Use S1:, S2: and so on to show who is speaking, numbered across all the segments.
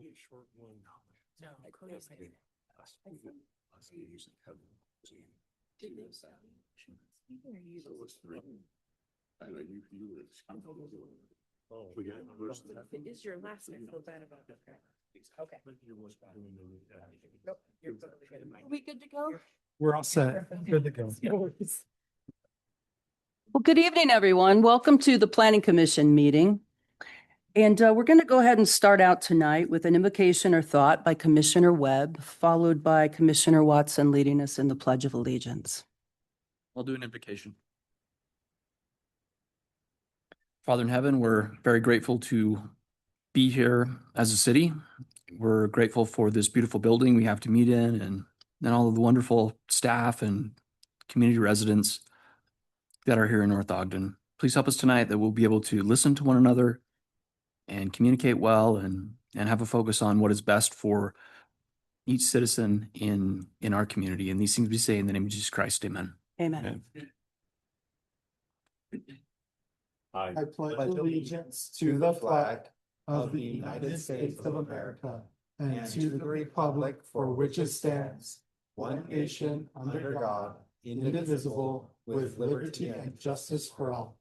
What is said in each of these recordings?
S1: It is your last name. I feel bad about that. Okay. Nope, you're totally good. Are we good to go?
S2: We're all set. Good to go.
S3: Well, good evening, everyone. Welcome to the Planning Commission meeting. And we're going to go ahead and start out tonight with an invocation or thought by Commissioner Webb, followed by Commissioner Watson leading us in the Pledge of Allegiance.
S4: I'll do an invocation. Father in heaven, we're very grateful to be here as a city. We're grateful for this beautiful building we have to meet in and all of the wonderful staff and community residents that are here in North Ogden. Please help us tonight that we'll be able to listen to one another and communicate well and have a focus on what is best for each citizen in our community. And these things we say in the name of Jesus Christ. Amen.
S3: Amen.
S2: I pledge allegiance to the flag of the United States of America and to the republic for which it stands, one nation under God, indivisible, with liberty and justice for all.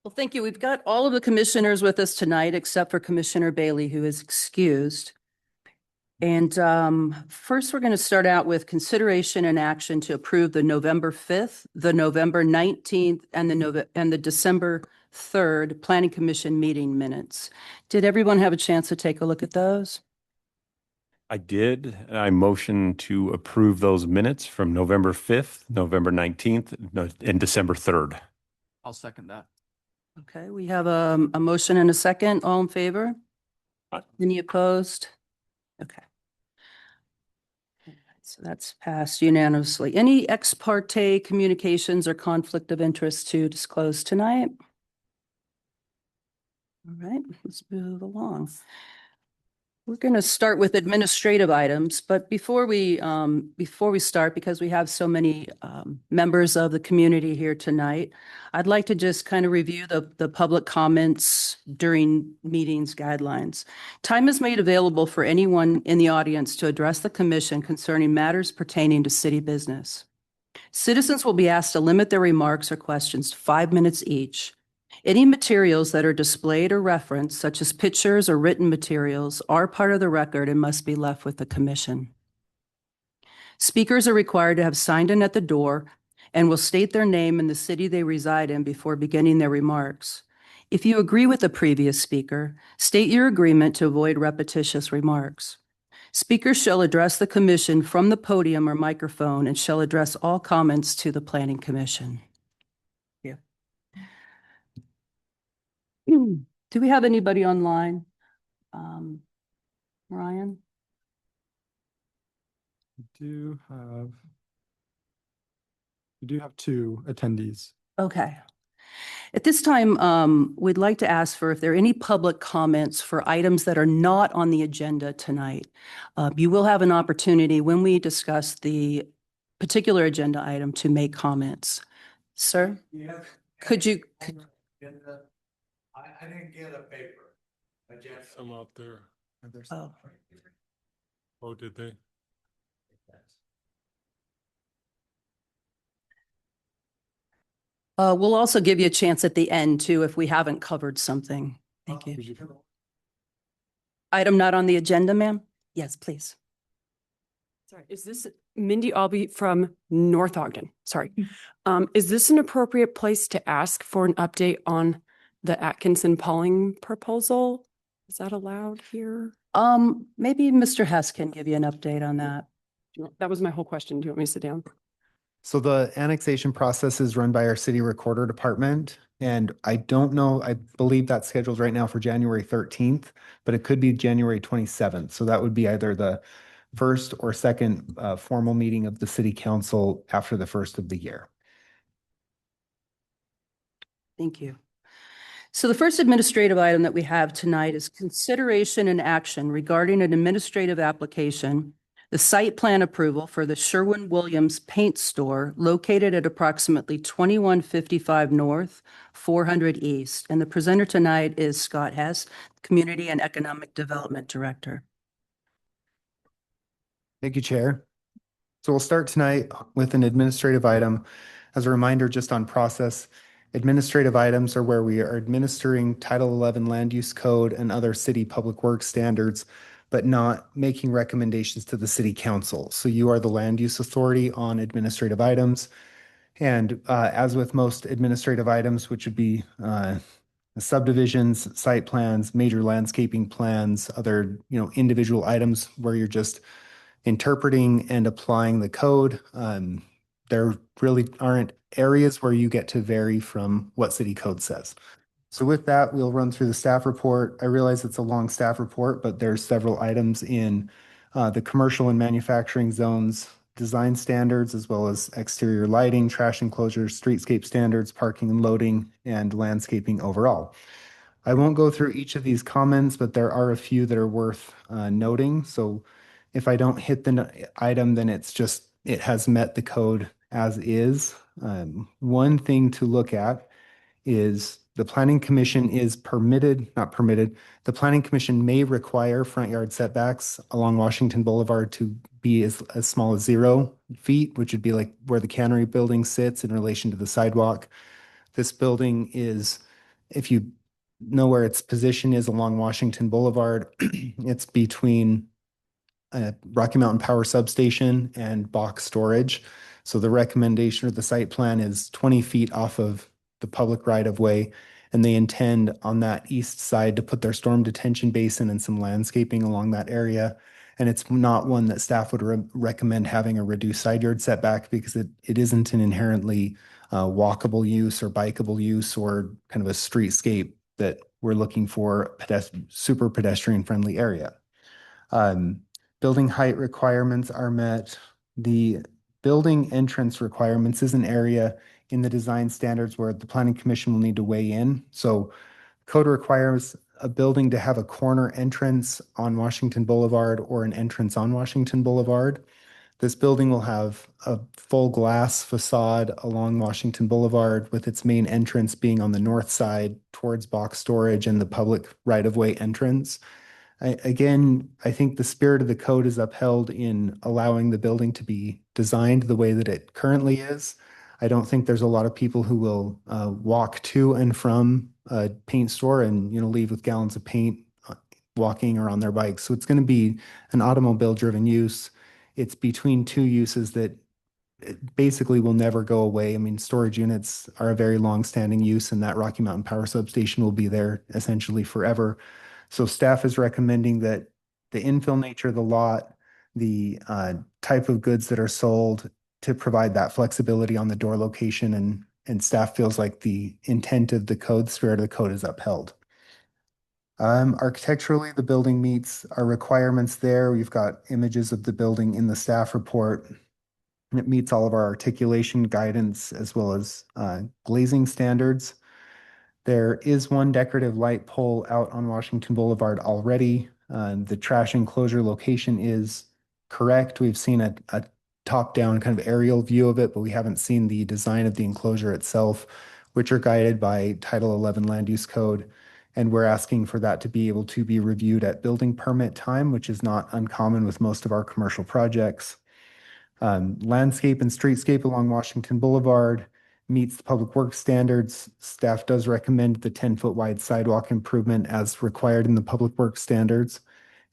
S3: Well, thank you. We've got all of the commissioners with us tonight, except for Commissioner Bailey, who is excused. And first, we're going to start out with consideration and action to approve the November 5th, the November 19th, and the December 3rd Planning Commission meeting minutes. Did everyone have a chance to take a look at those?
S5: I did. I motion to approve those minutes from November 5th, November 19th, and December 3rd.
S4: I'll second that.
S3: Okay, we have a motion and a second. All in favor?
S5: Aye.
S3: Any opposed? Okay. So that's passed unanimously. Any ex parte communications or conflict of interest to disclose tonight? All right, let's move along. We're going to start with administrative items, but before we start, because we have so many members of the community here tonight, I'd like to just kind of review the public comments during meetings guidelines. Time is made available for anyone in the audience to address the commission concerning matters pertaining to city business. Citizens will be asked to limit their remarks or questions to 5 minutes each. Any materials that are displayed or referenced, such as pictures or written materials, are part of the record and must be left with the commission. Speakers are required to have signed in at the door and will state their name and the city they reside in before beginning their remarks. If you agree with the previous speaker, state your agreement to avoid repetitious remarks. Speakers shall address the commission from the podium or microphone and shall address all comments to the Planning Commission. Do we have anybody online? Ryan?
S2: We do have 2 attendees.
S3: Okay. At this time, we'd like to ask for if there are any public comments for items that are not on the agenda tonight. You will have an opportunity when we discuss the particular agenda item to make comments. Sir?
S6: Yeah.
S3: Could you?
S6: I didn't get a paper. I just.
S7: Some out there.
S3: Oh.
S7: Oh, did they?
S3: We'll also give you a chance at the end too, if we haven't covered something. Thank you. Item not on the agenda, ma'am? Yes, please.
S1: Sorry, is this Mindy Albee from North Ogden? Sorry. Is this an appropriate place to ask for an update on the Atkinson Pauling proposal? Is that allowed here?
S3: Maybe Mr. Hess can give you an update on that.
S1: That was my whole question. Do you want me to sit down?
S8: So the annexation process is run by our city recorder department. And I don't know, I believe that's scheduled right now for January 13th, but it could be January 27th. So that would be either the first or second formal meeting of the city council after the first of the year.
S3: Thank you. So the first administrative item that we have tonight is consideration and action regarding an administrative application The site plan approval for the Sherwin-Williams Paint Store located at approximately 2155 North, 400 East. And the presenter tonight is Scott Hess, Community and Economic Development Director.
S8: Thank you, Chair. So we'll start tonight with an administrative item. As a reminder, just on process, administrative items are where we are administering Title 11 Land Use Code and other city public works standards, but not making recommendations to the city council. So you are the land use authority on administrative items. And as with most administrative items, which would be subdivisions, site plans, major landscaping plans, other, individual items where you're just interpreting and applying the code. There really aren't areas where you get to vary from what city code says. So with that, we'll run through the staff report. I realize it's a long staff report, but there's several items in the commercial and manufacturing zones, design standards, as well as exterior lighting, trash enclosures, streetscape standards, parking and loading, and landscaping overall. I won't go through each of these comments, but there are a few that are worth noting. So if I don't hit the item, then it's just, it has met the code as is. One thing to look at is the planning commission is not permitted. The planning commission may require front yard setbacks along Washington Boulevard to be as small as 0 feet, which would be like where the cannery building sits in relation to the sidewalk. This building is, if you know where its position is along Washington Boulevard, it's between Rocky Mountain Power Substation and box storage. So the recommendation of the site plan is 20 feet off of the public right of way. And they intend on that east side to put their storm detention basin and some landscaping along that area. And it's not one that staff would recommend having a reduced side yard setback because it isn't an inherently walkable use or bikeable use or kind of a streetscape that we're looking for super pedestrian friendly area. Building height requirements are met. The building entrance requirements is an area in the design standards where the planning commission will need to weigh in. So code requires a building to have a corner entrance on Washington Boulevard or an entrance on Washington Boulevard. This building will have a full glass facade along Washington Boulevard with its main entrance being on the north side towards box storage and the public right-of-way entrance. Again, I think the spirit of the code is upheld in allowing the building to be designed the way that it currently is. I don't think there's a lot of people who will walk to and from a paint store and leave with gallons of paint walking or on their bikes. So it's going to be an automobile-driven use. It's between two uses that basically will never go away. I mean, storage units are a very long-standing use, and that Rocky Mountain Power Substation will be there essentially forever. So staff is recommending that the infill nature of the lot, the type of goods that are sold to provide that flexibility on the door location, and staff feels like the intent of the code, spirit of the code is upheld. Architecturally, the building meets our requirements there. We've got images of the building in the staff report. It meets all of our articulation guidance as well as glazing standards. There is one decorative light pole out on Washington Boulevard already. The trash enclosure location is correct. We've seen a top-down kind of aerial view of it, but we haven't seen the design of the enclosure itself, which are guided by Title 11 Land Use Code. And we're asking for that to be able to be reviewed at building permit time, which is not uncommon with most of our commercial projects. Landscape and streetscape along Washington Boulevard meets the public works standards. Staff does recommend the 10-foot wide sidewalk improvement as required in the public works standards.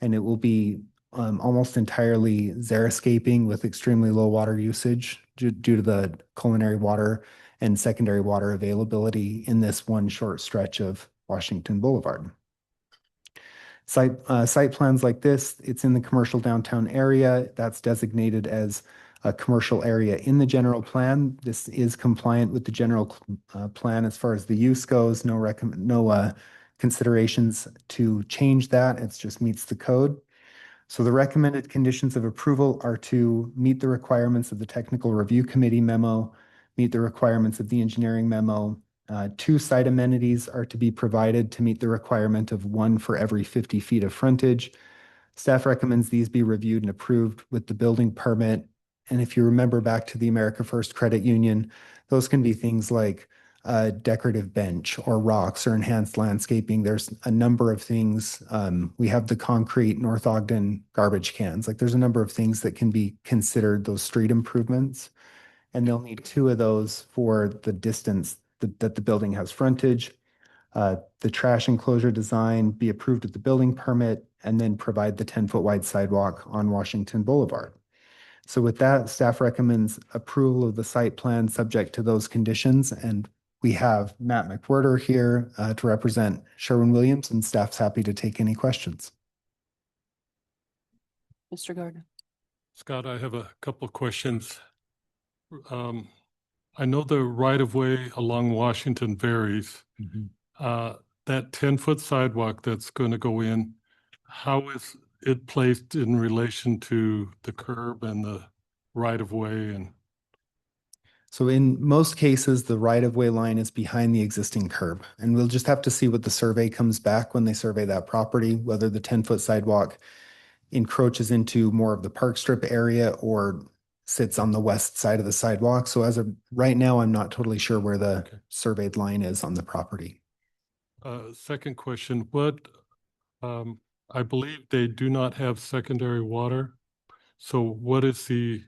S8: And it will be almost entirely xeriscaping with extremely low water usage due to the culinary water and secondary water availability in this one short stretch of Washington Boulevard. Site plans like this, it's in the commercial downtown area. That's designated as a commercial area in the general plan. This is compliant with the general plan as far as the use goes. No considerations to change that. It just meets the code. So the recommended conditions of approval are to meet the requirements of the technical review committee memo, meet the requirements of the engineering memo. 2 site amenities are to be provided to meet the requirement of 1 for every 50 feet of frontage. Staff recommends these be reviewed and approved with the building permit. And if you remember back to the America First Credit Union, those can be things like a decorative bench or rocks or enhanced landscaping. There's a number of things. We have the concrete North Ogden garbage cans. Like there's a number of things that can be considered those street improvements. And they'll need two of those for the distance that the building has frontage. The trash enclosure design be approved with the building permit and then provide the 10-foot wide sidewalk on Washington Boulevard. So with that, staff recommends approval of the site plan subject to those conditions. And we have Matt McWhirter here to represent Sherwin-Williams, and staff's happy to take any questions.
S3: Mr. Gardner.
S7: Scott, I have a couple of questions. I know the right-of-way along Washington varies. That 10-foot sidewalk that's going to go in, how is it placed in relation to the curb and the right-of-way? And
S8: So in most cases, the right-of-way line is behind the existing curb. And we'll just have to see what the survey comes back when they survey that property, whether the 10-foot sidewalk encroaches into more of the park strip area or sits on the west side of the sidewalk. So as of right now, I'm not totally sure where the surveyed line is on the property.
S7: second question, I believe they do not have secondary water. So what is the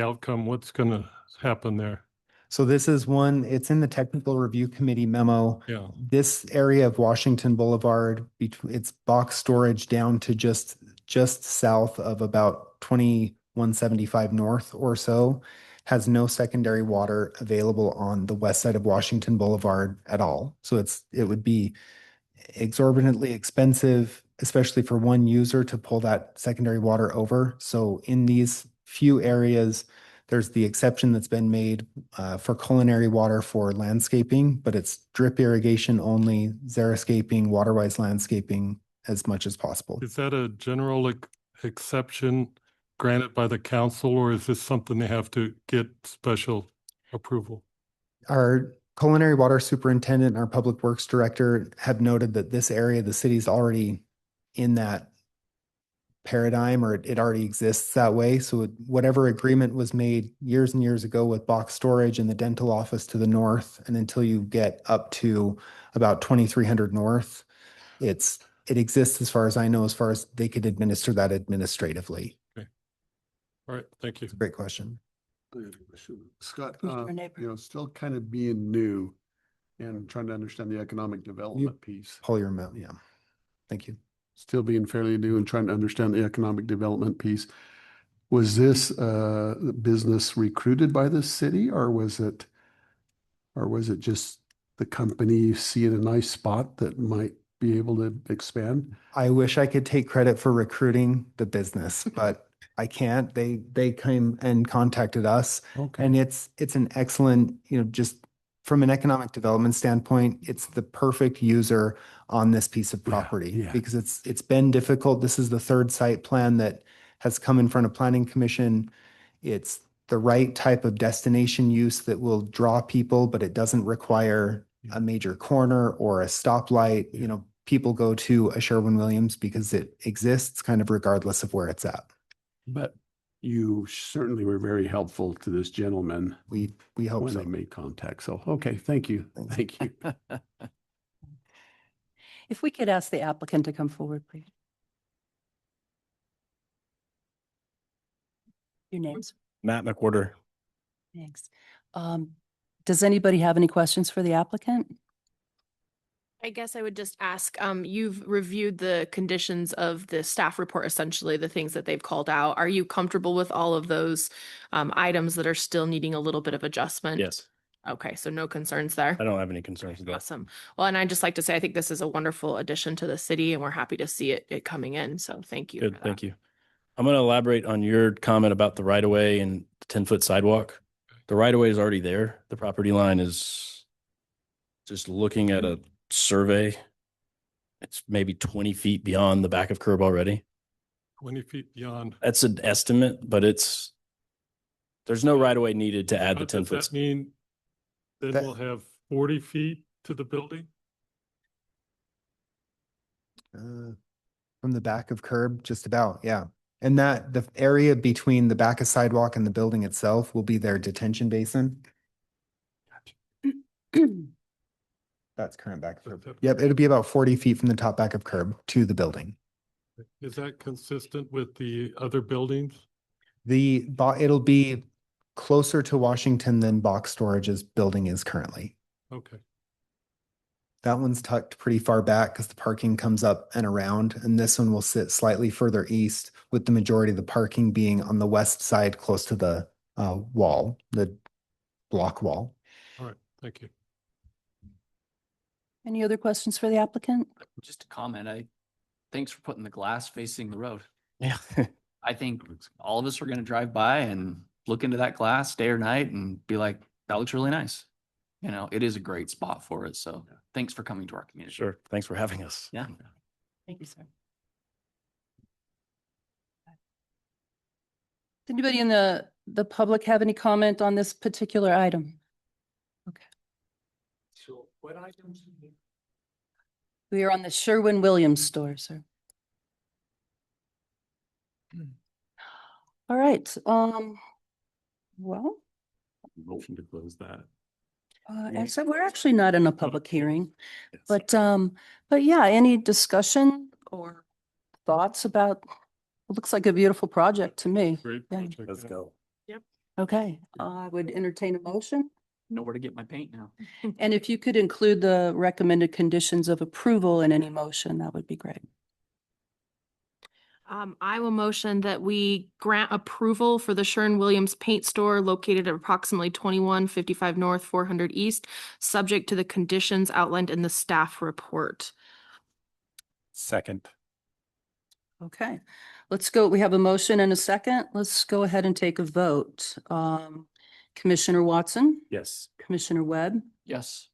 S7: outcome? What's going to happen there?
S8: So this is one, it's in the technical review committee memo.
S7: Yeah.
S8: This area of Washington Boulevard, it's box storage down to just south of about 2175 north or so, has no secondary water available on the west side of Washington Boulevard at all. So it would be exorbitantly expensive, especially for one user to pull that secondary water over. So in these few areas, there's the exception that's been made for culinary water for landscaping, but it's drip irrigation only, xeriscaping, waterwise landscaping as much as possible.
S7: Is that a general exception granted by the council, or is this something they have to get special approval?
S8: Our culinary water superintendent and our public works director have noted that this area, the city's already in that paradigm, or it already exists that way. So whatever agreement was made years and years ago with box storage and the dental office to the north, and until you get up to about 2300 north, it exists as far as I know, as far as they could administer that administratively.
S7: Okay. All right. Thank you.
S8: It's a great question.
S9: Scott,
S3: Mr. Neighbor.
S9: still kind of being new and trying to understand the economic development piece.
S8: Pull your mouth. Yeah. Thank you.
S9: Still being fairly new and trying to understand the economic development piece. Was this business recruited by the city, or was it just the company seeing a nice spot that might be able to expand?
S8: I wish I could take credit for recruiting the business, but I can't. They came and contacted us, and it's an excellent, just from an economic development standpoint, it's the perfect user on this piece of property because it's been difficult. This is the third site plan that has come in front of Planning Commission. It's the right type of destination use that will draw people, but it doesn't require a major corner or a stoplight. People go to a Sherwin-Williams because it exists kind of regardless of where it's at.
S9: But you certainly were very helpful to this gentleman
S8: We hope
S9: when
S8: so.
S9: they made contact. So, okay, thank you.
S8: Thanks.
S9: Thank you.
S3: If we could ask the applicant to come forward, please. Your names.
S10: Matt McWhirter.
S3: Thanks. Does anybody have any questions for the applicant?
S11: I guess I would just ask, you've reviewed the conditions of the staff report, essentially the things that they've called out. Are you comfortable with all of those items that are still needing a little bit of adjustment?
S10: Yes,
S11: Okay, so no concerns there.
S10: I don't have any concerns with that.
S11: Awesome. Well, and I'd just like to say, I think this is a wonderful addition to the city and we're happy to see it coming in. So thank you.
S10: Good, thank you. I'm going to elaborate on your comment about the right of way and the 10-foot sidewalk. The right of way is already there. The property line is just looking at a survey. It's maybe 20 feet beyond the back of curb already.
S7: 20 feet beyond.
S10: That's an estimate, but there's no right of way needed to add the
S7: Does
S10: 10 foot.
S7: that mean then
S8: That-
S7: we'll have 40 feet to the building?
S8: From the back of curb, just about, yeah. And that the area between the back of sidewalk and the building itself will be their detention basin. That's current back of curb. Yep, it'll be about 40 feet from the top back of curb to the building.
S7: Is that consistent with the other buildings?
S8: It'll be closer to Washington than box storage's building is currently.
S7: Okay.
S8: That one's tucked pretty far back because the parking comes up and around, and this one will sit slightly further east, with the majority of the parking being on the west side, close to the wall, the block wall.
S7: All right, thank you.
S3: Any other questions for the applicant?
S4: Just a comment, thanks for putting the glass facing the road.
S10: Yeah.
S4: I think all of us are gonna drive by and look into that glass day or night and be like, that looks really nice. You know, it is a great spot for it, so thanks for coming to our community.
S10: Sure. Thanks for having us.
S4: Yeah.
S3: Thank you, sir. Does anybody in the public have any comment on this particular item? Okay.
S7: So what items?
S3: We are on the Sherwin-Williams store, sir. All right, well,
S5: Motion to close that.
S3: and so we're actually not in a public hearing, but yeah, any discussion or thoughts about, it looks like a beautiful project to me.
S7: Great
S3: Yeah.
S7: project.
S10: Let's go.
S3: Okay, I would entertain a motion.
S4: Know where to get my paint now.
S3: And if you could include the recommended conditions of approval in any motion, that would be great.
S11: I will motion that we grant approval for the Sherwin-Williams Paint Store located at approximately 2155 North, 400 East, subject to the conditions outlined in the staff report.
S5: Second.
S3: Okay, let's go. We have a motion and a second. Let's go ahead and take a vote. Commissioner Watson,
S5: Yes.
S3: Commissioner Webb,
S4: Yes.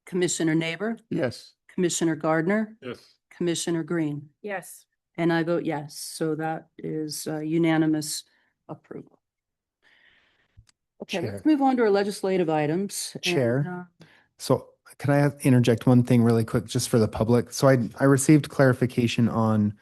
S3: Commissioner Neighbor,
S9: Yes.
S3: Commissioner Gardner,
S7: Yes.
S3: Commissioner Green.
S11: Yes.
S3: And I vote yes. So that is unanimous approval. Okay, let's
S8: Chair.
S3: move on to our legislative items.
S8: Chair. So can I interject one thing really quick just for the public? So I received clarification on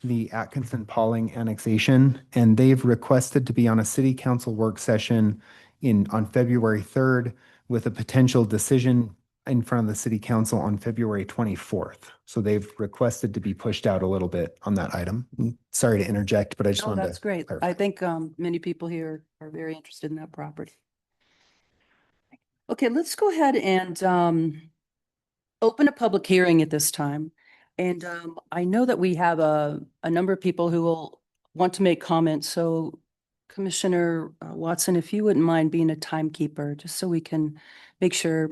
S8: the Atkinson Pauling annexation, and they've requested to be on a city council work session on February 3rd with a potential decision in front of the city council on February 24th. So they've requested to be pushed out a little bit on that item. Sorry to interject, but I just
S3: No,
S8: wanted to.
S3: that's great.
S8: clarify.
S3: I think many people here are very interested in that property. Okay, let's go ahead and open a public hearing at this time. And I know that we have a number of people who will want to make comments. So Commissioner Watson, if you wouldn't mind being a timekeeper, just so we can make sure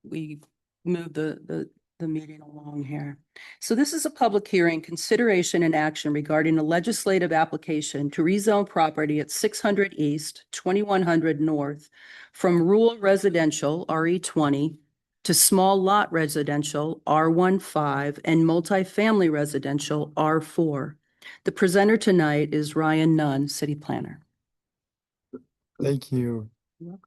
S3: we move the meeting along here. So this is a public hearing, consideration and action regarding a legislative application to rezone property at 600 East, 2100 North from rural residential, RE20, to small lot residential, R15, and multifamily residential, R4. The presenter tonight is Ryan Nunn, City Planner.
S2: Thank you.
S3: You're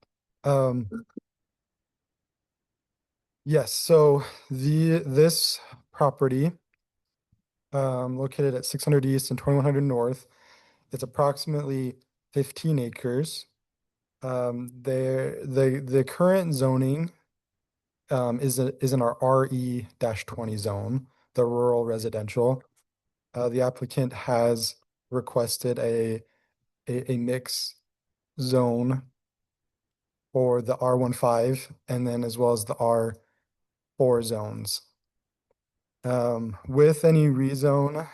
S2: Yes, so this property located at 600 East and 2100 North, it's approximately 15 acres. The current zoning is in our RE-20 zone, the rural residential. The applicant has requested a mix zone for the R15 and then as well as the R4 zones. With any rezone,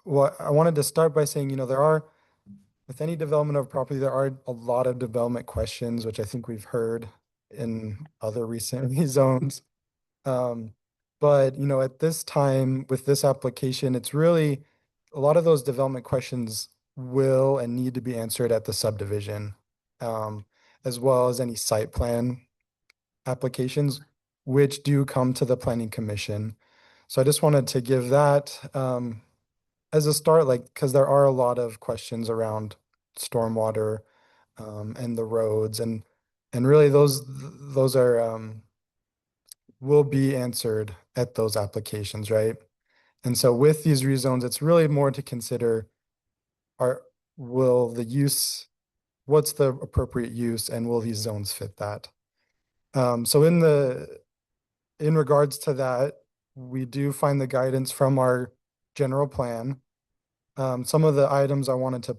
S2: what I wanted to start by saying, with any development of property, there are a lot of development questions, which I think we've heard in other recent rezones. But, at this time with this application, it's really a lot of those development questions will and need to be answered at the subdivision, as well as any site plan applications, which do come to the planning commission. So I just wanted to give that as a start, because there are a lot of questions around stormwater and the roads, and really those are will be answered at those applications, right? And so with these rezones, it's really more to consider will the use, what's the appropriate use, and will these zones fit that? So in regards to that, we do find the guidance from our general plan. Some of the items I wanted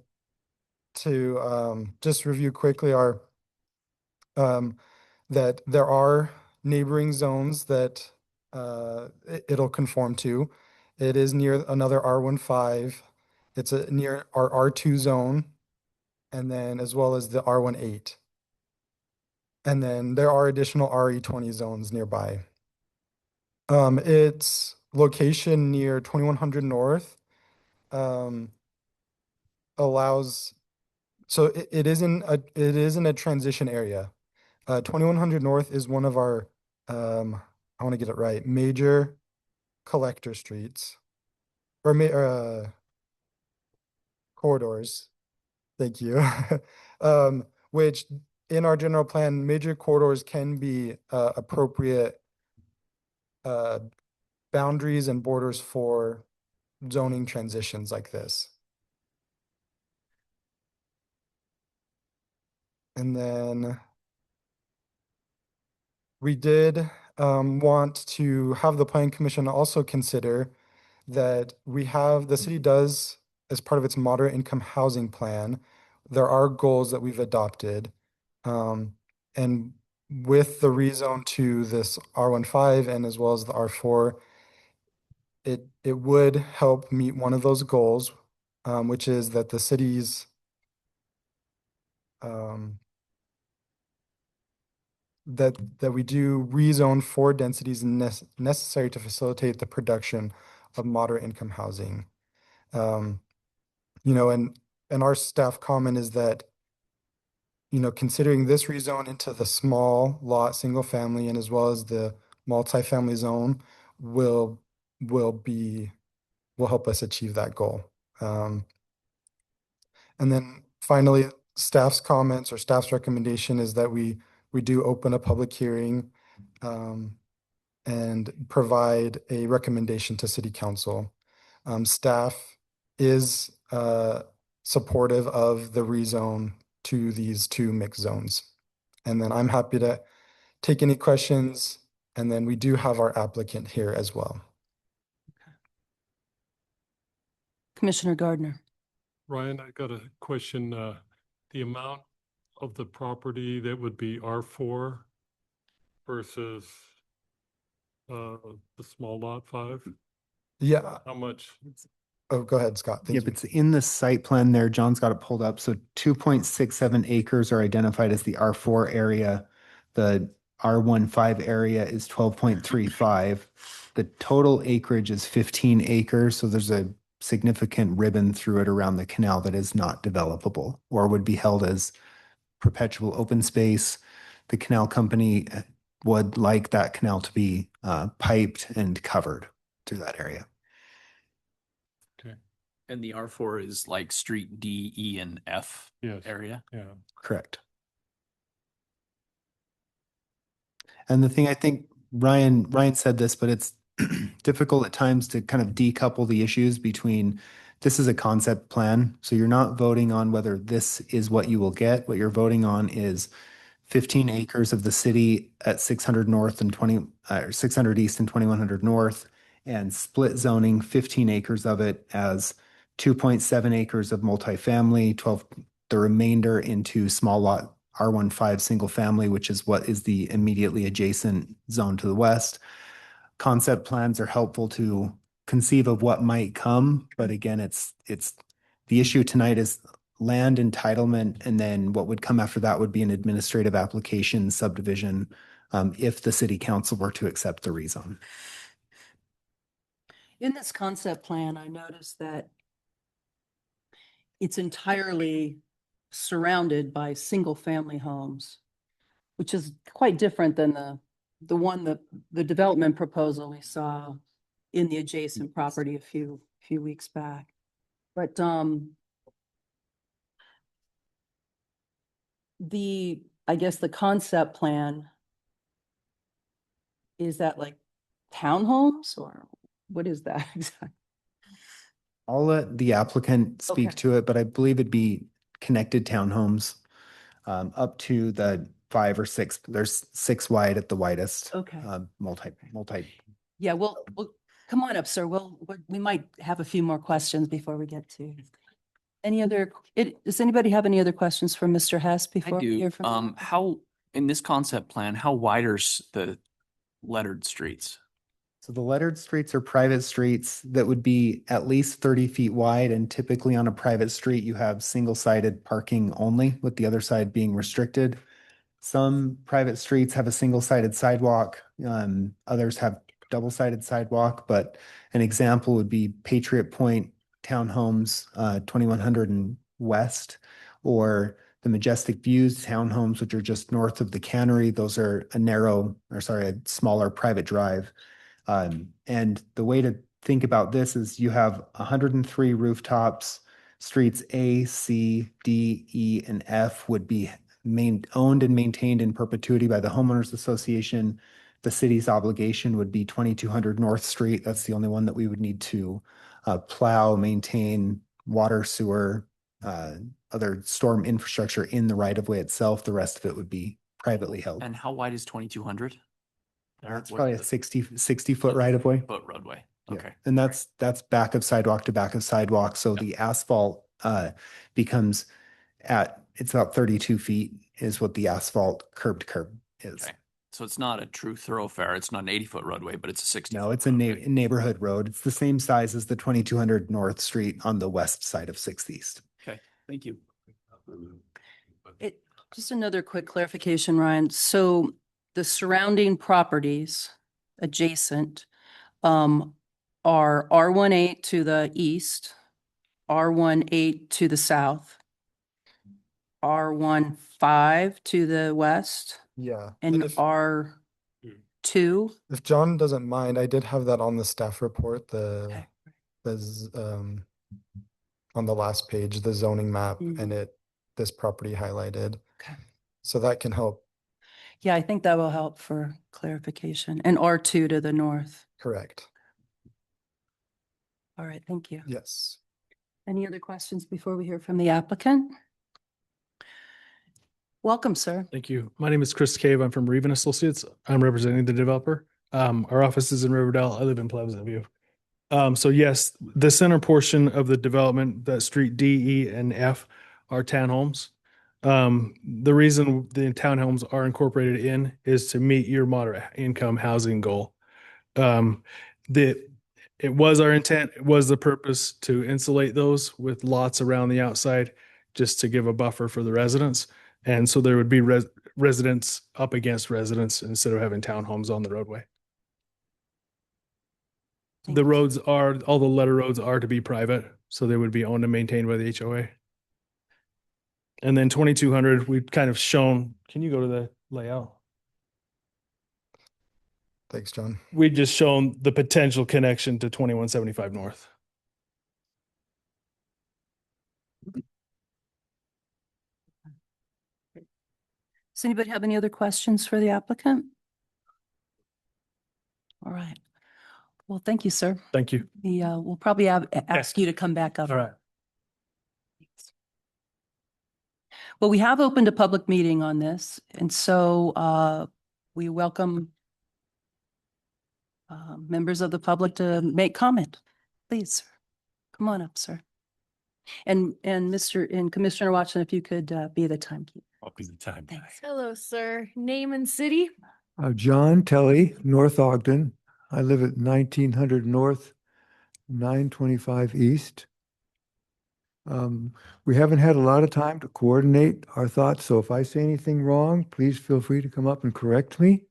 S2: to just review quickly are that there are neighboring zones that it'll conform to. It is near another R15. It's near our R2 zone, and then as well as the R18. And then there are additional RE20 zones nearby. Its location near 2100 North allows, so it isn't a transition area. 2100 North is one of our, I want to get it right, major collector streets or corridors. Thank you. Which in our general plan, major corridors can be appropriate boundaries and borders for zoning transitions like this. And then we did want to have the Planning Commission also consider that the city does, as part of its moderate income housing plan, there are goals that we've adopted. And with the rezone to this R15 and as well as the R4, it would help meet one of those goals, which is that the city's that we do rezone for densities necessary to facilitate the production of moderate income housing. You know, and our staff comment is that, you know, considering this rezone into the small lot, single family, and as well as the multifamily zone will help us achieve that goal. And then finally, staff's comments or staff's recommendation is that we do open a public hearing and provide a recommendation to city council. Staff is supportive of the rezone to these two mixed zones. And then I'm happy to take any questions. And then we do have our applicant here as well.
S3: Commissioner Gardner.
S7: Ryan, I got a question. The amount of the property that would be R4 versus the small lot 5?
S2: Yeah.
S7: How much?
S2: Oh, go ahead, Scott. Thank
S8: Yep,
S2: you.
S8: it's in the site plan there. John's got it pulled up. So 2.67 acres are identified as the R4 area. The R15 area is 12.35. The total acreage is 15 acres. So there's a significant ribbon through it around the canal that is not developable or would be held as perpetual open space. The canal company would like that canal to be piped and covered through that area.
S7: Okay.
S4: And the R4 is like street D, E, and F
S7: Yes.
S4: area.
S7: Yeah.
S8: Correct. And the thing I think Ryan said this, but it's difficult at times to kind of decouple the issues between this is a concept plan. So you're not voting on whether this is what you will get. What you're voting on is 15 acres of the city at 600 north and 600 east and 2100 north, and split zoning 15 acres of it as 2.7 acres of multifamily, the remainder into small lot R15 single family, which is what is the immediately adjacent zone to the west. Concept plans are helpful to conceive of what might come, but again, it's the issue tonight is land entitlement, and then what would come after that would be an administrative application subdivision if the city council were to accept the rezone.
S3: In this concept plan, I noticed that it's entirely surrounded by single-family homes, which is quite different than the development proposal we saw in the adjacent property a few weeks back. But I guess the concept plan, is that like townhomes or what is that?
S8: I'll let the applicant speak
S3: Okay.
S8: to it, but I believe it'd be connected townhomes up to the 5 or 6. There's 6 wide at the widest.
S3: Okay.
S8: Multi.
S3: Yeah, well, come on up, sir. We might have a few more questions before we get to. Any other, does anybody have any other questions for Mr. Hess
S4: I
S3: before we hear
S4: do.
S3: from?
S4: How, in this concept plan, how wide are the lettered streets?
S8: So the lettered streets are private streets that would be at least 30 feet wide, and typically on a private street, you have single-sided parking only, with the other side being restricted. Some private streets have a single-sided sidewalk, others have double-sided sidewalk, but an example would be Patriot Point Townhomes, 2100 and West, or the Majestic Views Townhomes, which are just north of the cannery. Those are a smaller private drive. And the way to think about this is you have 103 rooftops. Streets A, C, D, E, and F would be owned and maintained in perpetuity by the homeowners association. The city's obligation would be 2200 North Street. That's the only one that we would need to plow, maintain, water, sewer, other storm infrastructure in the right of way itself. The rest of it would be privately held.
S4: And how wide is 2200?
S8: That's probably a 60 foot right of way.
S4: Foot roadway.
S8: Yeah.
S4: Okay.
S8: And that's back of sidewalk to back of sidewalk. So the asphalt becomes it's about 32 feet is what the asphalt curb to curb is.
S4: Okay. So it's not a true thoroughfare. It's not an 80-foot roadway, but it's a 60.
S8: No, it's a neighborhood road. It's the same size as the 2200 North Street on the west side of 6th East.
S4: Okay. Thank you.
S3: Just another quick clarification, Ryan. So the surrounding properties adjacent are R18 to the east, R18 to the south, R15 to the west,
S2: Yeah.
S3: and
S2: if,
S3: R2.
S2: if John doesn't mind, I did have that on the staff report,
S3: Okay.
S2: on the last page, the zoning map,
S3: Mhm.
S2: and this property highlighted.
S3: Okay.
S2: So that can help.
S3: Yeah, I think that will help for clarification. And R2 to the north.
S2: Correct.
S3: All right, thank you.
S2: Yes.
S3: Any other questions before we hear from the applicant? Welcome, sir.
S12: Thank you. My name is Chris Cave. I'm from Reven Associates. I'm representing the developer. Our office is in Riverdale. I live in Pleasant View. So yes, the center portion of the development, that street D, E, and F are townhomes. The reason the townhomes are incorporated in is to meet your moderate income housing goal. It was our intent, it was the purpose to insulate those with lots around the outside, just to give a buffer for the residents. And so there would be residents up against residents instead of having townhomes on the roadway. The roads all the letter roads are to be private, so they would be owned and maintained by the HOA. And then 2200, we've kind of shown, can you go to the layout?
S2: Thanks, John.
S12: We've just shown the potential connection to 2175 North.
S3: Does anybody have any other questions for the applicant? All right. Well, thank you, sir.
S12: Thank you.
S3: We'll probably ask you to come back up.
S12: All right.
S3: Well, we have opened a public meeting on this, and so we welcome members of the public to make comment. Please, come on up, sir. And Commissioner Watson, if you could be the timekeeper.
S5: I'll be the time guy.
S3: Thanks.
S11: Hello, sir. Name and city?
S13: John Telly, North Ogden. I live at 1900 North, 925 East. We haven't had a lot of time to coordinate our thoughts, so if I say anything wrong, please feel free to come up and correct me.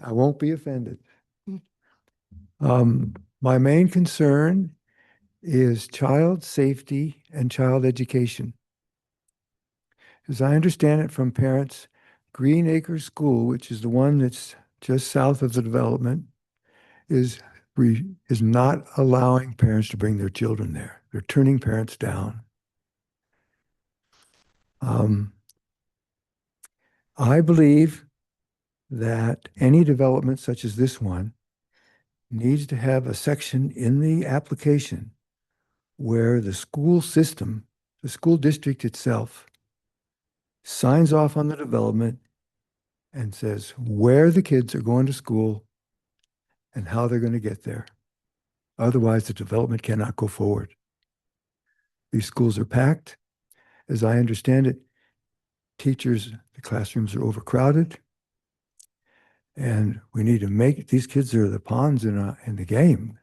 S13: I won't be offended. My main concern is child safety and child education. As I understand it from parents, Green Acres School, which is the one that's just south of the development, is not allowing parents to bring their children there. They're turning parents down. I believe that any development such as this one needs to have a section in the application where the school system, the school district itself, signs off on the development and says where the kids are going to school and how they're going to get there. Otherwise, the development cannot go forward. These schools are packed. As I understand it, teachers, the classrooms are overcrowded. And we need to make, these kids are the pawns in the game.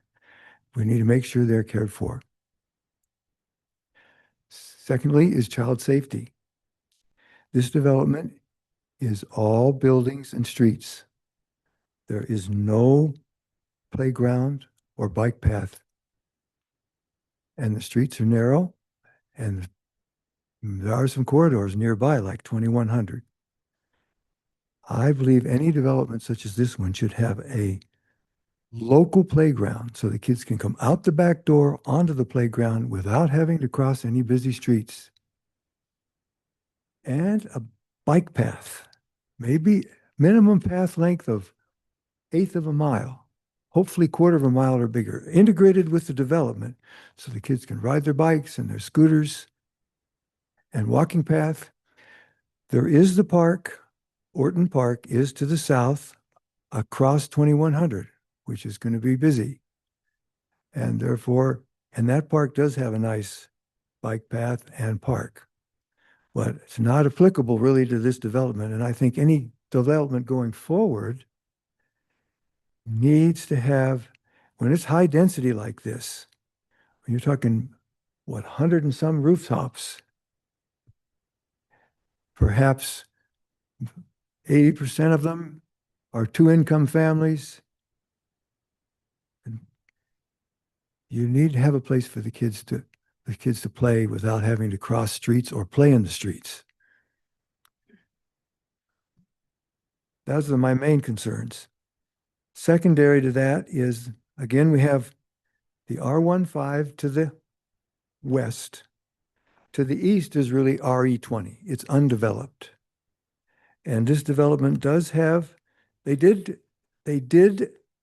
S13: We need to make sure they're cared for. Secondly is child safety. This development is all buildings and streets. There is no playground or bike path. And the streets are narrow, and there are some corridors nearby, like 2100. I believe any development such as this one should have a local playground so the kids can come out the back door onto the playground without having to cross any busy streets. And a bike path, maybe minimum path length of 1/8 of a mile, hopefully 1/4 of a mile or bigger, integrated with the development so the kids can ride their bikes and their scooters. And walking path, there is the park. Orton Park is to the south across 2100, which is going to be busy. And therefore, and that park does have a nice bike path and park, but it's not applicable really to this development. And I think any development going forward needs to have, when it's high density like this, when you're talking, what, 100 and some rooftops, perhaps 80% of them are two-income families. And you need to have a place for the kids to play without having to cross streets or play in the streets. Those are my main concerns. Secondary to that is, again, we have the R15 to the west. To the east is really RE20. It's undeveloped. And this development does have, they did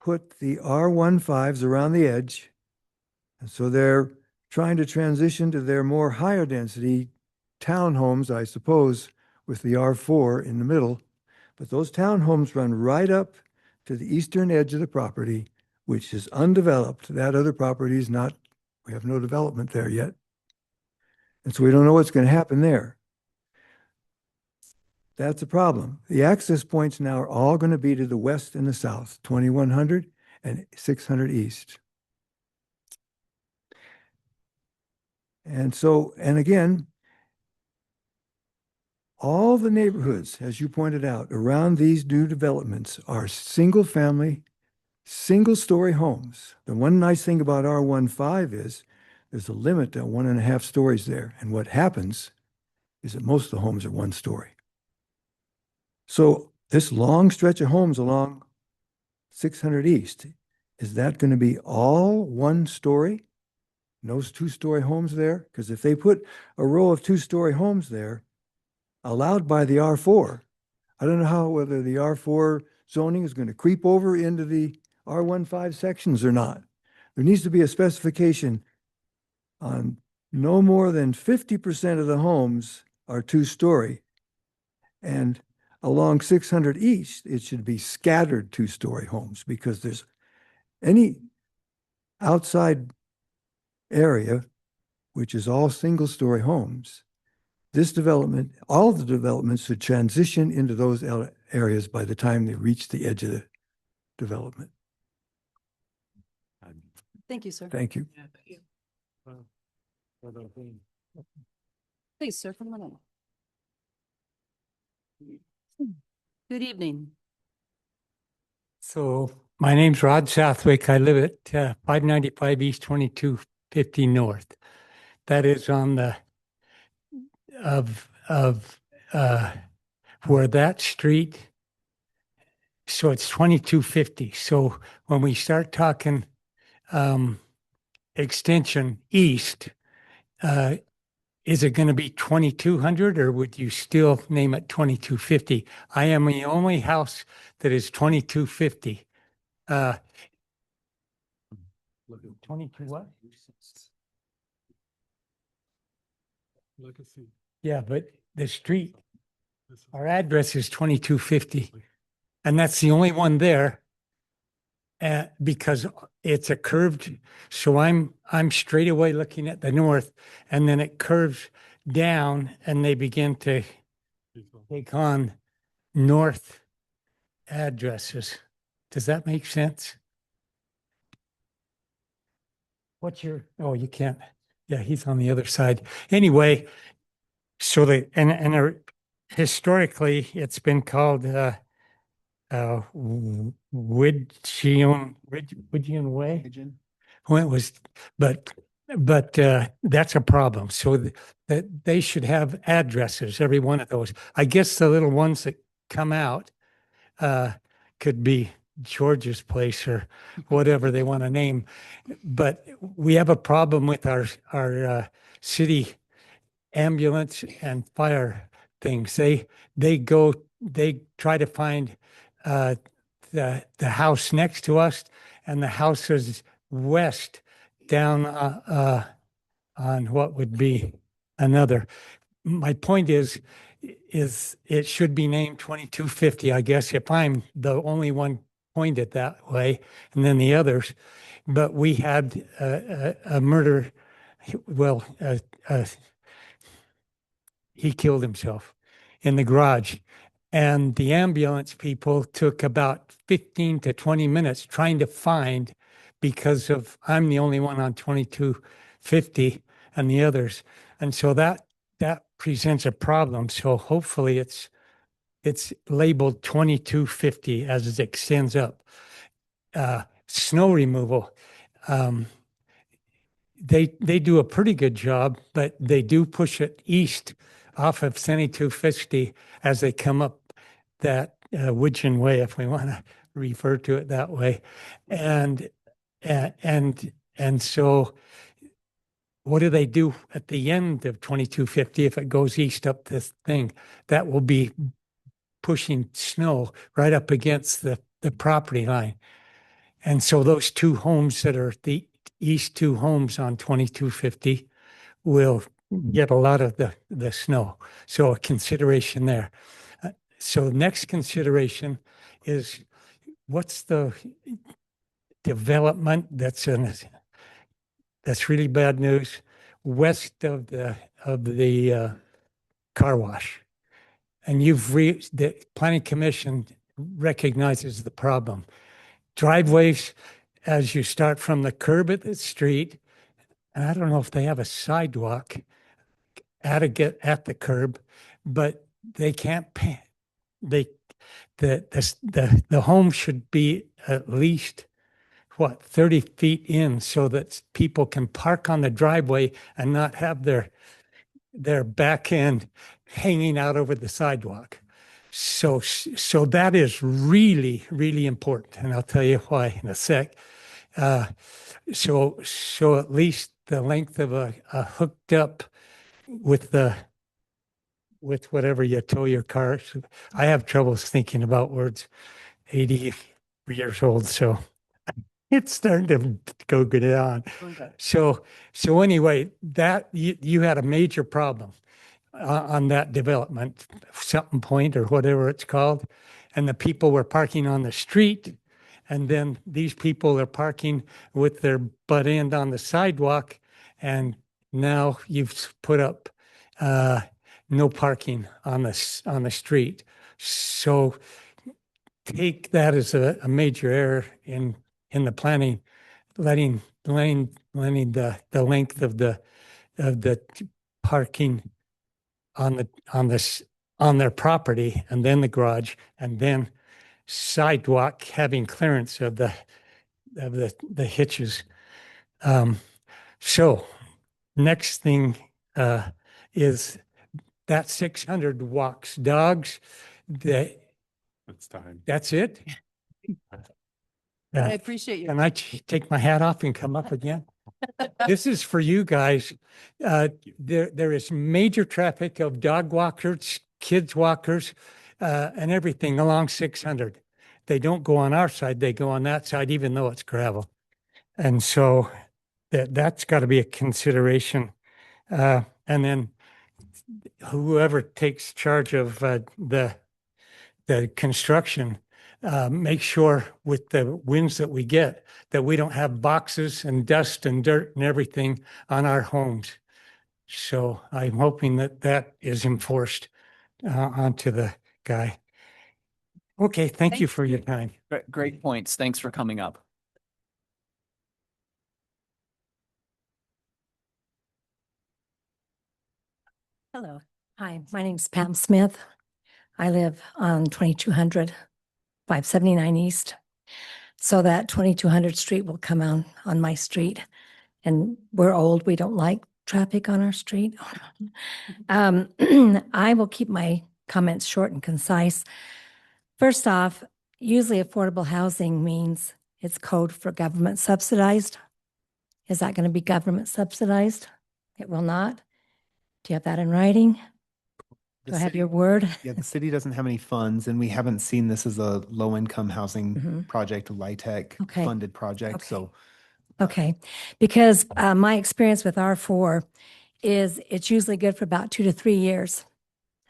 S13: put the R15s around the edge. And so they're trying to transition to their more higher density townhomes, I suppose, with the R4 in the middle. But those townhomes run right up to the eastern edge of the property, which is undeveloped. That other property is not, we have no development there yet. And so we don't know what's going to happen there. That's a problem. The access points now are all going to be to the west and the south, 2100 and 600 east. And so, and again, all the neighborhoods, as you pointed out, around these new developments are single family, single story homes. The one nice thing about R15 is there's a limit to 1.5 stories there. And what happens is that most of the homes are 1 story. So this long stretch of homes along 600 East, is that going to be all 1 story? No 2-story homes there? Because if they put a row of 2-story homes there, allowed by the R4, I don't know whether the R4 zoning is going to creep over into the R15 sections or not. There needs to be a specification on no more than 50% of the homes are 2-story. And along 600 East, it should be scattered 2-story homes, because there's any outside area, which is all single-story homes. This development, all the developments should transition into those areas by the time they reach the edge of the development.
S3: Thank you, sir.
S13: Thank you.
S3: Please, sir, come on in. Good evening.
S14: So my name's Rod Southwick. I live at 595 East 2250 North. That is on the where that street. So it's 2250. So when we start talking extension east, is it going to be 2200, or would you still name it 2250? I am the only house that is 2250. 22 what?
S7: Legacy.
S14: Yeah, but the street, our address is 2250. And that's the only one there. Because it's a curved, so I'm straight away looking at the north, and then it curves down and they begin to take on north addresses. Does that make sense? What's your, oh, you can't. Yeah, he's on the other side. Anyway, so historically, it's been called Widgeon Way. Well, it was, but that's a problem. So that they should have addresses, every one of those. I guess the little ones that come out could be George's place or whatever they want to name. But we have a problem with our city ambulance and fire things. They try to find the house next to us, and the house is west down on what would be another. My point is it should be named 2250, I guess, if I'm the only one pointed that way, and then the others. But we had a murder, well, he killed himself in the garage. And the ambulance people took about 15 to 20 minutes trying to find, because of I'm the only one on 2250 and the others. And so that presents a problem. So hopefully it's labeled 2250 as it extends up. Snow removal. They do a pretty good job, but they do push it east off of 2250 as they come up that Widgeon Way, if we want to refer to it that way. And so what do they do at the end of 2250 if it goes east up this thing? That will be pushing snow right up against the property line. And so those two homes that are the east two homes on 2250 will get a lot of the snow. So a consideration there. So next consideration is, what's the development that's really bad news west of the car wash? And the Planning Commission recognizes the problem. Driveways, as you start from the curb at the street, and I don't know if they have a sidewalk at the curb, but they can't pay. The home should be at least 30 feet in, so that people can park on the driveway and not have their back end hanging out over the sidewalk. So that is really, really important, and I'll tell you why in a sec. So at least the length of a hooked up with whatever you tow your car. I have troubles thinking about words. 80 years old, so it's starting to go good on. So anyway, that you had a major problem on that development, something point or whatever it's called, and the people were parking on the street, and then these people are parking with their butt end on the sidewalk, and now you've put up no parking on the street. So take that as a major error in the planning, letting the length of the parking on their property, and then the garage, and then sidewalk having clearance of the hitches. So next thing is that 600 walks dogs.
S5: It's time.
S14: That's it.
S3: I appreciate you.
S14: Can I take my hat off and come up again? This is for you guys. There is major traffic of dog walkers, kids walkers, and everything along 600. They don't go on our side, they go on that side, even though it's gravel. And so that's got to be a consideration. And then whoever takes charge of the construction, make sure with the winds that we get that we don't have boxes and dust and dirt and everything on our homes. So I'm hoping that that is enforced onto the guy. Okay, thank you for your time.
S4: Great points. Thanks for coming up.
S15: Hello. Hi, my name's Pam Smith. I live on 2200, 579 East. So that 2200 street will come on my street. And we're old. We don't like traffic on our street. I will keep my comments short and concise. First off, usually affordable housing means it's code for government subsidized. Is that going to be government subsidized? It will not. Do you have that in writing? Do I have your word?
S8: Yeah, the city doesn't have any funds, and we haven't seen this as a low-income housing
S15: Mhm.
S8: project, a LIHTC
S15: Okay.
S8: funded project.
S15: Okay.
S8: So
S15: Okay, because my experience with R4 is it's usually good for about 2 to 3 years.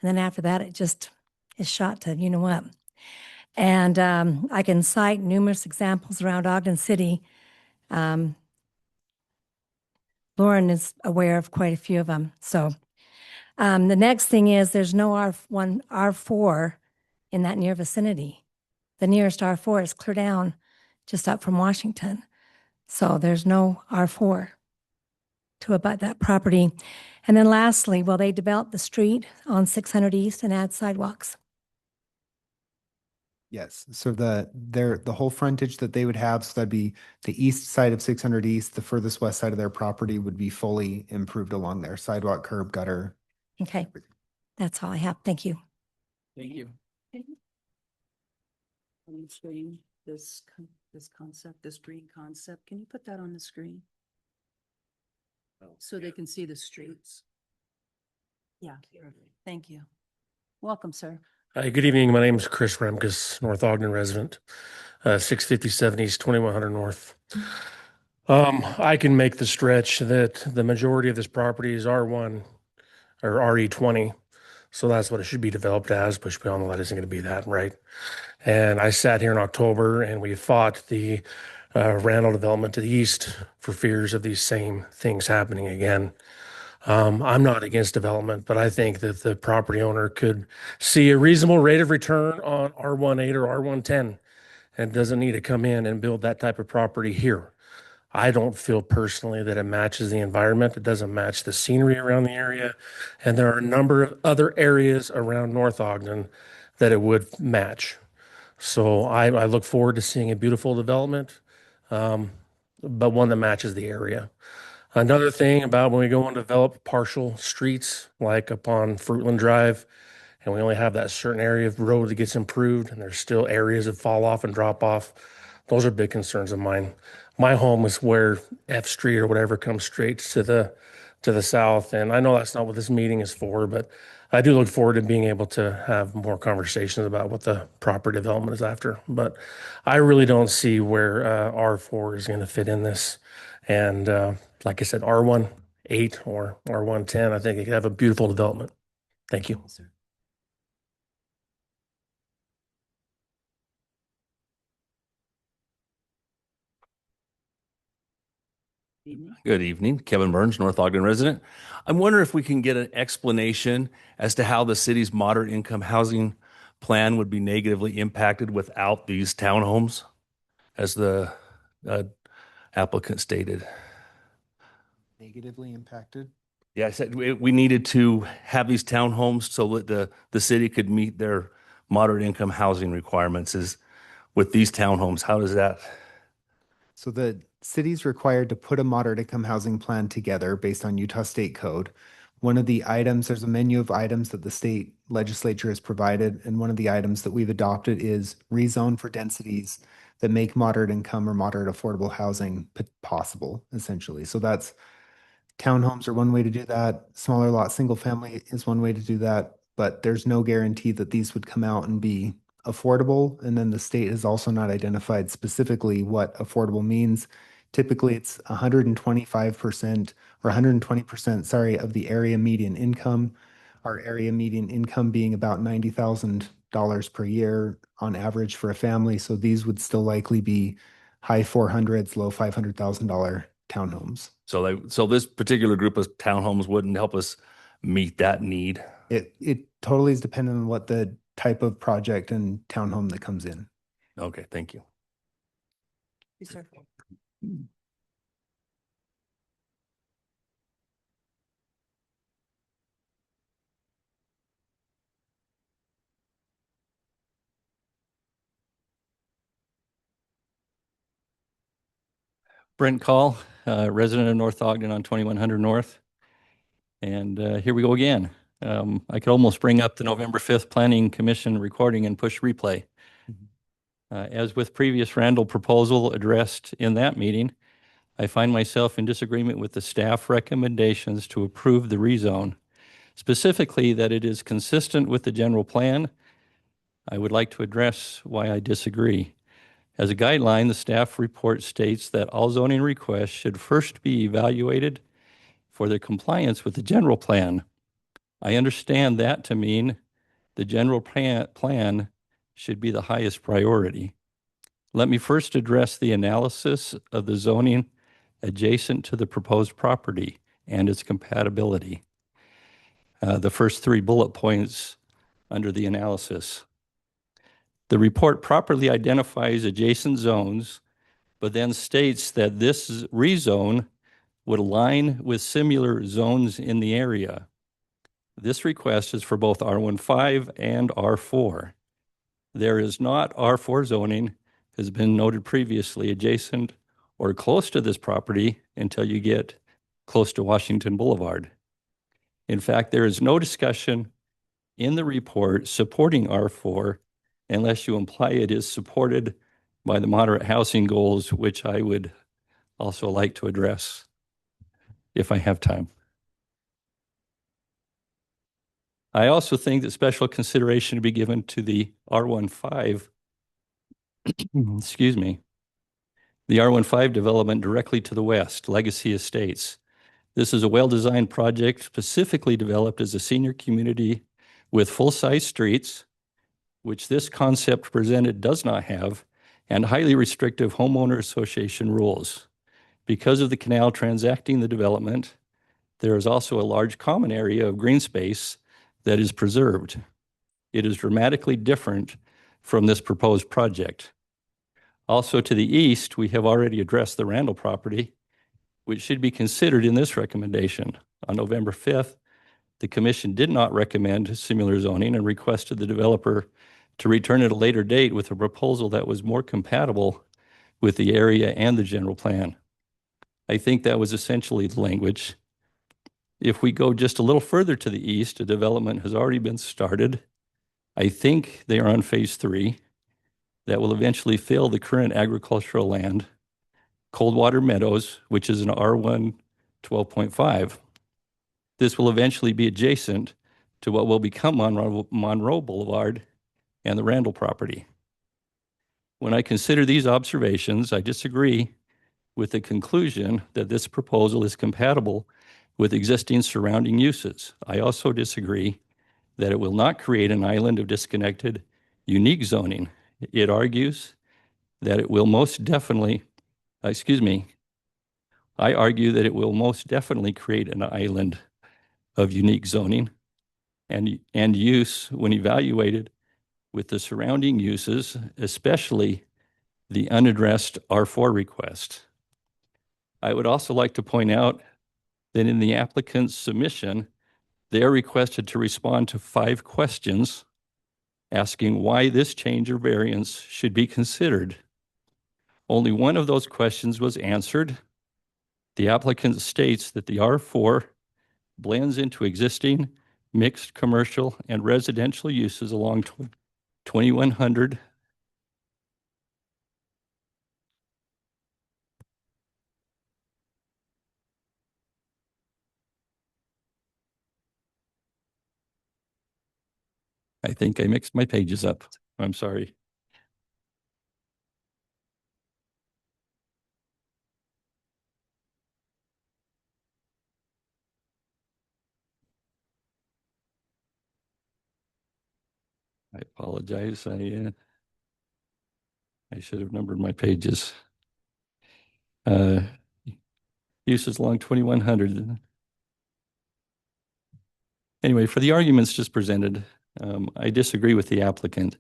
S15: And then after that, it just is shot to you know what. And I can cite numerous examples around Ogden City. Lauren is aware of quite a few of them. So the next thing is there's no R1, R4 in that near vicinity. The nearest R4 is clear down just up from Washington. So there's no R4 to abut that property. And then lastly, will they develop the street on 600 East and add sidewalks?
S8: yes, so the whole frontage that they would have, so that'd be the east side of 600 East, the furthest west side of their property would be fully improved along there, sidewalk, curb, gutter.
S15: Okay, that's all I have. Thank you.
S4: Thank you.
S3: On the screen, this concept, this green concept, can you put that on the screen? So they can see the streets. Yeah, perfect. Thank you. Welcome, sir.
S16: Hi, good evening. My name is Chris Remkus, North Ogden resident, 657 East, 2100 North. I can make the stretch that the majority of this property is R1 or RE20. So that's what it should be developed as, but we all know that isn't going to be that, right? And I sat here in October and we fought the Randall development to the east for fears of these same things happening again. I'm not against development, but I think that the property owner could see a reasonable rate of return on R18 or R110 and doesn't need to come in and build that type of property here. I don't feel personally that it matches the environment. It doesn't match the scenery around the area. And there are a number of other areas around North Ogden that it would match. So I look forward to seeing a beautiful development, but one that matches the area. Another thing about when we go and develop partial streets, like upon Fruitland Drive, and we only have that certain area of road that gets improved, and there's still areas that fall off and drop off. Those are big concerns of mine. My home is where F Street or whatever comes straight to the south, and I know that's not what this meeting is for, but I do look forward to being able to have more conversations about what the proper development is after. But I really don't see where R4 is going to fit in this. And like I said, R18 or R110, I think it could have a beautiful development. Thank you.
S17: Good evening, Kevin Burns, North Ogden resident. I'm wondering if we can get an explanation as to how the city's moderate income housing plan would be negatively impacted without these townhomes, as the applicant stated.
S8: Negatively impacted?
S17: Yeah, I said we needed to have these townhomes so that the city could meet their moderate income housing requirements. Is with these townhomes, how does that?
S8: So the city's required to put a moderate income housing plan together based on Utah State Code. One of the items, there's a menu of items that the state legislature has provided, and one of the items that we've adopted is rezone for densities that make moderate income or moderate affordable housing possible, essentially. So that's townhomes are one way to do that. Smaller lot, single family is one way to do that, but there's no guarantee that these would come out and be affordable. And then the state has also not identified specifically what affordable means. Typically, it's 125% or 120%, sorry, of the area median income. Our area median income being about $90,000 per year on average for a family. So these would still likely be high 400s, low $500,000 townhomes.
S17: So this particular group of townhomes wouldn't help us meet that need.
S8: It totally is dependent on what the type of project and townhome that comes in.
S17: Okay, thank you.
S3: Yes, sir.
S18: Brent Call, resident of North Ogden on 2100 North. And here we go again. I could almost bring up the November 5th Planning Commission recording and push replay. As with previous Randall proposal addressed in that meeting, I find myself in disagreement with the staff recommendations to approve the rezone, specifically that it is consistent with the general plan. I would like to address why I disagree. As a guideline, the staff report states that all zoning requests should first be evaluated for their compliance with the general plan. I understand that to mean the general plan should be the highest priority. Let me first address the analysis of the zoning adjacent to the proposed property and its compatibility. The first 3 bullet points under the analysis. The report properly identifies adjacent zones, but then states that this rezone would align with similar zones in the area. This request is for both R15 and R4. There is not R4 zoning, has been noted previously, adjacent or close to this property until you get close to Washington Boulevard. In fact, there is no discussion in the report supporting R4 unless you imply it is supported by the moderate housing goals, which I would also like to address if I have time. I also think that special consideration to be given to the R15, excuse me, the R15 development directly to the west, Legacy Estates. This is a well-designed project specifically developed as a senior community with full-size streets, which this concept presented does not have, and highly restrictive homeowner association rules. Because of the canal transacting the development, there is also a large common area of green space that is preserved. It is dramatically different from this proposed project. Also to the east, we have already addressed the Randall property, which should be considered in this recommendation. On November 5th, the commission did not recommend similar zoning and requested the developer to return at a later date with a proposal that was more compatible with the area and the general plan. I think that was essentially the language. If we go just a little further to the east, a development has already been started. I think they are on phase 3 that will eventually fill the current agricultural land, Coldwater Meadows, which is an R1 12.5. This will eventually be adjacent to what will become Monroe Boulevard and the Randall property. When I consider these observations, I disagree with the conclusion that this proposal is compatible with existing surrounding uses. I also disagree that it will not create an island of disconnected, unique zoning. It argues that it will most definitely, I argue that it will most definitely create an island of unique zoning and use when evaluated with the surrounding uses, especially the unaddressed R4 request. I would also like to point out that in the applicant's submission, they are requested to respond to 5 questions asking why this change or variance should be considered. Only one of those questions was answered. The applicant states that the R4 blends into existing mixed commercial and residential uses along 2100 I think I mixed my pages up. I'm sorry. apologize. I should have numbered my pages. Uses along 2100. Anyway, for the arguments just presented, I disagree with the applicant.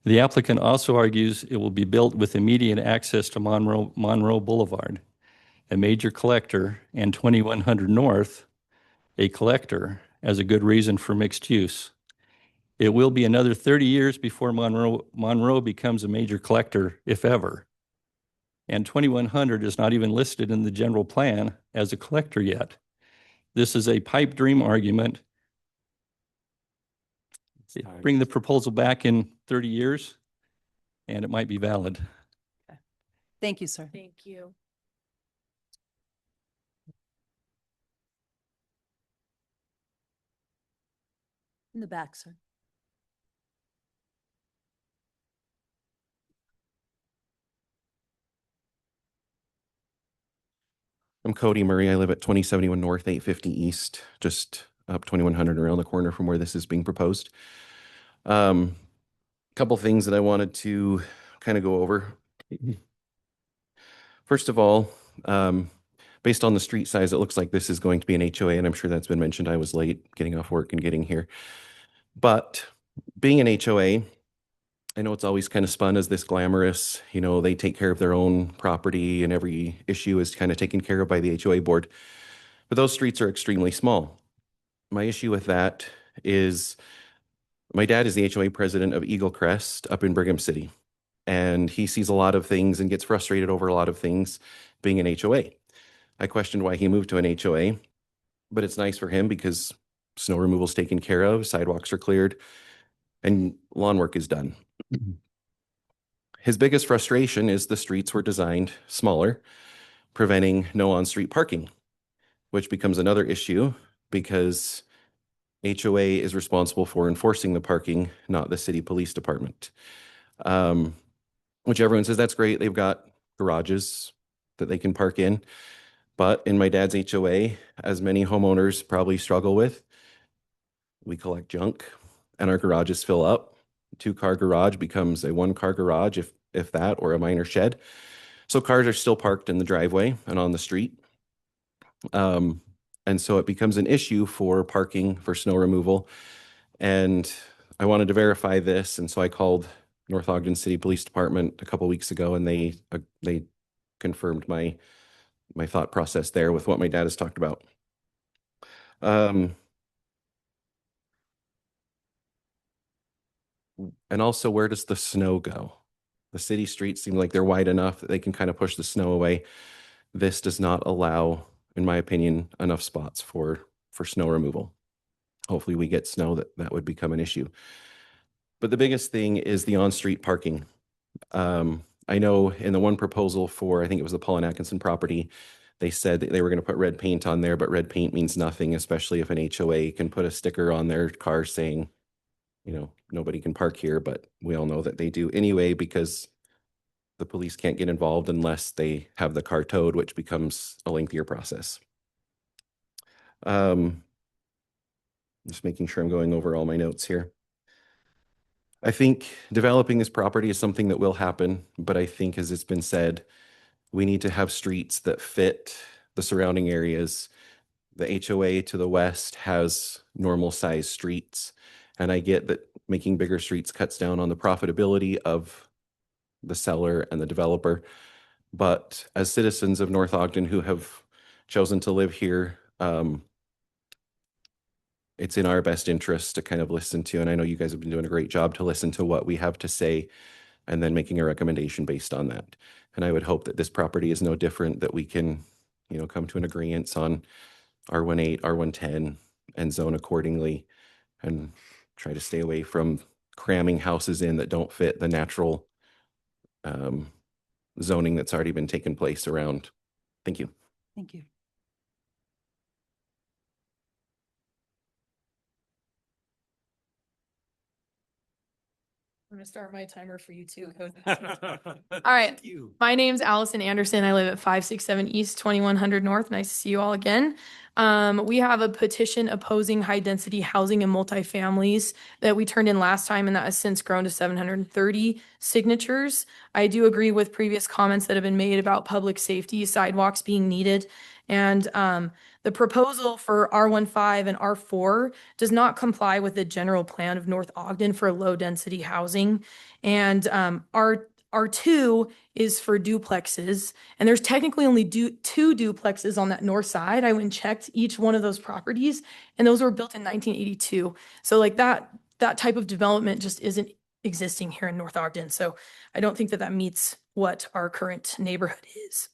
S18: The applicant also argues it will be built with immediate access to Monroe Boulevard, a major collector, and 2100 North, a collector, as a good reason for mixed use. It will be another 30 years before Monroe becomes a major collector, if ever. And 2100 is not even listed in the general plan as a collector yet. This is a pipe dream argument. Bring the proposal back in 30 years, and it might be valid.
S3: Thank you, sir.
S11: Thank you.
S3: In the back, sir.
S19: I'm Cody Murray. I live at 2071 North, 850 East, just up 2100 around the corner from where this is being proposed. Couple things that I wanted to kind of go over. First of all, based on the street size, it looks like this is going to be an HOA, and I'm sure that's been mentioned. I was late getting off work and getting here. But being an HOA, I know it's always kind of spun as this glamorous, you know, they take care of their own property and every issue is kind of taken care of by the HOA board. But those streets are extremely small. My issue with that is my dad is the HOA president of Eagle Crest up in Brigham City. And he sees a lot of things and gets frustrated over a lot of things being an HOA. I questioned why he moved to an HOA, but it's nice for him because snow removal is taken care of, sidewalks are cleared, and lawn work is done. His biggest frustration is the streets were designed smaller, preventing no on-street parking, which becomes another issue because HOA is responsible for enforcing the parking, not the city police department. Which everyone says that's great. They've got garages that they can park in. But in my dad's HOA, as many homeowners probably struggle with, we collect junk and our garages fill up. 2-car garage becomes a 1-car garage, if that, or a minor shed. So cars are still parked in the driveway and on the street. And so it becomes an issue for parking for snow removal. And I wanted to verify this. And so I called North Ogden City Police Department a couple weeks ago, and they confirmed my thought process there with what my dad has talked about. And also, where does the snow go? The city streets seem like they're wide enough that they can kind of push the snow away. This does not allow, in my opinion, enough spots for snow removal. Hopefully we get snow that would become an issue. But the biggest thing is the on-street parking. I know in the one proposal for, I think it was the Paul and Atkinson property, they said that they were going to put red paint on there, but red paint means nothing, especially if an HOA can put a sticker on their car saying, you know, nobody can park here, but we all know that they do anyway because the police can't get involved unless they have the car towed, which becomes a lengthier process. Just making sure I'm going over all my notes here. I think developing this property is something that will happen, but I think, as it's been said, we need to have streets that fit the surrounding areas. The HOA to the west has normal sized streets, and I get that making bigger streets cuts down on the profitability of the seller and the developer. But as citizens of North Ogden who have chosen to live here, it's in our best interest to kind of listen to, and I know you guys have been doing a great job to listen to what we have to say and then making a recommendation based on that. And I would hope that this property is no different, that we can, you know, come to an agreement on R18, R110 and zone accordingly and try to stay away from cramming houses in that don't fit the natural zoning that's already been taking place around. Thank you.
S3: Thank you.
S20: I'm gonna start my timer for you too. All right. My name's Allison Anderson. I live at 567 East, 2100 North. Nice to see you all again. We have a petition opposing high density housing and multifamilies that we turned in last time, and that has since grown to 730 signatures. I do agree with previous comments that have been made about public safety, sidewalks being needed. And the proposal for R15 and R4 does not comply with the general plan of North Ogden for low density housing. And R2 is for duplexes. And there's technically only two duplexes on that north side. I went and checked each one of those properties, and those were built in 1982. So like that type of development just isn't existing here in North Ogden. So I don't think that that meets what our current neighborhood is.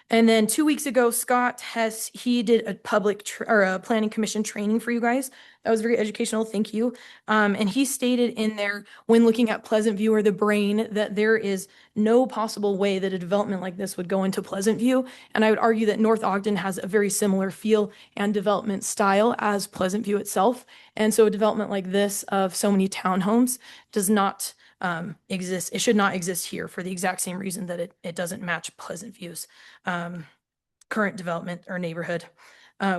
S20: And then 2 weeks ago, Scott Hess, he did a a planning commission training for you guys. That was very educational. Thank you. And he stated in there, when looking at Pleasant View or the Brain, that there is no possible way that a development like this would go into Pleasant View. And I would argue that North Ogden has a very similar feel and development style as Pleasant View itself. And so a development like this of so many townhomes does not exist. It should not exist here for the exact same reason that it doesn't match Pleasant View's current development or neighborhood.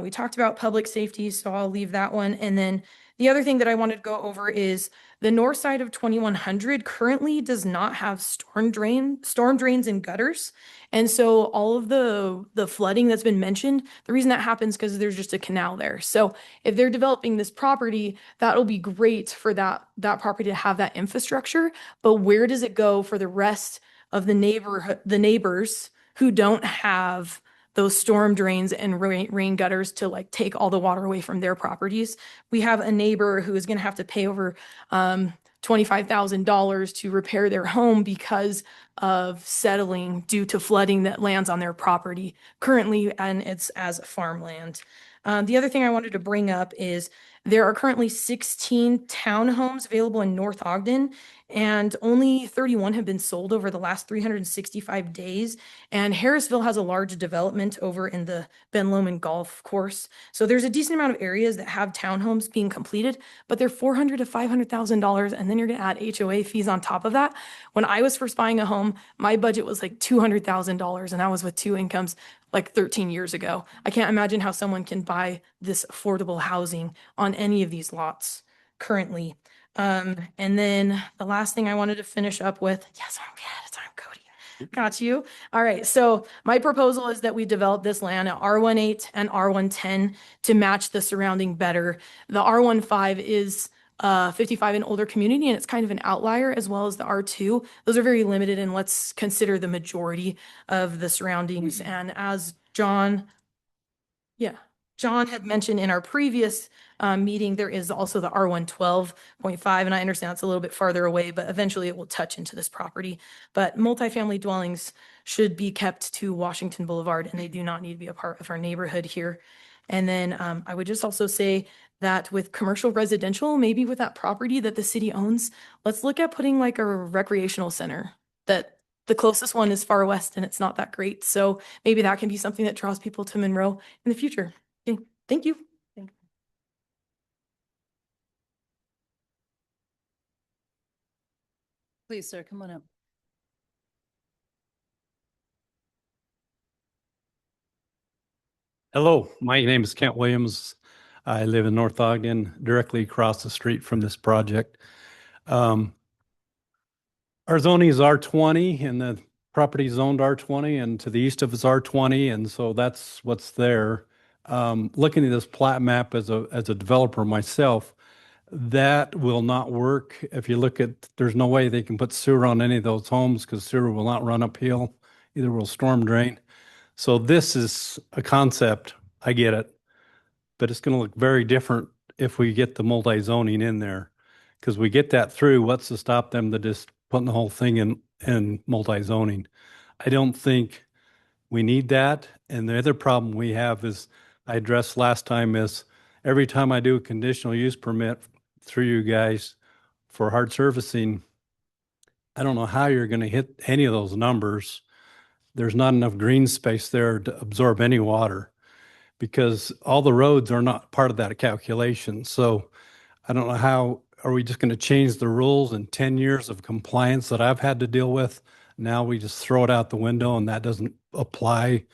S20: We talked about public safety, so I'll leave that one. And then the other thing that I wanted to go over is the north side of 2100 currently does not have storm drains and gutters. And so all of the flooding that's been mentioned, the reason that happens because there's just a canal there. So if they're developing this property, that'll be great for that property to have that infrastructure. But where does it go for the rest of the neighbors who don't have those storm drains and rain gutters to like take all the water away from their properties? We have a neighbor who is going to have to pay over $25,000 to repair their home because of settling due to flooding that lands on their property currently, and it's as farmland. The other thing I wanted to bring up is there are currently 16 townhomes available in North Ogden, and only 31 have been sold over the last 365 days. And Harrisville has a large development over in the Ben Lomond Golf Course. So there's a decent amount of areas that have townhomes being completed, but they're $400,000 to $500,000, and then you're going to add HOA fees on top of that. When I was first buying a home, my budget was like $200,000, and that was with two incomes like 13 years ago. I can't imagine how someone can buy this affordable housing on any of these lots currently. And then the last thing I wanted to finish up with, yes, I'm ahead of time, Cody. Got you. All right. So my proposal is that we develop this land at R18 and R110 to match the surrounding better. The R15 is 55 and older community, and it's kind of an outlier, as well as the R2. Those are very limited, and let's consider the majority of the surroundings. And as John had mentioned in our previous meeting, there is also the R112.5, and I understand it's a little bit farther away, but eventually it will touch into this property. But multifamily dwellings should be kept to Washington Boulevard, and they do not need to be a part of our neighborhood here. And then I would just also say that with commercial residential, maybe with that property that the city owns, let's look at putting like a recreational center. That the closest one is far west and it's not that great. So maybe that can be something that draws people to Monroe in the future. Okay, thank you.
S3: Please, sir, come on up.
S18: Hello, my name is Kent Williams. I live in North Ogden, directly across the street from this project. Our zoning is R20 and the property is zoned R20, and to the east of us R20, and so that's what's there. Looking at this plat map as a developer myself, that will not work. If you look at, there's no way they can put sewer on any of those homes because sewer will not run uphill, either will storm drain. So this is a concept, I get it, but it's going to look very different if we get the multi-zoning in there. Because we get that through, what's to stop them to just putting the whole thing in multi-zoning? I don't think we need that. And the other problem we have is, I addressed last time, is every time I do a conditional use permit through you guys for hard surfacing, I don't know how you're going to hit any of those numbers. There's not enough green space there to absorb any water because all the roads are not part of that calculation. So I don't know how
S21: are we just going to change the rules and 10 years of compliance that I've had to deal with? Now we just throw it out the window and that doesn't apply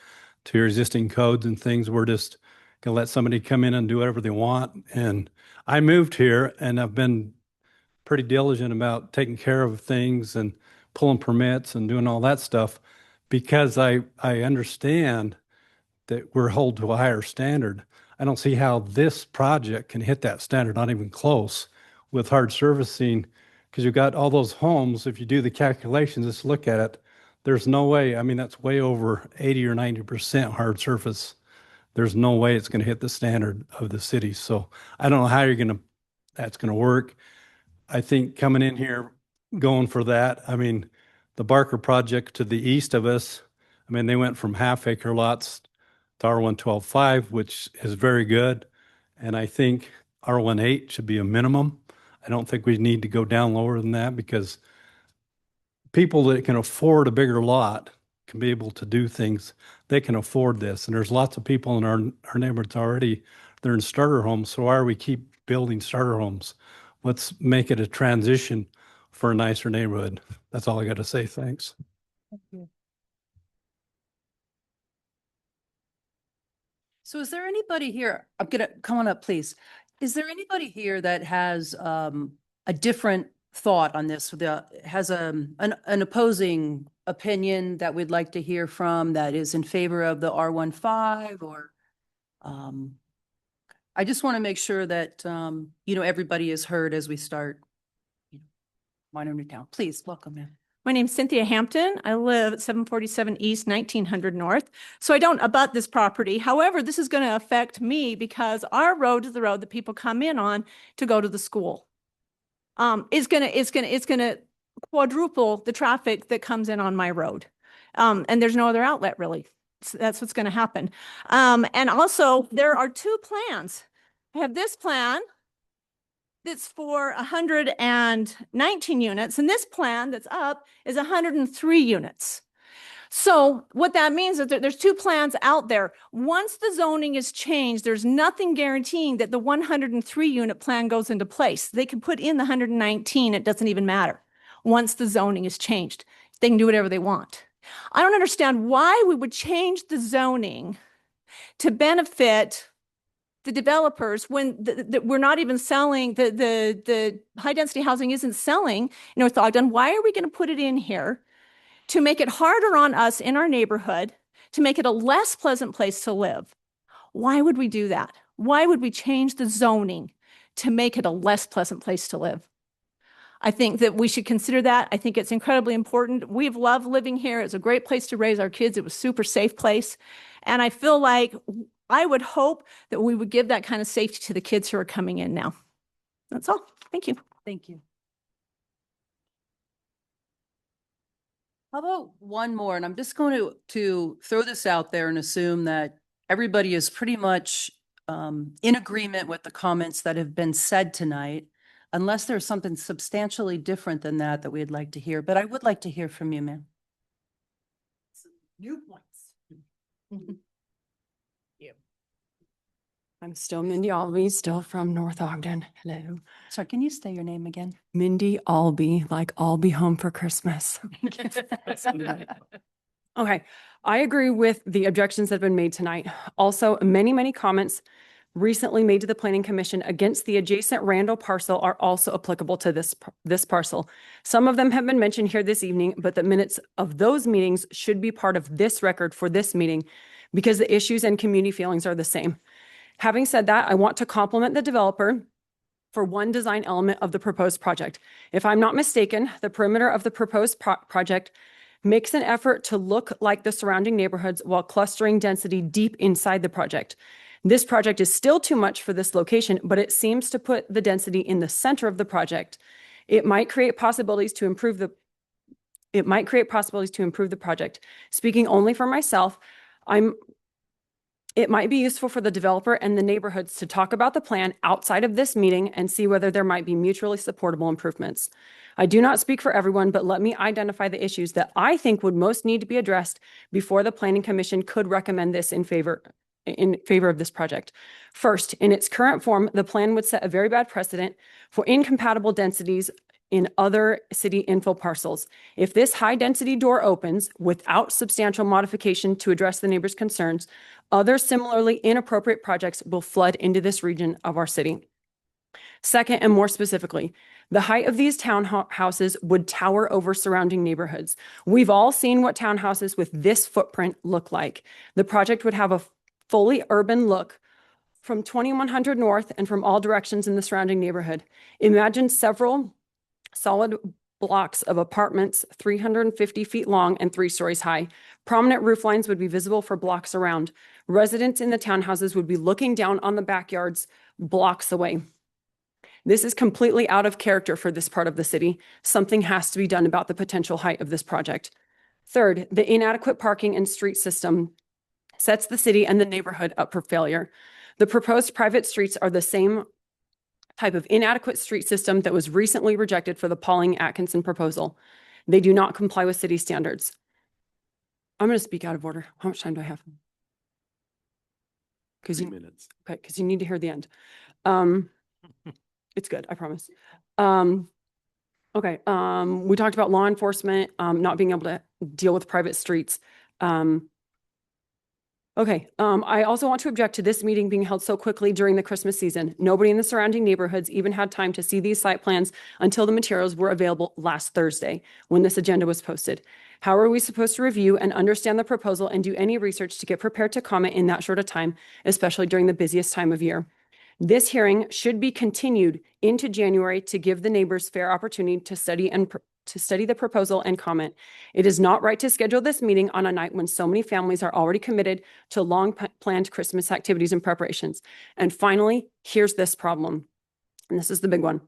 S21: to your existing codes and things. We're just going to let somebody come in and do whatever they want. And I moved here and I've been pretty diligent about taking care of things and pulling permits and doing all that stuff because I understand that we're held to a higher standard. I don't see how this project can hit that standard, not even close, with hard servicing, because you've got all those homes. If you do the calculations, just look at it, there's no way. I mean, that's way over 80 or 90% hard surface. There's no way it's going to hit the standard of the city. So I don't know how that's going to work. I think coming in here, going for that, I mean, the Barker project to the east of us, I mean, they went from half-acre lots to R112.5, which is very good. And I think R18 should be a minimum. I don't think we need to go down lower than that because people that can afford a bigger lot can be able to do things. They can afford this. And there's lots of people in our neighborhoods already, they're in starter homes. So why are we keep building starter homes? Let's make it a transition for a nicer neighborhood. That's all I got to say. Thanks.
S3: Thank you. So is there anybody here? I'm gonna come on up, please. Is there anybody here that has a different thought on this? Has an opposing opinion that we'd like to hear from that is in favor of the R15 or I just want to make sure that everybody is heard as we start. Minor new town. Please welcome in.
S22: My name's Cynthia Hampton. I live at 747 East, 1900 North. So I don't abut this property. However, this is going to affect me because our road is the road that people come in on to go to the school. It's gonna quadruple the traffic that comes in on my road. And there's no other outlet really. So that's what's going to happen. And also there are two plans. I have this plan that's for 119 units, and this plan that's up is 103 units. So what that means is that there's two plans out there. Once the zoning is changed, there's nothing guaranteeing that the 103 unit plan goes into place. They can put in the 119, it doesn't even matter. Once the zoning is changed, they can do whatever they want. I don't understand why we would change the zoning to benefit the developers when we're not even selling, the high density housing isn't selling in North Ogden. Why are we going to put it in here to make it harder on us in our neighborhood, to make it a less pleasant place to live? Why would we do that? Why would we change the zoning to make it a less pleasant place to live? I think that we should consider that. I think it's incredibly important. We've loved living here. It's a great place to raise our kids. It was a super safe place. And I feel like I would hope that we would give that kind of safety to the kids who are coming in now. That's all. Thank you.
S3: Thank you. How about one more? And I'm just going to throw this out there and assume that everybody is pretty much in agreement with the comments that have been said tonight, unless there's something substantially different than that we'd like to hear. But I would like to hear from you, ma'am.
S1: New points. I'm still Mindy Albee, still from North Ogden. Hello.
S3: Sorry, can you say your name again?
S1: Mindy Albee, like I'll be home for Christmas. Okay, I agree with the objections that have been made tonight. Also, many comments recently made to the Planning Commission against the adjacent Randall parcel are also applicable to this parcel. Some of them have been mentioned here this evening, but the minutes of those meetings should be part of this record for this meeting because the issues and community feelings are the same. Having said that, I want to compliment the developer for one design element of the proposed project. If I'm not mistaken, the perimeter of the proposed project makes an effort to look like the surrounding neighborhoods while clustering density deep inside the project. This project is still too much for this location, but it seems to put the density in the center of the project. It might create possibilities to improve the project. Speaking only for myself, it might be useful for the developer and the neighborhoods to talk about the plan outside of this meeting and see whether there might be mutually supportable improvements. I do not speak for everyone, but let me identify the issues that I think would most need to be addressed before the Planning Commission could recommend this in favor in favor of this project. First, in its current form, the plan would set a very bad precedent for incompatible densities in other city infill parcels. If this high density door opens without substantial modification to address the neighbors' concerns, other similarly inappropriate projects will flood into this region of our city. Second, and more specifically, the height of these townhouses would tower over surrounding neighborhoods. We've all seen what townhouses with this footprint look like. The project would have a fully urban look from 2100 North and from all directions in the surrounding neighborhood. Imagine several solid blocks of apartments 350 feet long and 3 stories high. Prominent roof lines would be visible for blocks around. Residents in the townhouses would be looking down on the backyards blocks away. This is completely out of character for this part of the city. Something has to be done about the potential height of this project. Third, the inadequate parking and street system sets the city and the neighborhood up for failure. The proposed private streets are the same type of inadequate street system that was recently rejected for the Pauling-Atkinson proposal. They do not comply with city standards. I'm going to speak out of order. How much time do I have?
S5: 3 minutes.
S1: Okay, because you need to hear the end. It's good, I promise. Okay, we talked about law enforcement, not being able to deal with private streets. I also want to object to this meeting being held so quickly during the Christmas season. Nobody in the surrounding neighborhoods even had time to see these site plans until the materials were available last Thursday when this agenda was posted. How are we supposed to review and understand the proposal and do any research to get prepared to comment in that short a time, especially during the busiest time of year? This hearing should be continued into January to give the neighbors fair opportunity to study the proposal and comment. It is not right to schedule this meeting on a night when so many families are already committed to long-planned Christmas activities and preparations. And finally, here's this problem, and this is the big one.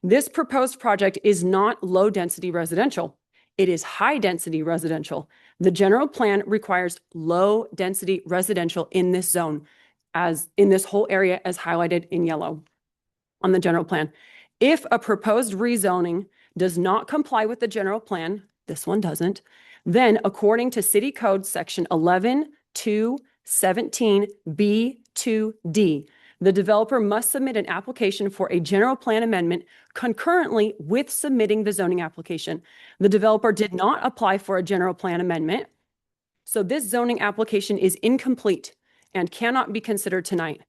S1: This proposed project is not low-density residential. It is high-density residential. The general plan requires low-density residential in this zone, as in this whole area as highlighted in yellow on the general plan. If a proposed rezoning does not comply with the general plan, this one doesn't, then according to City Code Section 11-217B2D, the developer must submit an application for a general plan amendment concurrently with submitting the zoning application. The developer did not apply for a general plan amendment, so this zoning application is incomplete and cannot be considered tonight.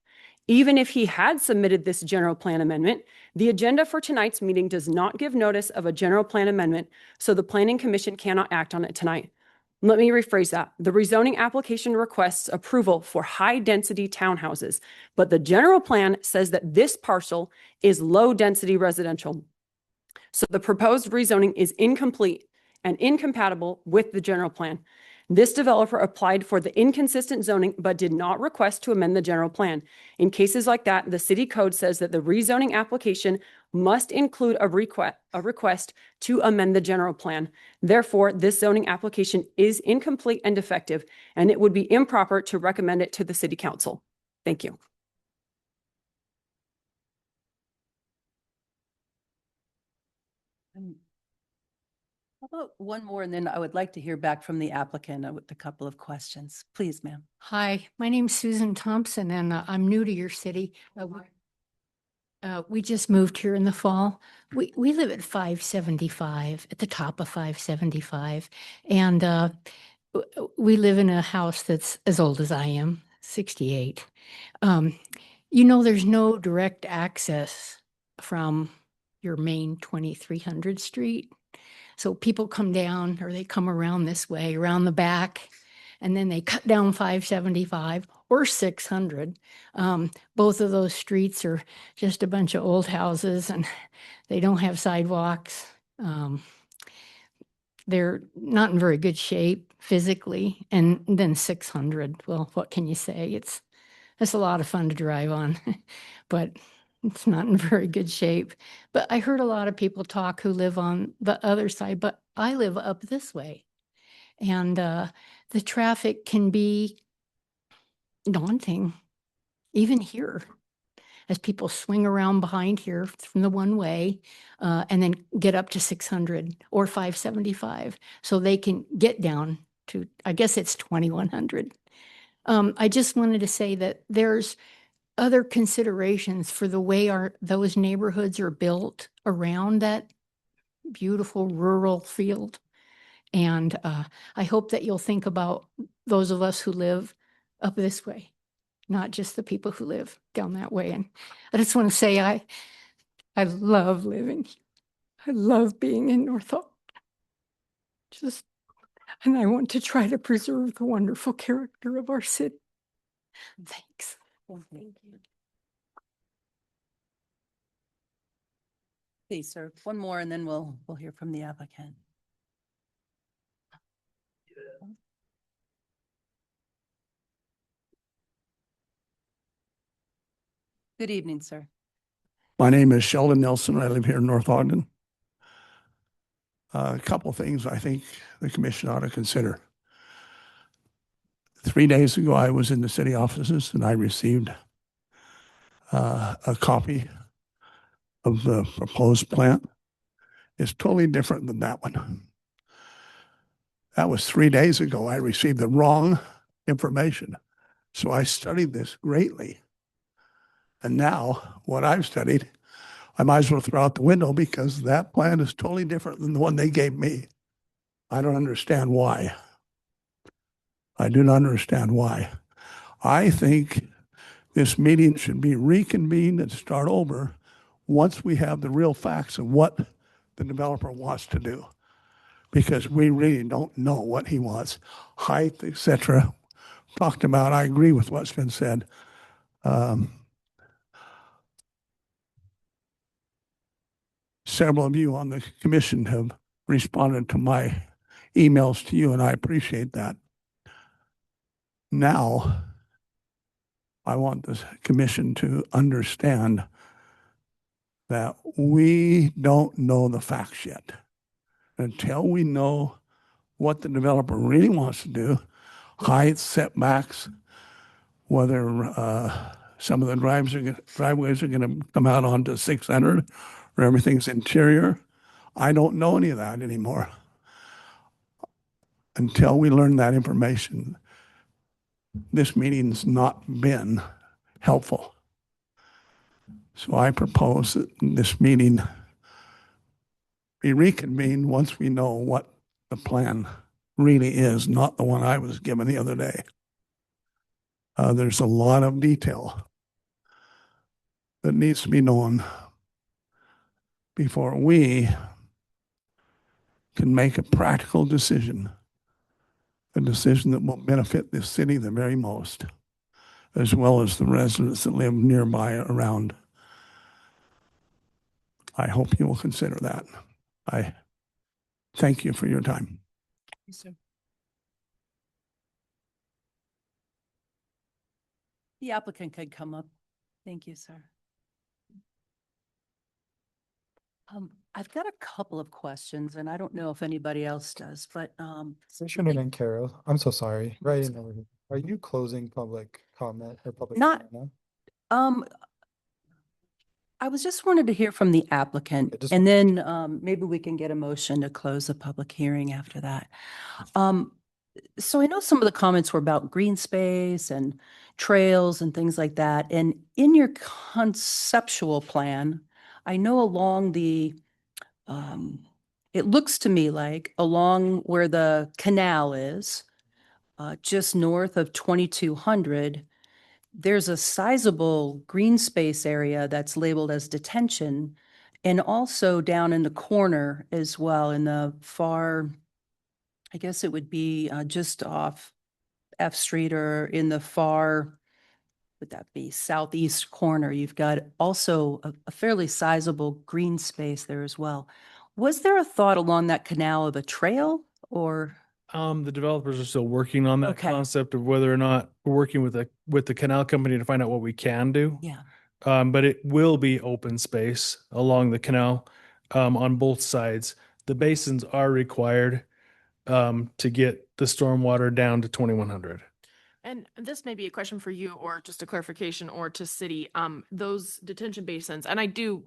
S1: Even if he had submitted this general plan amendment, the agenda for tonight's meeting does not give notice of a general plan amendment, so the Planning Commission cannot act on it tonight. Let me rephrase that. The rezoning application requests approval for high-density townhouses, but the general plan says that this parcel is low-density residential. So the proposed rezoning is incomplete and incompatible with the general plan. This developer applied for the inconsistent zoning but did not request to amend the general plan. In cases like that, the city code says that the rezoning application must include a request to amend the general plan. Therefore, this zoning application is incomplete and defective, and it would be improper to recommend it to the city council. Thank you.
S3: How about one more, and then I would like to hear back from the applicant with a couple of questions. Please, ma'am.
S6: Hi, my name's Susan Thompson, and I'm new to your city. We just moved here in the fall. We live at 575, at the top of 575, and we live in a house that's as old as I am, 68. There's no direct access from your main 2300 Street. So people come down or they come around this way, around the back, and then they cut down 575 or 600. Both of those streets are just a bunch of old houses and they don't have sidewalks. They're not in very good shape physically. And then 600, well, what can you say? It's a lot of fun to drive on, but it's not in very good shape. But I heard a lot of people talk who live on the other side, but I live up this way. And the traffic can be daunting, even here, as people swing around behind here from the one way and then get up to 600 or 575. So they can get down to, I guess it's 2100. I just wanted to say that there's other considerations for the way those neighborhoods are built around that beautiful rural field. And I hope that you'll think about those of us who live up this way, not just the people who live down that way. And I just want to say I love living here. I love being in Norfolk. And I want to try to preserve the wonderful character of our city. Thanks.
S3: Thank you. Please, sir, one more and then we'll hear from the applicant. Good evening, sir.
S9: My name is Sheldon Nelson. I live here in North Ogden. A couple of things I think the commission ought to consider. 3 days ago, I was in the city offices and I received a copy of the proposed plan. It's totally different than that one. That was 3 days ago. I received the wrong information. So I studied this greatly. And now what I've studied, I might as well throw out the window because that plan is totally different than the one they gave me. I don't understand why. I do not understand why. I think this meeting should be reconvened and start over once we have the real facts of what the developer wants to do. Because we really don't know what he wants. Height, etc. Talked about, I agree with what's been said. Several of you on the commission have responded to my emails to you, and I appreciate that. Now, I want the commission to understand that we don't know the facts yet. Until we know what the developer really wants to do, height, setbacks, whether some of the driveways are going to come out onto 600 or everything's interior. I don't know any of that anymore. Until we learn that information, this meeting's not been helpful. So I propose that this meeting be reconvened once we know what the plan really is, not the one I was given the other day. There's a lot of detail that needs to be known before we can make a practical decision, a decision that will benefit this city the very most, as well as the residents that live nearby around. I hope you will consider that. I thank you for your time.
S3: Yes, sir. The applicant could come up. Thank you, sir. I've got a couple of questions, and I don't know if anybody else does, but
S2: Commissioner Nancaro, I'm so sorry. Right in over here. Are you closing public comment or public?
S3: Not-
S2: comment now?
S3: I was just wanted to hear from the applicant, and then maybe we can get a motion to close the public hearing after that. So I know some of the comments were about green space and trails and things like that. And in your conceptual plan, I know along the, it looks to me like along where the canal is, just north of 2200, there's a sizable green space area that's labeled as detention, and also down in the corner as well in the far, I guess it would be just off F Street or in the far, would that be southeast corner? You've got also a fairly sizable green space there as well. Was there a thought along that canal of a trail or?
S12: The developers are still working on that
S3: Okay.
S12: concept of whether or not we're working with the canal company to find out what we can do.
S3: Yeah.
S12: But it will be open space along the canal, on both sides. The basins are required, to get the stormwater down to 2100.
S11: And this may be a question for you or just a clarification or to city, those detention basins, and I do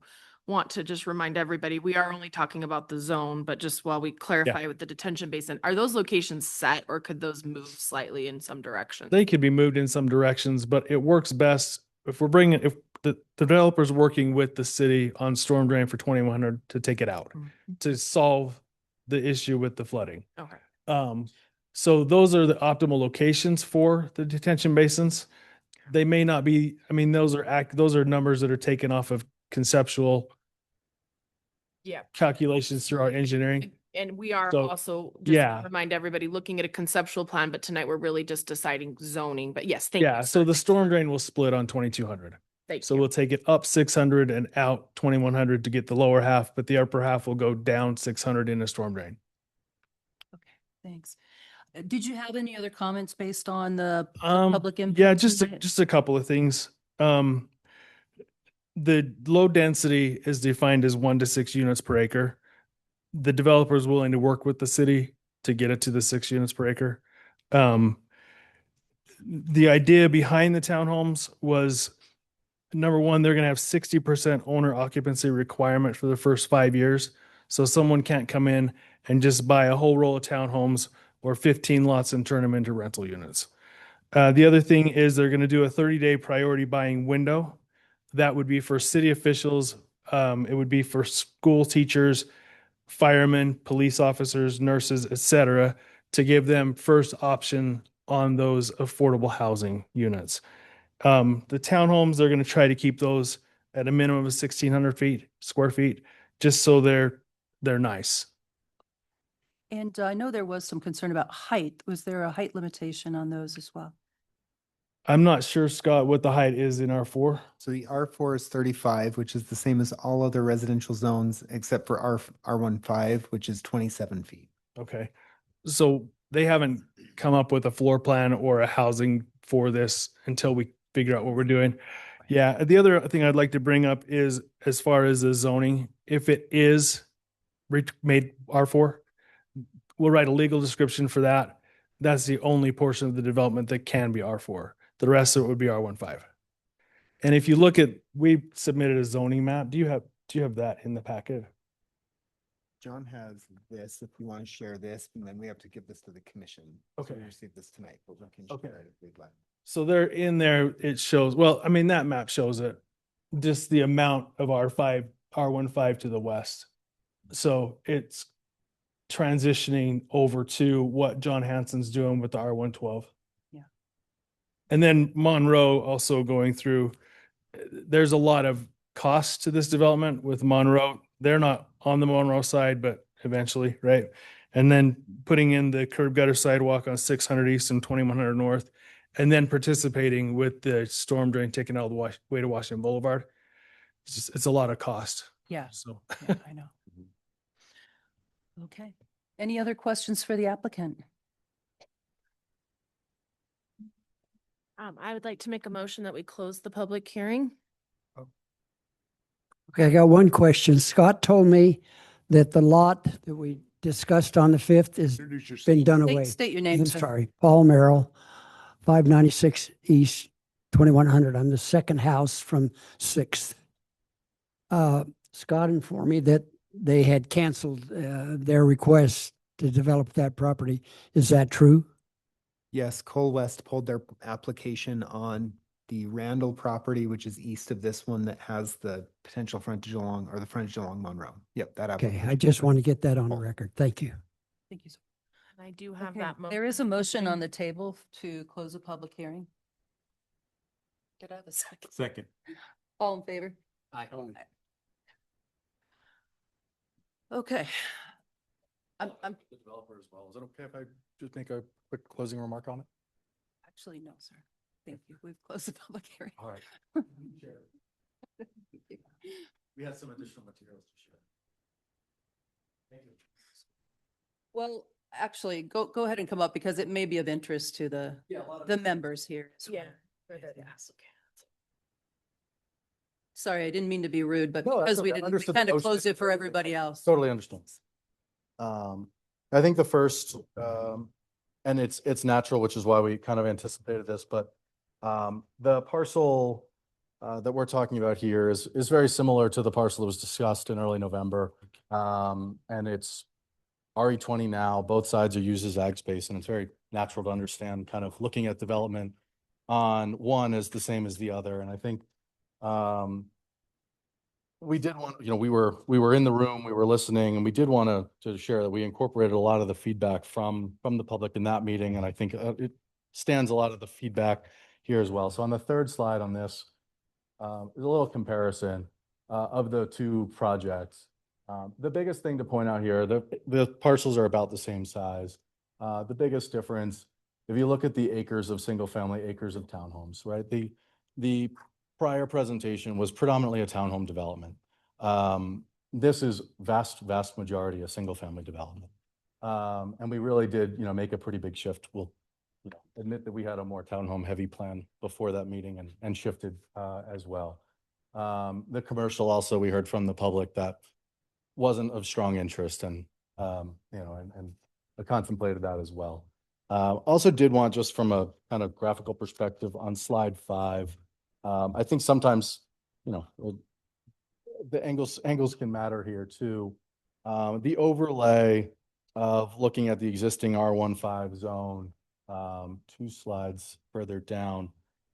S11: want to just remind everybody, we are only talking about the zone, but just while we clarify with the detention basin, are those locations set or could those move slightly in some direction?
S12: They could be moved in some directions, but it works best if if the developer's working with the city on storm drain for 2100 to take it out to solve the issue with the flooding.
S11: Okay.
S12: So those are the optimal locations for the detention basins. They may not be, I mean, those are numbers that are taken off of conceptual
S11: Yeah.
S12: calculations through our engineering.
S11: And we are
S12: So,
S11: also, just
S12: yeah.
S11: to remind everybody, looking at a conceptual plan, but tonight we're really just deciding zoning, but yes, thank you.
S12: Yeah, so the storm drain will split on 2200.
S11: Thank
S12: So
S11: you.
S12: we'll take it up 600 and out 2100 to get the lower half, but the upper half will go down 600 in a storm drain.
S3: Thanks. Did you have any other comments based on the public input?
S12: Yeah, just
S3: tonight?
S12: a couple of things. The low density is defined as 1 to 6 units per acre. The developer is willing to work with the city to get it to the 6 units per acre. The idea behind the townhomes was, number one, they're going to have 60% owner occupancy requirement for the first 5 years. So someone can't come in and just buy a whole row of townhomes or 15 lots and turn them into rental units. The other thing is they're going to do a 30-day priority buying window. That would be for city officials. It would be for school teachers, firemen, police officers, nurses, etc., to give them first option on those affordable housing units. The townhomes, they're going to try to keep those at a minimum of 1,600 square feet, just so they're nice.
S3: And I know there was some concern about height. Was there a height limitation on those as well?
S12: I'm not sure, Scott, what the height is in R4.
S8: So the R4 is 35, which is the same as all other residential zones except for R15, which is 27 feet.
S12: Okay. So they haven't come up with a floor plan or a housing for this until we figure out what we're doing. Yeah. The other thing I'd like to bring up is, as far as the zoning, if it is made R4, we'll write a legal description for that. That's the only portion of the development that can be R4. The rest of it would be R15. And if you look at, we submitted a zoning map. Do you have that in the packet?
S8: John has this, if you want to share this, and then we have to give this to the commission.
S12: Okay.
S8: So we received this tonight, but we can
S12: Okay.
S8: share it if we'd like.
S12: So they're in there, it shows, well, I mean, that map shows it, just the amount of R15 to the west. So it's transitioning over to what John Hansen's doing with the R112.
S3: Yeah.
S12: And then Monroe also going through, there's a lot of cost to this development with Monroe. They're not on the Monroe side, but eventually, right? And then putting in the curb gutter sidewalk on 600 East and 2100 North, and then participating with the storm drain taken out of the way to Washington Boulevard. It's a lot of cost.
S3: Yeah.
S12: So
S3: Yeah, I know. Okay. Any other questions for the applicant?
S11: I would like to make a motion that we close the public hearing.
S10: Okay, I got one question. Scott told me that the lot that we discussed on the 5th has been done away.
S3: State your name,
S10: I'm
S3: sir.
S10: sorry, Paul Merrill, 596 East, 2100. I'm the second house from 6th. Scott informed me that they had canceled their request to develop that property. Is that true?
S8: Yes, Cole West pulled their application on the Randall property, which is east of this one that has the potential frontage along, or the frontage along Monroe. Yep, that
S10: Okay,
S8: application.
S10: I just want to get that on the record. Thank you.
S3: Thank you.
S11: And I do have
S3: Okay,
S11: that.
S3: there is a motion on the table to close the public hearing. Get out of the second.
S5: Second.
S3: All in favor?
S5: Aye.
S3: Okay. I'm
S12: The developer as well. Is it okay if I just make a quick closing remark on it?
S3: actually, no, sir. Thank you. We've closed the public hearing.
S12: All right. We had some additional materials to share. Thank you.
S3: Well, actually, go ahead and come up because it may be of interest to the members here. as well. Sorry, I didn't mean to be rude, but
S13: No, that's
S3: because we
S13: okay.
S3: didn't, we
S13: Understood the
S3: kind of
S13: motion.
S3: closed it for everybody else.
S13: Totally understand. I think the first, and it's natural, which is why we kind of anticipated this, but the parcel that we're talking about here is very similar to the parcel that was discussed in early November. And it's RE20 now. Both sides are used as ag space, and it's very natural to understand kind of looking at development on one as the same as the other. And I think we did want, we were in the room, we were listening, and we did want to share that we incorporated a lot of the feedback from the public in that meeting. And I think it stands a lot of the feedback here as well. So on the third slide on this, is a little comparison of the two projects. The biggest thing to point out here, the parcels are about the same size. The biggest difference, if you look at the acres of single family, acres of townhomes, right? The prior presentation was predominantly a townhome development. This is vast majority a single family development. And we really did, make a pretty big shift. We'll admit that we had a more townhome heavy plan before that meeting and shifted as well. The commercial also, we heard from the public that wasn't of strong interest, and I contemplated that as well. Also did want, just from a kind of graphical perspective on slide 5, I think sometimes, the angles can matter here too. The overlay of looking at the existing R15 zone, 2 slides further down,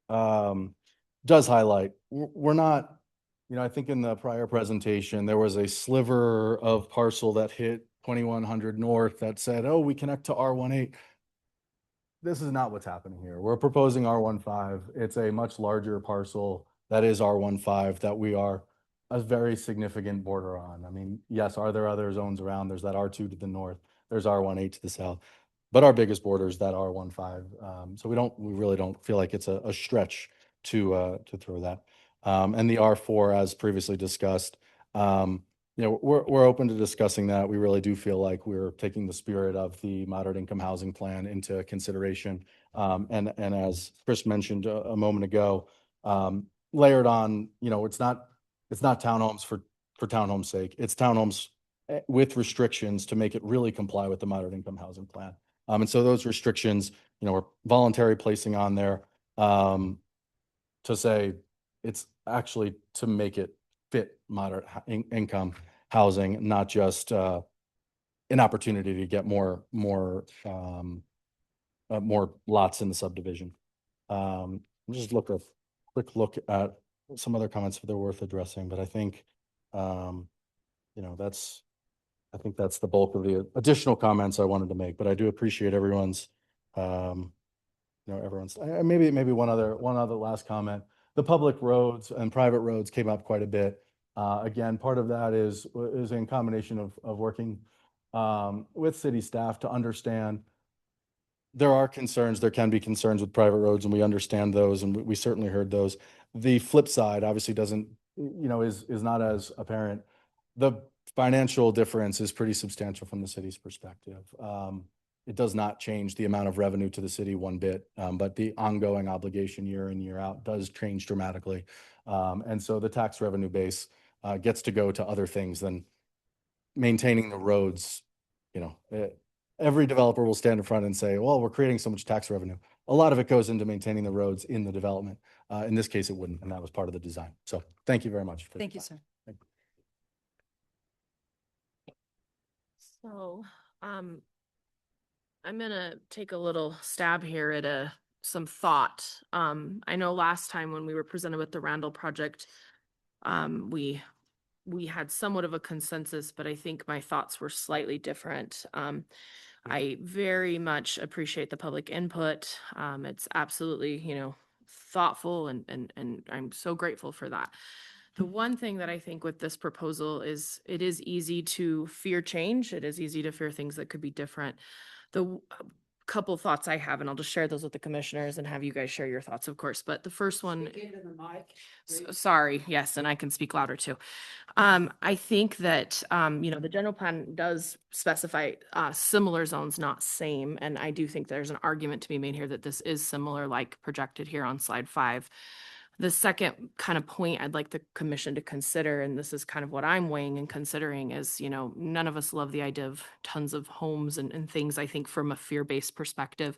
S13: does highlight, we're not, I think in the prior presentation, there was a sliver of parcel that hit 2100 North that said, oh, we connect to R18. This is not what's happening here. We're proposing R15. It's a much larger parcel that is R15 that we are a very significant border on. I mean, yes, are there other zones around? There's that R2 to the north. There's R18 to the south. But our biggest border is that R15. So we really don't feel like it's a stretch to throw that. And the R4, as previously discussed, we're open to discussing that. We really do feel like we're taking the spirit of the moderate income housing plan into consideration. And as Chris mentioned a moment ago, layered on, it's not townhomes for townhome's sake. It's townhomes with restrictions to make it really comply with the moderate income housing plan. And so those restrictions, we're voluntary placing on there to say it's actually to make it fit moderate income housing, not just an opportunity to get more lots in the subdivision. Just quick look at some other comments that are worth addressing, but I think that's the bulk of the additional comments I wanted to make. But I do appreciate everyone's maybe one other last comment. The public roads and private roads came up quite a bit. Again, part of that is in combination of working with city staff to understand there are concerns, there can be concerns with private roads, and we understand those, and we certainly heard those. The flip side obviously doesn't, is not as apparent. The financial difference is pretty substantial from the city's perspective. It does not change the amount of revenue to the city one bit, but the ongoing obligation year in, year out does change dramatically. And so the tax revenue base gets to go to other things than maintaining the roads. Every developer will stand in front and say, well, we're creating so much tax revenue. A lot of it goes into maintaining the roads in the development. In this case, it wouldn't, and that was part of the design. So thank you very much.
S3: Thank you, sir.
S13: Thank you.
S11: So, I'm gonna take a little stab here at some thought. I know last time when we were presented with the Randall project, we had somewhat of a consensus, but I think my thoughts were slightly different. I very much appreciate the public input. It's absolutely, thoughtful, and I'm so grateful for that. The one thing that I think with this proposal is it is easy to fear change. It is easy to fear things that could be different. The couple thoughts I have, and I'll just share those with the commissioners and have you guys share your thoughts, of course. But the first one, sorry, yes, and I can speak louder too. I think that, the general plan does specify similar zones, not same. And I do think there's an argument to be made here that this is similar, like projected here on slide 5. The second kind of point I'd like the commission to consider, and this is kind of what I'm weighing and considering, is, none of us love the idea of tons of homes and things, I think, from a fear-based perspective,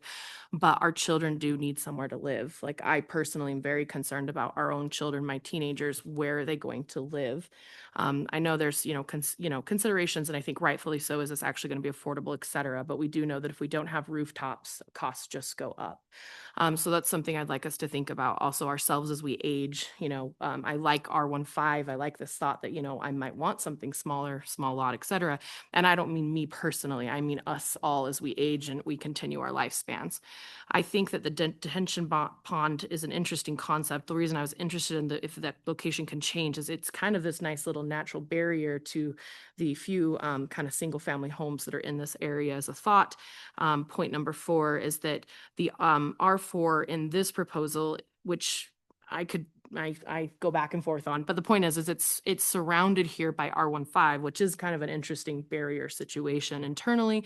S11: but our children do need somewhere to live. Like, I personally am very concerned about our own children, my teenagers, where are they going to live? I know there's, considerations, and I think rightfully so, is this actually going to be affordable, et cetera, but we do know that if we don't have rooftops, costs just go up. So that's something I'd like us to think about also ourselves as we age. I like R15. I like this thought that, I might want something smaller, small lot, et cetera. And I don't mean me personally. I mean us all as we age and we continue our lifespans. I think that the detention pond is an interesting concept. The reason I was interested in if that location can change is it's kind of this nice little natural barrier to the few kind of single family homes that are in this area as a thought. Point number 4 is that the R4 in this proposal, which I go back and forth on, but the point is it's surrounded here by R15, which is kind of an interesting barrier situation internally.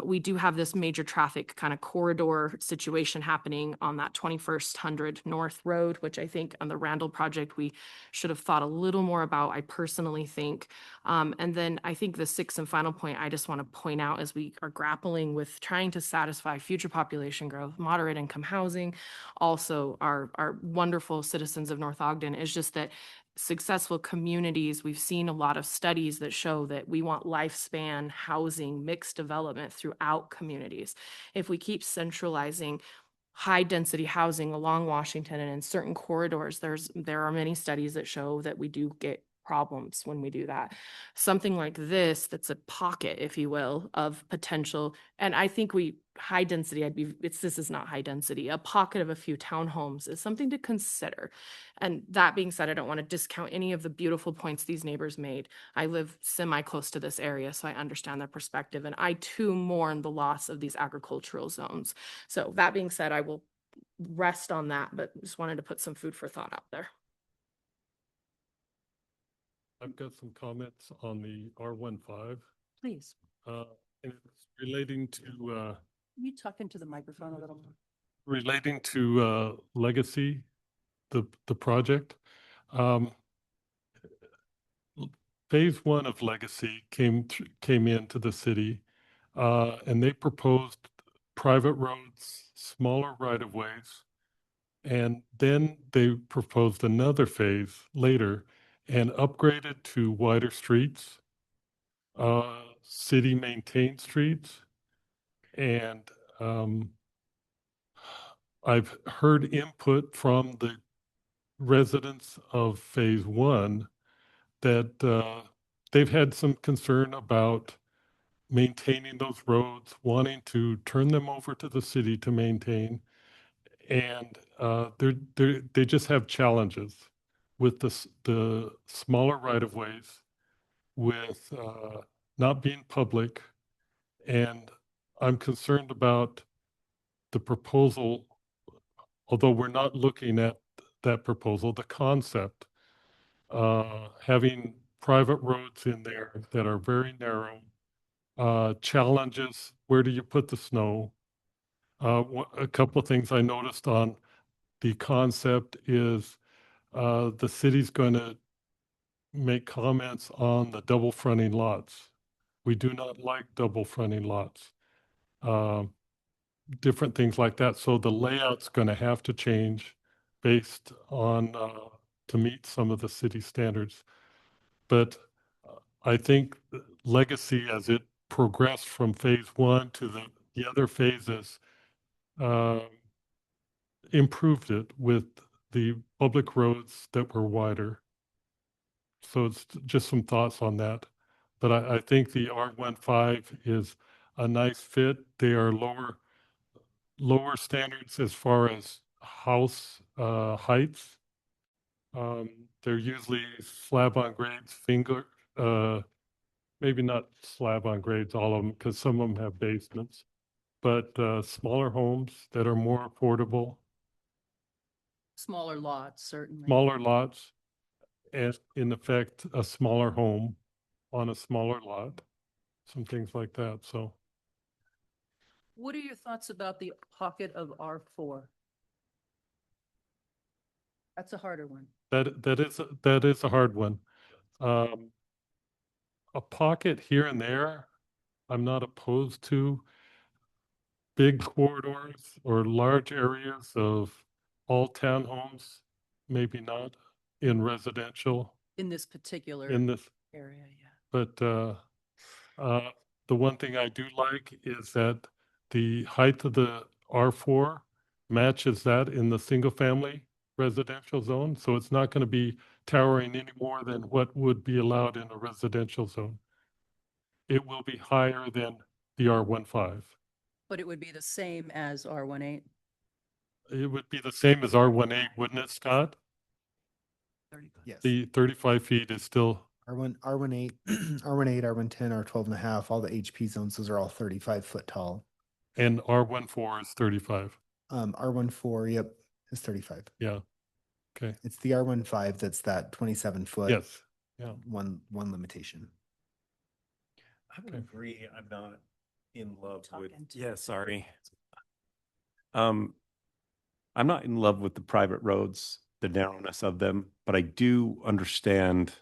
S11: We do have this major traffic kind of corridor situation happening on that 2100 North Road, which I think on the Randall project, we should have thought a little more about, I personally think. And then I think the sixth and final point I just want to point out as we are grappling with trying to satisfy future population growth, moderate income housing, also our wonderful citizens of North Ogden, is just that successful communities, we've seen a lot of studies that show that we want lifespan housing, mixed development throughout communities. If we keep centralizing high density housing along Washington and in certain corridors, there are many studies that show that we do get problems when we do that. Something like this, that's a pocket, if you will, of potential. And I think high density, this is not high density. A pocket of a few townhomes is something to consider. And that being said, I don't want to discount any of the beautiful points these neighbors made. I live semi-close to this area, so I understand their perspective. And I too mourn the loss of these agricultural zones. So that being said, I will rest on that, but just wanted to put some food for thought out there.
S7: I've got some comments on the R15.
S3: Please.
S7: And it's relating to
S3: You talk into the microphone a little more.
S7: relating to Legacy, the project. Phase 1 of Legacy came into the city, and they proposed private roads, smaller right-of-ways, and then they proposed another phase later and upgraded to wider streets, city maintained streets. And I've heard input from the residents of phase 1 that they've had some concern about maintaining those roads, wanting to turn them over to the city to maintain. And they just have challenges with the smaller right-of-ways, with not being public. And I'm concerned about the proposal, although we're not looking at that proposal, the concept, having private roads in there that are very narrow, challenges, where do you put the snow? A couple of things I noticed on the concept is the city's going to make comments on the double fronting lots. We do not like double fronting lots. Different things like that. So the layout's going to have to change based on to meet some of the city standards. But I think Legacy, as it progressed from phase 1 to the other phases, improved it with the public roads that were wider. So it's just some thoughts on that. But I think the R15 is a nice fit. They are lower standards as far as house heights. They're usually slab on grades, maybe not slab on grades, all of them, because some of them have basements, but smaller homes that are more affordable.
S3: Smaller lots, certainly.
S7: Smaller lots, and in effect, a smaller home on a smaller lot, some things like that. So
S3: What are your thoughts about the pocket of R4? That's a harder one.
S7: That is a hard one. A pocket here and there, I'm not opposed to. Big corridors or large areas of all townhomes, maybe not in residential.
S3: In this particular
S7: In this,
S3: area, yeah.
S7: but the one thing I do like is that the height of the R4 matches that in the single family residential zone. So it's not going to be towering any more than what would be allowed in a residential zone. It will be higher than the R15.
S3: But it would be the same as R18.
S7: It would be the same as R18, wouldn't it, Scott?
S8: Yes.
S7: The 35 feet is still,
S8: R1, R18, R18, R10, R12 and a half, all the HP zones, those are all 35 foot tall.
S7: and R14 is 35.
S8: R14, yep, is 35.
S7: Yeah. Okay.
S8: It's the R15 that's that 27 foot.
S7: Yes. Yeah.
S8: One limitation.
S5: I would agree. I'm not in love with, yeah, sorry. I'm not in love with the private roads, the narrowness of them, but I do understand,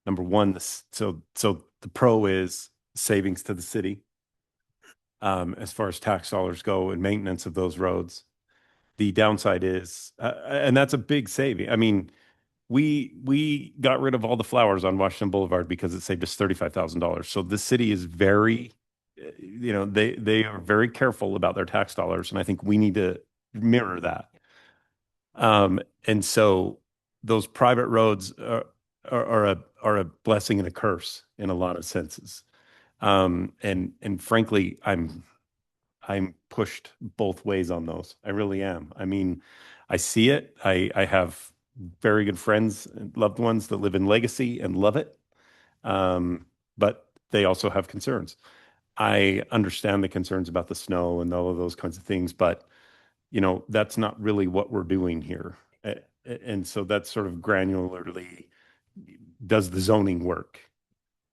S5: number one, so the pro is savings to the city, as far as tax dollars go and maintenance of those roads. The downside is, and that's a big saving. I mean, we got rid of all the flowers on Washington Boulevard because it saved us $35,000. So the city is very, they are very careful about their tax dollars, and I think we need to mirror that. And so those private roads are a blessing and a curse in a lot of senses. And frankly, I'm pushed both ways on those. I really am. I mean, I see it. I have very good friends and loved ones that live in Legacy and love it. But they also have concerns. I understand the concerns about the snow and all of those kinds of things, but that's not really what we're doing here. And so that's sort of granularly, does the zoning work?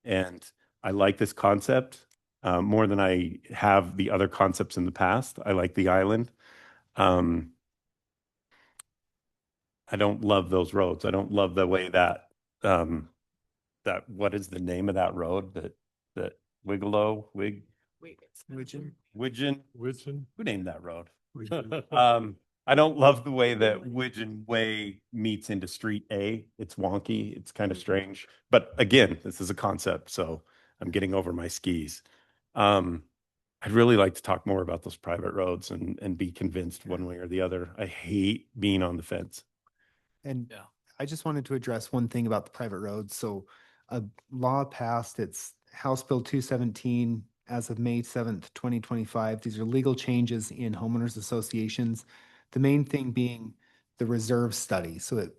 S5: And I like this concept more than I have the other concepts in the past. I like the island. I don't love those roads. I don't love the way that what is the name of that road that Widgeon? Who named that road? I don't love the way that Widgeon Way meets into Street A. It's wonky. It's kind of strange. But again, this is a concept, so I'm getting over my skis. I'd really like to talk more about those private roads and be convinced one way or the other. I hate being on the fence.
S8: And I just wanted to address one thing about the private roads. So a law passed, it's House Bill 217 as of May 7th, 2025. These are legal changes in homeowners associations. The main thing being the reserve study. So that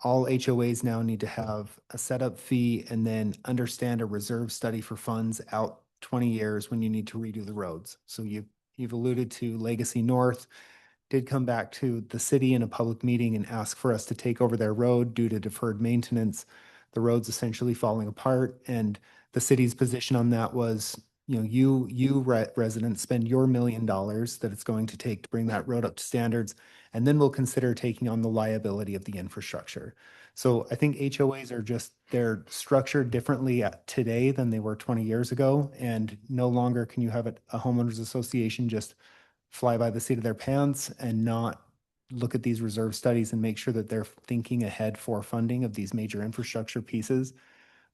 S8: all HOAs now need to have a setup fee and then understand a reserve study for funds out 20 years when you need to redo the roads. So you've alluded to Legacy North, did come back to the city in a public meeting and ask for us to take over their road due to deferred maintenance. The road's essentially falling apart, and the city's position on that was, residents spend your $1 million that it's going to take to bring that road up to standards, and then we'll consider taking on the liability of the infrastructure. So I think HOAs they're structured differently today than they were 20 years ago, and no longer can you have a homeowners association just fly by the seat of their pants and not look at these reserve studies and make sure that they're thinking ahead for funding of these major infrastructure pieces.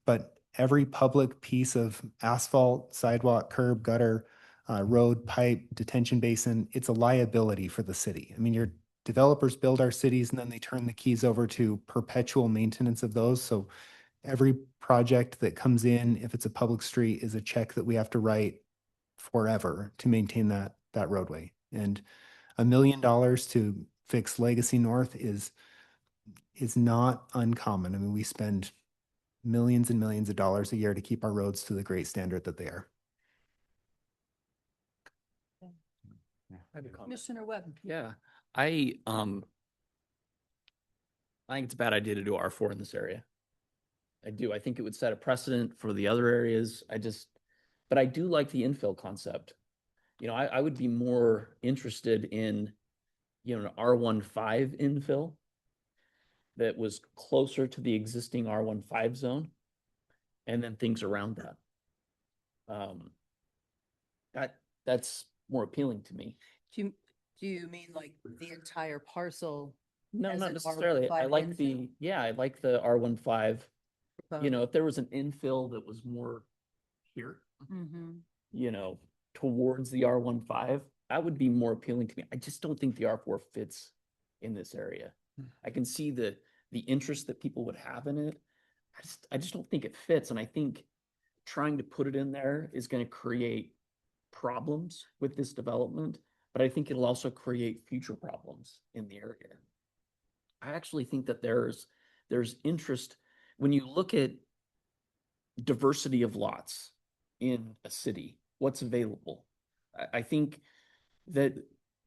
S8: But every public piece of asphalt, sidewalk, curb, gutter, road, pipe, detention basin, it's a liability for the city. I mean, your developers build our cities and then they turn the keys over to perpetual maintenance of those. So every project that comes in, if it's a public street, is a check that we have to write forever to maintain that roadway. And $1 million to fix Legacy North is not uncommon. I mean, we spend millions and millions of dollars a year to keep our roads to the great standard that they are.
S3: Commissioner Webb.
S4: Yeah, I think it's a bad idea to do R4 in this area. I do. I think it would set a precedent for the other areas. But I do like the infill concept. I would be more interested in, an R15 infill. that was closer to the existing R15 zone and then things around that. That's more appealing to me.
S3: Do you mean like the entire parcel?
S4: No,
S3: as
S4: not
S3: an
S4: necessarily. I
S3: R15
S4: like
S3: infill?
S4: I like the R15. You know,
S3: Proposed?
S4: if there was an infill that was more here,
S3: Mhm.
S4: you know, towards the R15, that would be more appealing to me. I just don't think the R4 fits in this area. I can see the interest that people would have in it. I just don't think it fits. And I think trying to put it in there is going to create problems with this development, but I think it'll also create future problems in the area. I actually think that there's interest when you look at diversity of lots in a city, what's available. I think that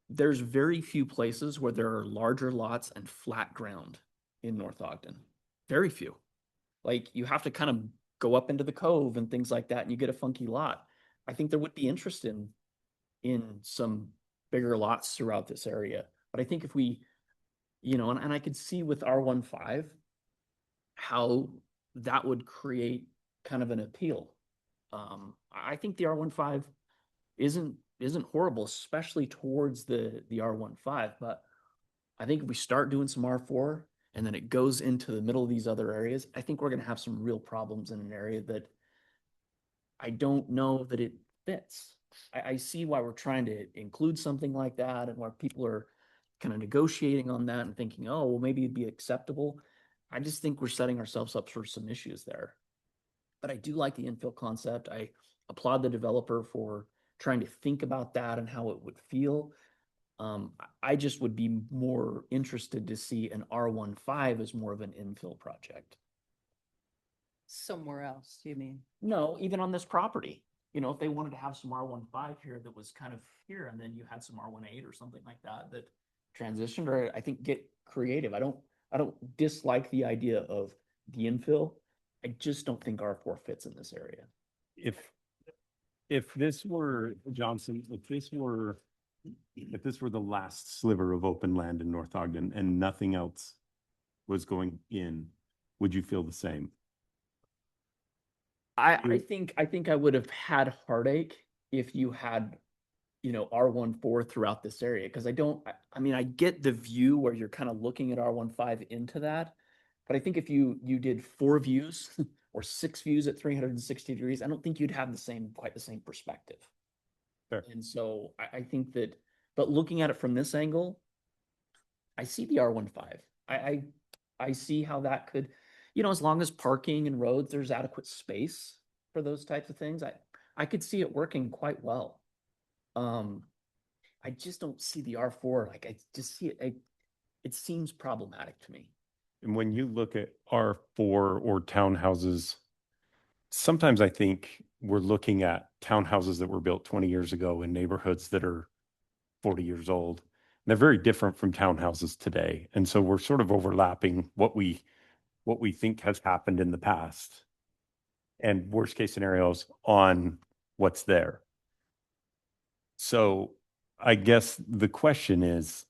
S4: there's very few places where there are larger lots and flat ground in North Ogden. Very few. Like you have to kind of go up into the cove and things like that, and you get a funky lot. I think there would be interest in some bigger lots throughout this area. But I think if we, you know, and I could see with R15 how that would create kind of an appeal. I think the R15 isn't horrible, especially towards the R15. But I think if we start doing some R4 and then it goes into the middle of these other areas, I think we're going to have some real problems in an area that I don't know that it fits. I see why we're trying to include something like that and why people are kind of negotiating on that and thinking, oh, well, maybe it'd be acceptable. I just think we're setting ourselves up for some issues there. But I do like the infill concept. I applaud the developer for trying to think about that and how it would feel. I just would be more interested to see an R15 as more of an infill project.
S3: Somewhere else, you mean?
S4: No, even on this property. You know, if they wanted to have some R15 here that was kind of here, and then you had some R18 or something like that that transitioned, or I think get creative. I don't dislike the idea of the infill. I just don't think R4 fits in this area.
S5: If this were Johnson, if this were the last sliver of open land in North Ogden and nothing else was going in, would you feel the same?
S4: I think I would have had heartache if you had, you know, R14 throughout this area. Cause I mean, I get the view where you're kind of looking at R15 into that. But I think if you did 4 views or 6 views at 360 degrees, I don't think you'd have quite the same perspective.
S5: Fair.
S4: And so I think that, but looking at it from this angle, I see the R15. I see how that could, you know, as long as parking and roads, there's adequate space for those types of things. I could see it working quite well. I just don't see the R4. Like I just see it. It seems problematic to me.
S5: And when you look at R4 or townhouses, sometimes I think we're looking at townhouses that were built 20 years ago in neighborhoods that are 40 years old. And they're very different from townhouses today. And so we're sort of overlapping what we think has happened in the past and worst case scenarios on what's there. So I guess the question is,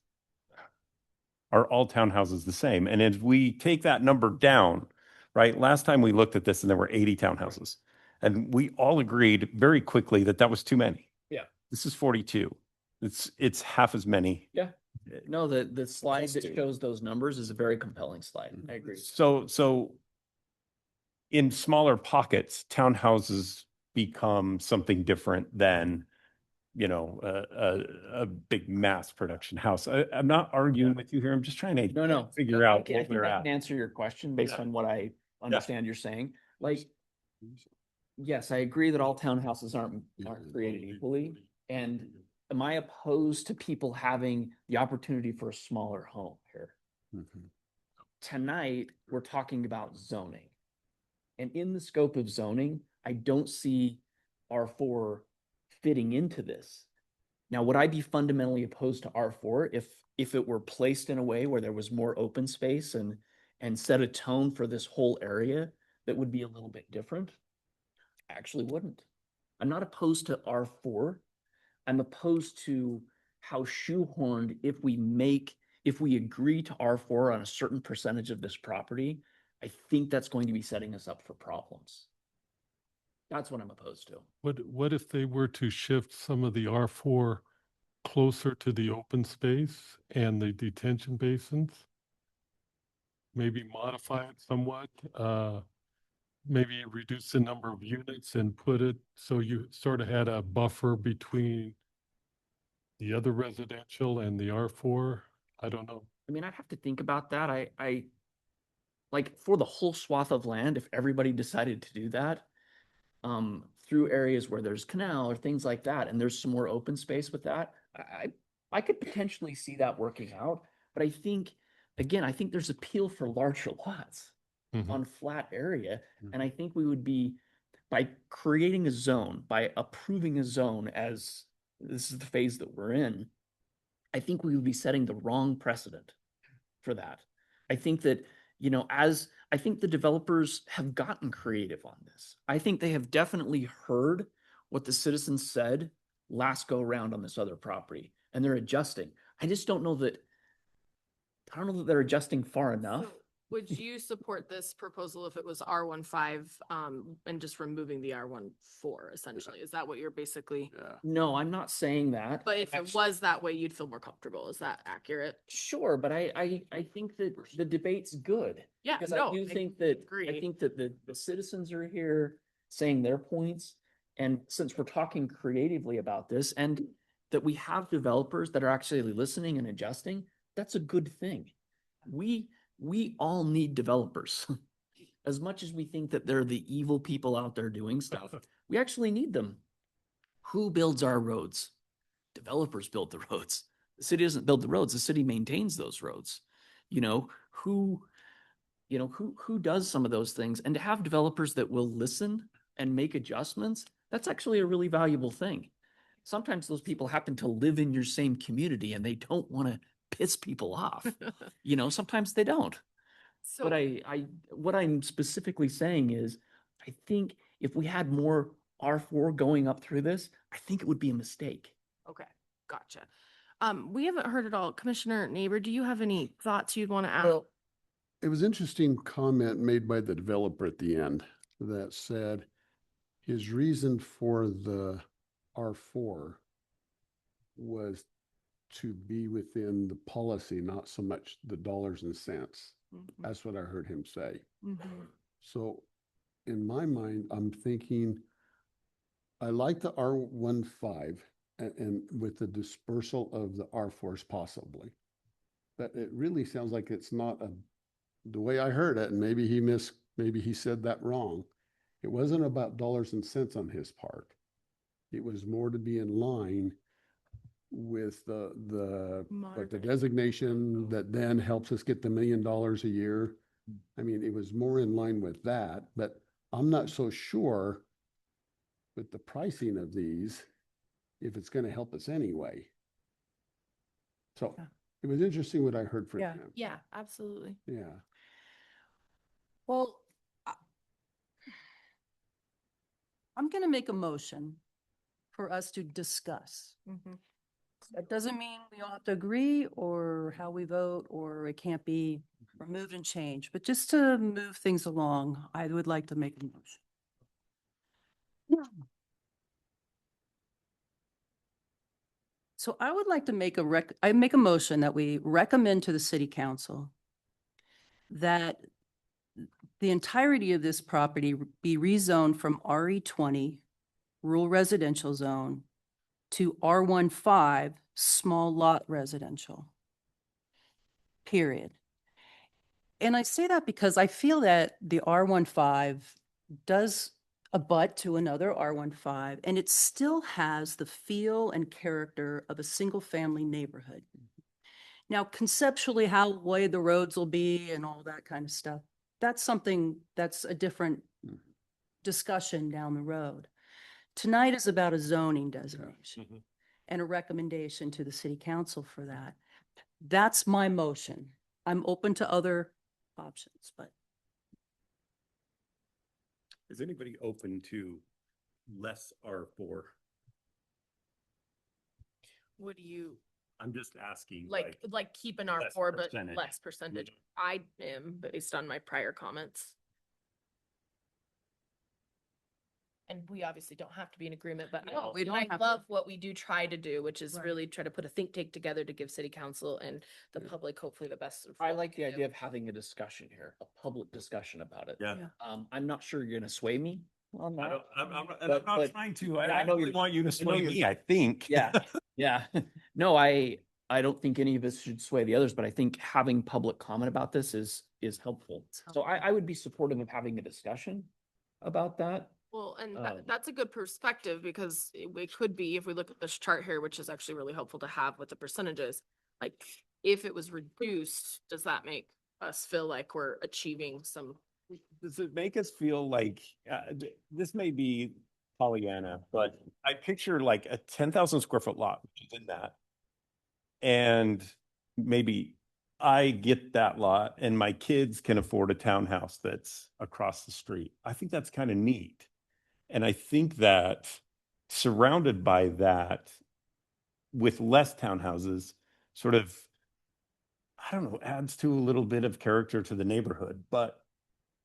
S5: are all townhouses the same? And if we take that number down, right? Last time we looked at this and there were 80 townhouses and we all agreed very quickly that that was too many.
S4: Yeah.
S5: This is 42. It's half as many.
S4: Yeah. No, the slide that shows those numbers is a very compelling slide. I agree.
S5: So in smaller pockets, townhouses become something different than, you know, a big mass production house. I'm not arguing with you here. I'm just trying to figure out
S4: I
S5: what
S4: think
S5: we're
S4: I
S5: at.
S4: can answer your question based on what I understand you're saying. Like, yes, I agree that all townhouses aren't created equally. And am I opposed to people having the opportunity for a smaller home here? Tonight, we're talking about zoning. And in the scope of zoning, I don't see R4 fitting into this. Now, would I be fundamentally opposed to R4 if it were placed in a way where there was more open space and set a tone for this whole area that would be a little bit different? I actually wouldn't. I'm not opposed to R4. I'm opposed to how shoehorned if we make if we agree to R4 on a certain percentage of this property, I think that's going to be setting us up for problems. That's what I'm opposed to.
S7: What if they were to shift some of the R4 closer to the open space and the detention basins? Maybe modify it somewhat, maybe reduce the number of units and put it so you sort of had a buffer between the other residential and the R4. I don't know.
S4: I mean, I'd have to think about that. I like for the whole swath of land, if everybody decided to do that, through areas where there's canal or things like that, and there's some more open space with that, I could potentially see that working out. But I think, again, I think there's appeal for larger lots on flat area. And I think we would be, by creating a zone, by approving a zone as this is the phase that we're in, I think we would be setting the wrong precedent for that. I think that, you know, as I think the developers have gotten creative on this. I think they have definitely heard what the citizens said last go around on this other property, and they're adjusting. I just don't know that, I don't know that they're adjusting far enough.
S11: Would you support this proposal if it was R15, and just removing the R14 essentially? Is that what you're basically?
S4: No, I'm not saying that.
S11: But if it was that way, you'd feel more comfortable. Is that accurate?
S4: Sure, but I think that the debate's good.
S11: Yeah,
S4: Because
S11: no,
S4: I do
S11: I
S4: think that,
S11: agree.
S4: I think that the citizens are here saying their points. And since we're talking creatively about this, and that we have developers that are actually listening and adjusting, that's a good thing. We all need developers. As much as we think that they're the evil people out there doing stuff, we actually need them. Who builds our roads? Developers build the roads. The city doesn't build the roads. The city maintains those roads. Who does some of those things? And to have developers that will listen and make adjustments, that's actually a really valuable thing. Sometimes those people happen to live in your same community and they don't want to piss people off. Sometimes they don't.
S11: So
S4: But what I'm specifically saying is, I think if we had more R4 going up through this, I think it would be a mistake.
S11: okay, gotcha. We haven't heard it all. Commissioner Neighbor, do you have any thoughts you'd want to add?
S14: Well, it was interesting comment made by the developer at the end that said his reason for the R4 was to be within the policy, not so much the dollars and cents. That's what I heard him say. So in my mind, I'm thinking, I like the R15 and with the dispersal of the R4s possibly. But it really sounds like it's not the way I heard it, and maybe he said that wrong. It wasn't about dollars and cents on his part. It was more to be in line with the designation that then helps us get the $1 million a year. I mean, it was more in line with that, but I'm not so sure with the pricing of these, if it's going to help us anyway. So it was interesting what I heard from him.
S11: Yeah, absolutely.
S14: Yeah.
S3: Well, I'm going to make a motion for us to discuss. That doesn't mean we all have to agree or how we vote, or it can't be removed and changed, but just to move things along, I would like to make a motion. So I would like to make I make a motion that we recommend to the city council that the entirety of this property be rezoned from RE20 rural residential zone to R15 small lot residential. Period. And I say that because I feel that the R15 does abut to another R15, and it still has the feel and character of a single family neighborhood. Now, conceptually, how wide the roads will be and all that kind of stuff, that's something that's a different discussion down the road. Tonight is about a zoning designation and a recommendation to the city council for that. That's my motion. I'm open to other options, but.
S5: Is anybody open to less R4?
S11: What do you,
S5: I'm just asking.
S11: Like keep an
S5: less
S11: R4, but
S5: percentage.
S11: less percentage. I am based on my prior comments. And we obviously don't have to be in agreement, but
S3: No, we don't
S11: I
S3: have
S11: love what we do try to do, which is
S3: Right.
S11: really try to put a think tank together to give city council and the public hopefully the best.
S4: I like the idea of having a discussion here, a public discussion about it.
S5: Yeah.
S4: I'm not sure you're gonna sway me on that.
S5: I'm
S4: But-
S5: not
S4: but-
S5: trying to.
S4: yeah,
S5: I know you want you to sway me, I think.
S4: Yeah, yeah. No, I don't think any of us should sway the others, but I think having public comment about this is helpful. So I would be supportive of having a discussion about that.
S11: Well, and
S4: Um,
S11: that's a good perspective because it could be, if we look at this chart here, which is actually really helpful to have with the percentages, like if it was reduced, does that make us feel like we're achieving some?
S5: Does it make us feel like, this may be Pollyanna, but I picture like a 10,000 square foot lot, which is in that. And maybe I get that lot and my kids can afford a townhouse that's across the street. I think that's kind of neat. And I think that surrounded by that with less townhouses sort of, I don't know, adds to a little bit of character to the neighborhood. But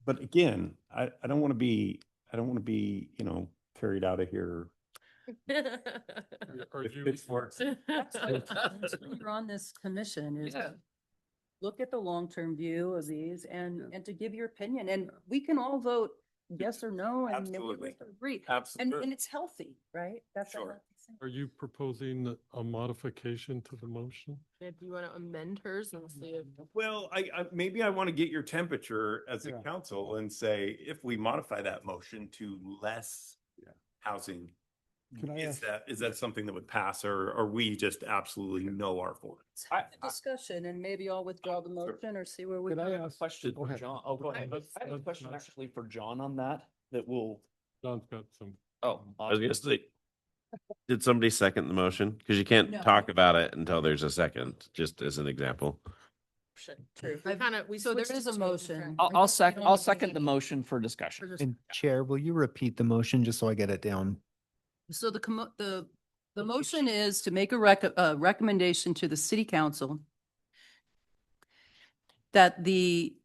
S5: again, I don't want to be, carried out of here.
S7: Are
S5: with
S7: you-
S5: pitchforks.
S3: You're on this commission is
S4: Yeah.
S3: look at the long-term view of these and to give your opinion, and we can all vote yes or no, and then we
S5: Absolutely.
S3: agree.
S5: Absolutely.
S3: And it's healthy, right? That's a
S5: Sure.
S3: healthy thing.
S7: Are you proposing a modification to the motion?
S11: If you want to amend hers and see if.
S5: Well, maybe I want to get your temperature as a
S7: Yeah.
S5: council and say, if we modify that motion to less housing,
S7: Can I ask?
S5: is that something that would pass, or we just absolutely know our for it?
S3: Discussion, and maybe I'll withdraw the motion or see where we.
S7: Can I
S3: go.
S7: ask?
S4: Question
S7: Go
S4: for
S7: ahead.
S4: John. Oh, go ahead. I have a
S7: Let's-
S4: question
S7: let's-
S4: actually for John on that will.
S7: John's got some.
S4: Oh,
S19: I was gonna
S4: awesome.
S19: say, did somebody second the motion? Because you can't
S3: No.
S19: talk about it until there's a second, just as an example.
S11: True. We kind of, we
S3: So there
S11: switched
S3: is a
S11: to
S3: motion.
S4: I'll second the motion for discussion.
S8: And Chair, will you repeat the motion just so I get it down?
S3: So the motion is to make a recommendation to the city council that the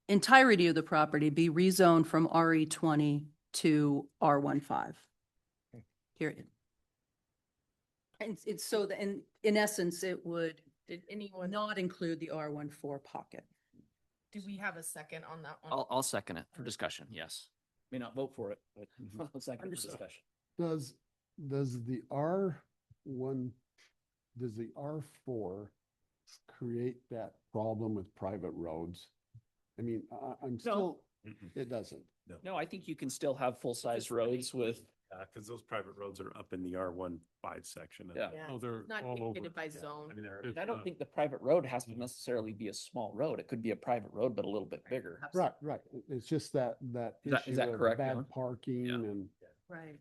S3: entirety of the property be rezoned from RE20 to R15. Period. And it's so that, in essence, it would
S11: Did anyone,
S3: not include the R14 pocket.
S11: do we have a second on that one?
S4: I'll second it for discussion. Yes. May not vote for it, but I'll second it for
S3: Understood.
S4: discussion.
S14: Does the R1, does the R4 create that problem with private roads? I mean, I'm still, it doesn't.
S4: No, I think you can still have full-size roads with,
S5: Because those private roads are up in the R15 section.
S4: yeah.
S11: Yeah,
S7: Oh, they're
S11: it's not
S7: all over.
S11: dictated by zone.
S5: I mean, they're.
S7: It's,
S4: I don't think the private road has to necessarily be a small road. It could be a private road, but a little bit bigger.
S14: Right. It's just that
S4: Is that
S14: issue of
S4: correct, John?
S14: bad parking and.
S3: Right.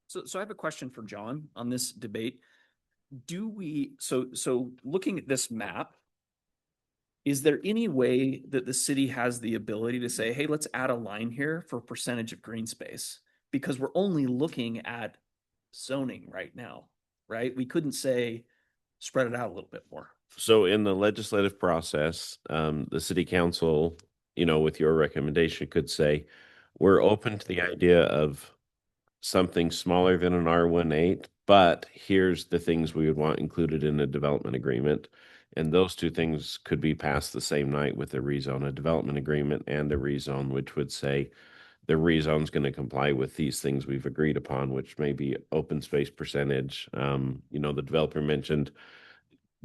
S4: So I have a question for John on this debate. So looking at this map, is there any way that the city has the ability to say, hey, let's add a line here for percentage of green space? Because we're only looking at zoning right now, right? We couldn't say, spread it out a little bit more.
S19: So in the legislative process, the city council, with your recommendation could say, we're open to the idea of something smaller than an R18, but here's the things we would want included in a development agreement. And those two things could be passed the same night with a rezone, a development agreement and a rezone, which would say the rezone's going to comply with these things we've agreed upon, which may be open space percentage. The developer mentioned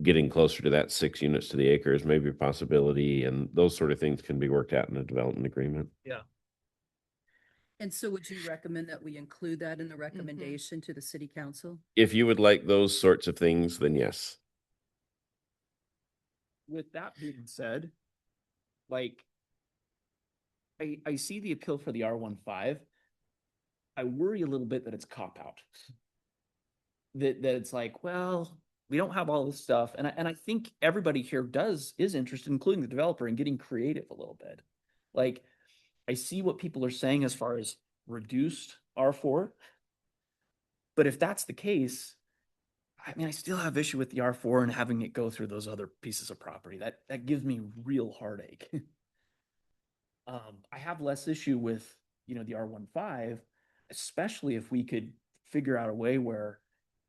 S19: getting closer to that 6 units to the acre is maybe a possibility, and those sort of things can be worked out in a development agreement.
S4: Yeah.
S3: And so would you recommend that we include that in the recommendation to the city council?
S19: If you would like those sorts of things, then yes.
S4: With that being said, like, I see the appeal for the R15. I worry a little bit that it's cop out. That it's like, well, we don't have all this stuff. And I think everybody here is interested, including the developer, in getting creative a little bit. Like, I see what people are saying as far as reduced R4. But if that's the case, I mean, I still have issue with the R4 and having it go through those other pieces of property. That gives me real heartache. I have less issue with, the R15, especially if we could figure out a way where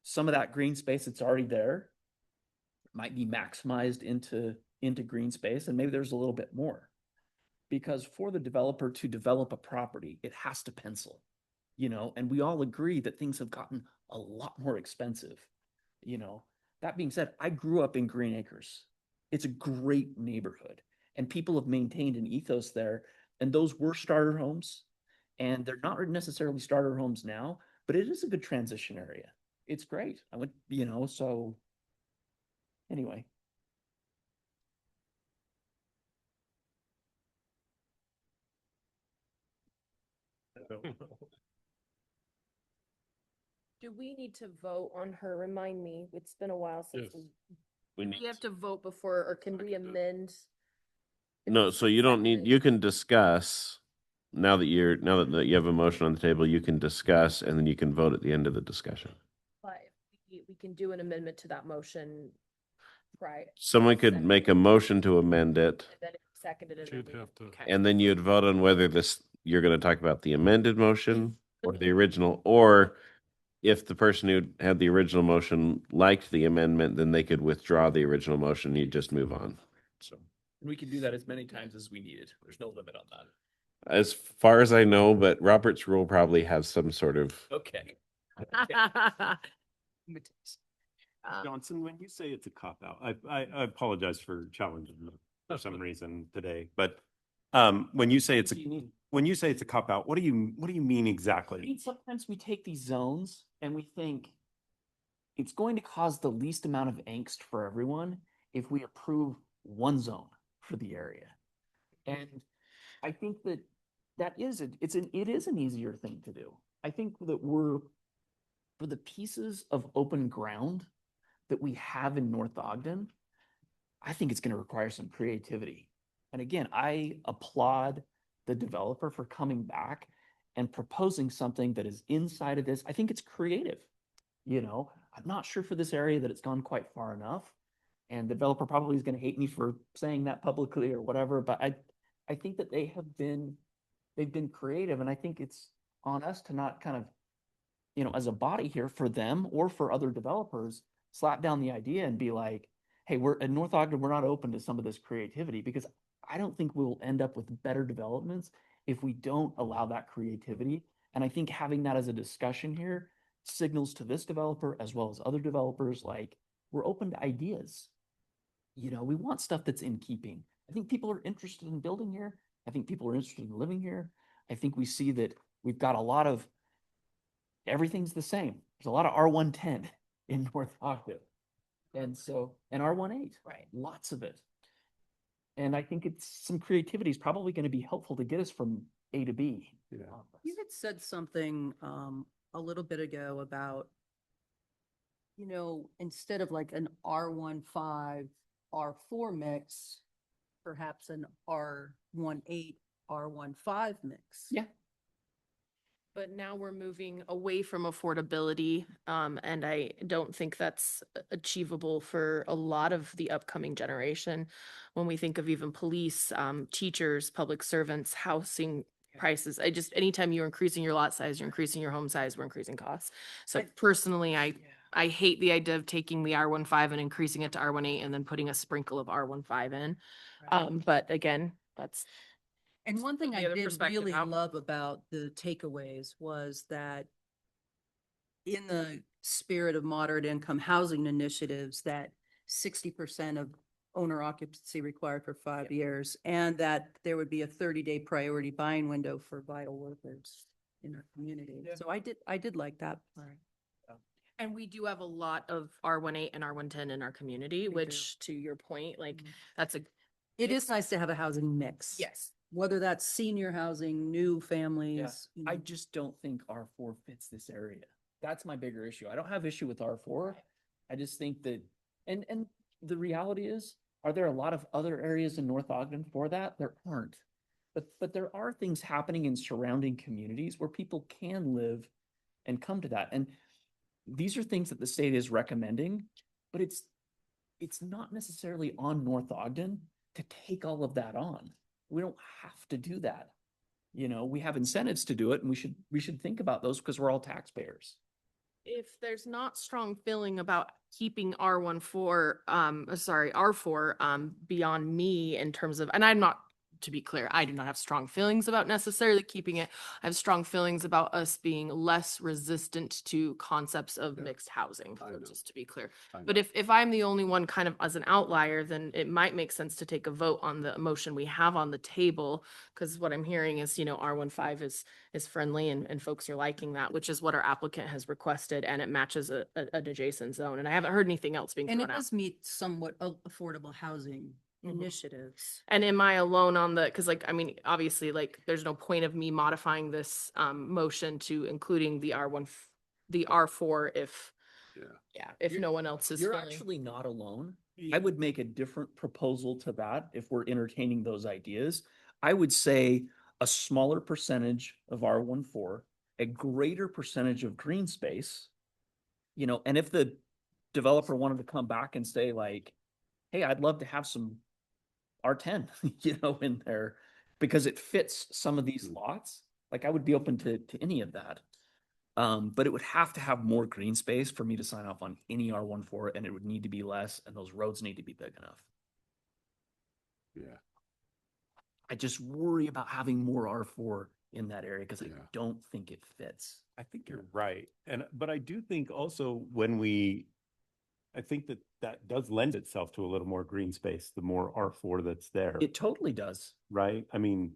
S4: some of that green space that's already there might be maximized into green space, and maybe there's a little bit more. Because for the developer to develop a property, it has to pencil, and we all agree that things have gotten a lot more expensive. That being said, I grew up in Green Acres. It's a great neighborhood, and people have maintained an ethos there. And those were starter homes, and they're not necessarily starter homes now, but it is a good transition area. It's great. I would, so anyway.
S11: Do we need to vote on her? Remind me, it's been a while since
S7: Yes.
S11: we have to vote before, or can we amend?
S15: No, so you don't need, you can discuss now that you have a motion on the table, you can discuss and then you can vote at the end of the discussion.
S11: But we can do an amendment to that motion, right?
S15: Someone could make a motion to amend it,
S11: And then it's seconded. And
S7: You'd
S11: then we-
S7: have to.
S11: Okay.
S15: and then you'd vote on whether you're going to talk about the amended motion or the original, or if the person who had the original motion liked the amendment, then they could withdraw the original motion. You just move on.
S4: So we can do that as many times as we needed. There's no limit on that.
S15: As far as I know, but Robert's rule probably has some sort of.
S4: Okay.
S5: Johnson, when you say it's a cop-out, I apologize for challenging you for some reason today, but when you say it's a cop-out, what do you mean
S4: I
S5: exactly?
S4: mean, sometimes we take these zones and we think it's going to cause the least amount of angst for everyone if we approve one zone for the area. And I think it is an easier thing to do. I think that for the pieces of open ground that we have in North Ogden, I think it's going to require some creativity. And again, I applaud the developer for coming back and proposing something that is inside of this. I think it's creative. I'm not sure for this area that it's gone quite far enough. And the developer probably is going to hate me for saying that publicly or whatever, but I think that they've been creative, and I think it's on us to not kind of, as a body here for them or for other developers, slap down the idea and be like, hey, we're at North Ogden, we're not open to some of this creativity, because I don't think we'll end up with better developments if we don't allow that creativity. And I think having that as a discussion here signals to this developer as well as other developers, like, we're open to ideas. We want stuff that's in keeping. I think people are interested in building here. I think people are interested in living here. I think we see that we've got a lot of, everything's the same. There's a lot of R110 in North Ogden. And R18,
S11: Right.
S4: Lots of it. And I think some creativity is probably going to be helpful to get us from A to B.
S3: You had said something a little bit ago about, instead of like an R15, R4 mix, perhaps an R18, R15 mix.
S4: Yeah.
S11: But now we're moving away from affordability, and I don't think that's achievable for a lot of the upcoming generation. When we think of even police, teachers, public servants, housing prices, anytime you're increasing your lot size, you're increasing your home size, we're increasing costs. So personally, I hate the idea of taking the R15 and increasing it to R18 and then putting a sprinkle of R15 in. But again, that's.
S3: And one thing
S11: the
S3: I
S11: other
S3: did
S11: perspective
S3: really
S11: out.
S3: love about the takeaways was that in the spirit of moderate income housing initiatives, that 60% of owner occupancy required for 5 years, and that there would be a 30-day priority buying window for vital workers in our community.
S11: Yeah.
S3: So I did like that part.
S11: And we do have a lot of R18 and R110 in our community, which to your point, like that's
S3: It is nice to have a housing mix.
S11: Yes.
S3: Whether that's senior housing, new families.
S4: I just don't think R4 fits this area. That's my bigger issue. I don't have issue with R4. I just think that, and the reality is, are there a lot of other areas in North Ogden for that? There aren't. But there are things happening in surrounding communities where people can live and come to that. And these are things that the state is recommending, but it's not necessarily on North Ogden to take all of that on. We don't have to do that. You know, we have incentives to do it, and we should think about those because we're all taxpayers.
S11: If there's not strong feeling about keeping R4 beyond me in terms of, and I'm not, to be clear, I do not have strong feelings about necessarily keeping it. I have strong feelings about us being less resistant to concepts of mixed housing, just to be clear. But if I'm the only one kind of as an outlier, then it might make sense to take a vote on the motion we have on the table. Because what I'm hearing is, you know, R15 is friendly and folks are liking that, which is what our applicant has requested, and it matches an adjacent zone. And I haven't heard anything else being
S3: And
S11: thrown
S3: it
S11: out.
S3: does meet somewhat affordable housing initiatives.
S11: And am I alone on the, because like, I mean, obviously, like, there's no point of me modifying this motion to including the the R4 if, if no one else is
S4: You're
S11: feeling.
S4: actually not alone. I would make a different proposal to that if we're entertaining those ideas. I would say a smaller percentage of R14, a greater percentage of green space, you know, and if the developer wanted to come back and say like, hey, I'd love to have some R10, you know, in there because it fits some of these lots. Like I would be open to any of that. But it would have to have more green space for me to sign off on any R14, and it would need to be less, and those roads need to be big enough.
S14: Yeah.
S4: I just worry about having more R4 in that area because I don't think it fits.
S5: I think you're right. But I do think also I think that does lend itself to a little more green space, the more R4 that's there.
S4: It totally does.
S5: Right? I mean,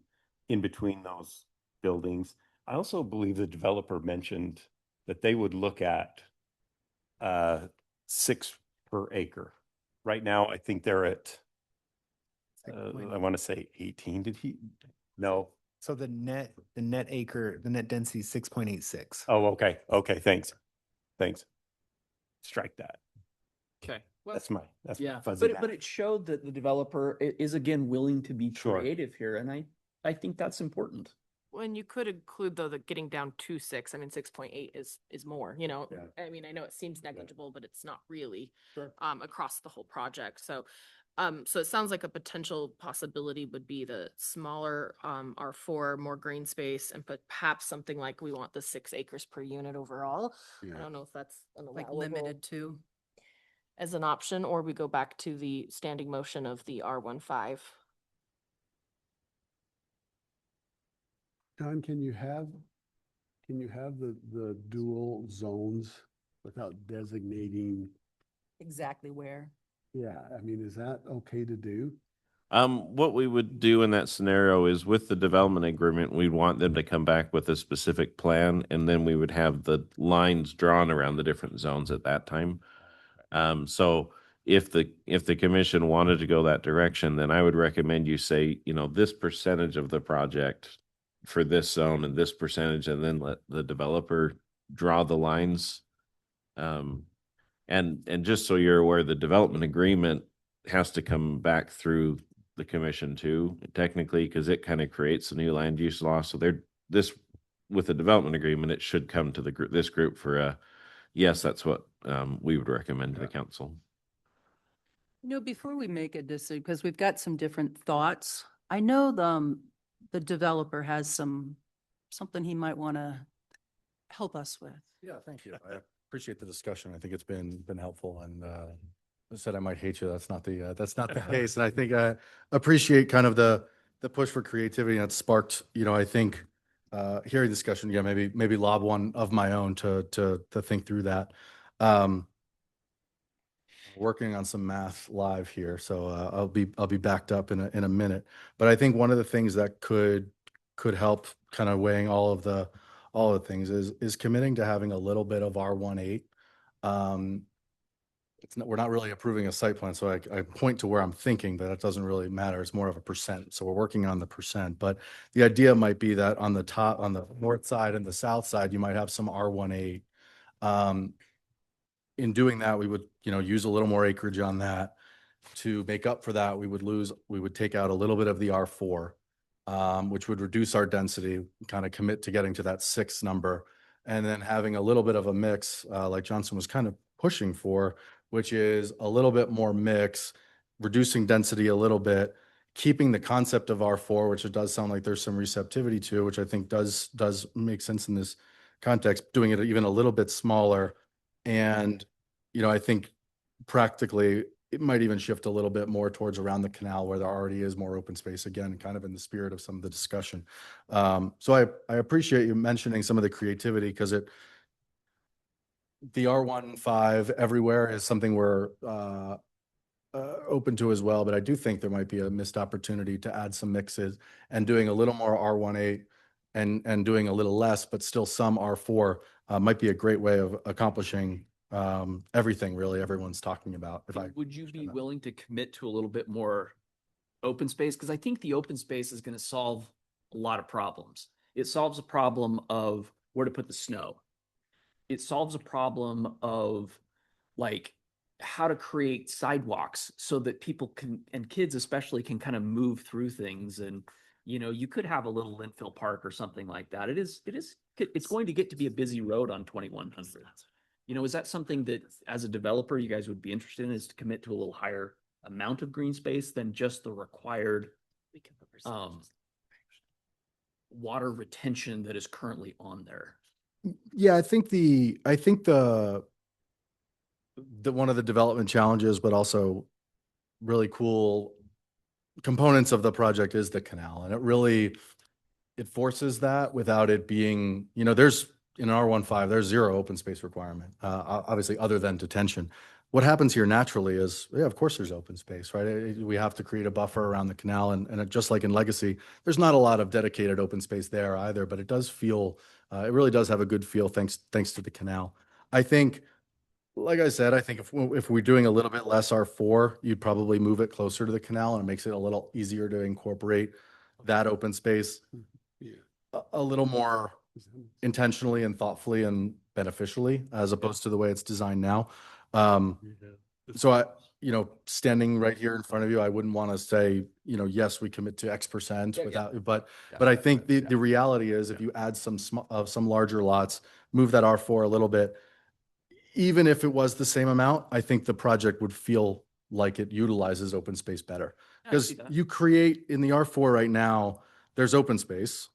S5: in between those buildings. I also believe the developer mentioned that they would look at 6 per acre. Right now, I think they're at, I want to say 18. Did he? No.
S8: So the net density is 6.86.
S5: Oh, okay. Okay. Thanks. Strike that.
S4: Okay. Well,
S5: That's my
S4: yeah,
S5: fuzzy
S4: but it showed that the developer is again willing to be creative here, and I think that's important.
S11: When you could include though that getting down to 6, I mean 6.8 is more, you know. I mean, I know it seems negligible, but it's not really across the whole project. So so it sounds like a potential possibility would be the smaller R4, more green space, and perhaps something like we want the 6 acres per unit overall. I don't know if that's
S3: Like limited to.
S11: as an option, or we go back to the standing motion of the R15.
S14: John, can you have the dual zones without designating?
S3: Exactly where.
S14: Yeah, I mean, is that okay to do?
S15: What we would do in that scenario is with the development agreement, we'd want them to come back with a specific plan, and then we would have the lines drawn around the different zones at that time. So if the commission wanted to go that direction, then I would recommend you say, you know, this percentage of the project for this zone and this percentage, and then let the developer draw the lines. And just so you're aware, the development agreement has to come back through the commission too, technically, because it kind of creates a new land use law. So with the development agreement, it should come to this group for a yes. That's what we would recommend to the council.
S3: You know, before we make a decision, because we've got some different thoughts, I know the developer has something he might want to help us with.
S13: Yeah, thank you. I appreciate the discussion. I think it's been helpful, and I said I might hate you. That's not the case. And I think I appreciate kind of the push for creativity that's sparked, you know, I think hearing discussion, maybe lob one of my own to think through that. Working on some math live here, so I'll be backed up in a minute. But I think one of the things that could help kind of weighing all of the things is committing to having a little bit of R18. We're not really approving a site plan, so I point to where I'm thinking that it doesn't really matter. It's more of a percent. So we're working on the percent, but the idea might be that on the north side and the south side, you might have some R18. In doing that, we would, you know, use a little more acreage on that. To make up for that, we would take out a little bit of the R4, which would reduce our density, kind of commit to getting to that 6 number. and then having a little bit of a mix, like Johnson was kind of pushing for, which is a little bit more mix, reducing density a little bit, keeping the concept of R4, which it does sound like there's some receptivity to, which I think does make sense in this context, doing it even a little bit smaller. And, I think practically it might even shift a little bit more towards around the canal where there already is more open space, again, kind of in the spirit of some of the discussion. So I appreciate you mentioning some of the creativity, because the R15 everywhere is something we're open to as well, but I do think there might be a missed opportunity to add some mixes and doing a little more R18 and doing a little less, but still some R4 might be a great way of accomplishing everything really everyone's talking about.
S4: Would you be willing to commit to a little bit more open space? Because I think the open space is going to solve a lot of problems. It solves a problem of where to put the snow. It solves a problem of like how to create sidewalks so that people can, and kids especially, can kind of move through things. And you could have a little Linfield Park or something like that. It's going to get to be a busy road on 2100. Is that something that as a developer you guys would be interested in, is to commit to a little higher amount of green space than just the required water retention that is currently on there?
S13: Yeah, I think the one of the development challenges, but also really cool components of the project is the canal. And it forces that without it being, there's in R15, there's zero open space requirement, obviously other than detention. What happens here naturally is, yeah, of course there's open space, right? We have to create a buffer around the canal, and just like in Legacy, there's not a lot of dedicated open space there either, but it does feel, it really does have a good feel thanks to the canal. I think, like I said, I think if we're doing a little bit less R4, you'd probably move it closer to the canal, and it makes it a little easier to incorporate that open space a little more intentionally and thoughtfully and beneficially, as opposed to the way it's designed now. So I, standing right here in front of you, I wouldn't want to say, yes, we commit to X percent without, but I think the reality is, if you add some larger lots, move that R4 a little bit, even if it was the same amount, I think the project would feel like it utilizes open space better. Because you create in the R4 right now, there's open space,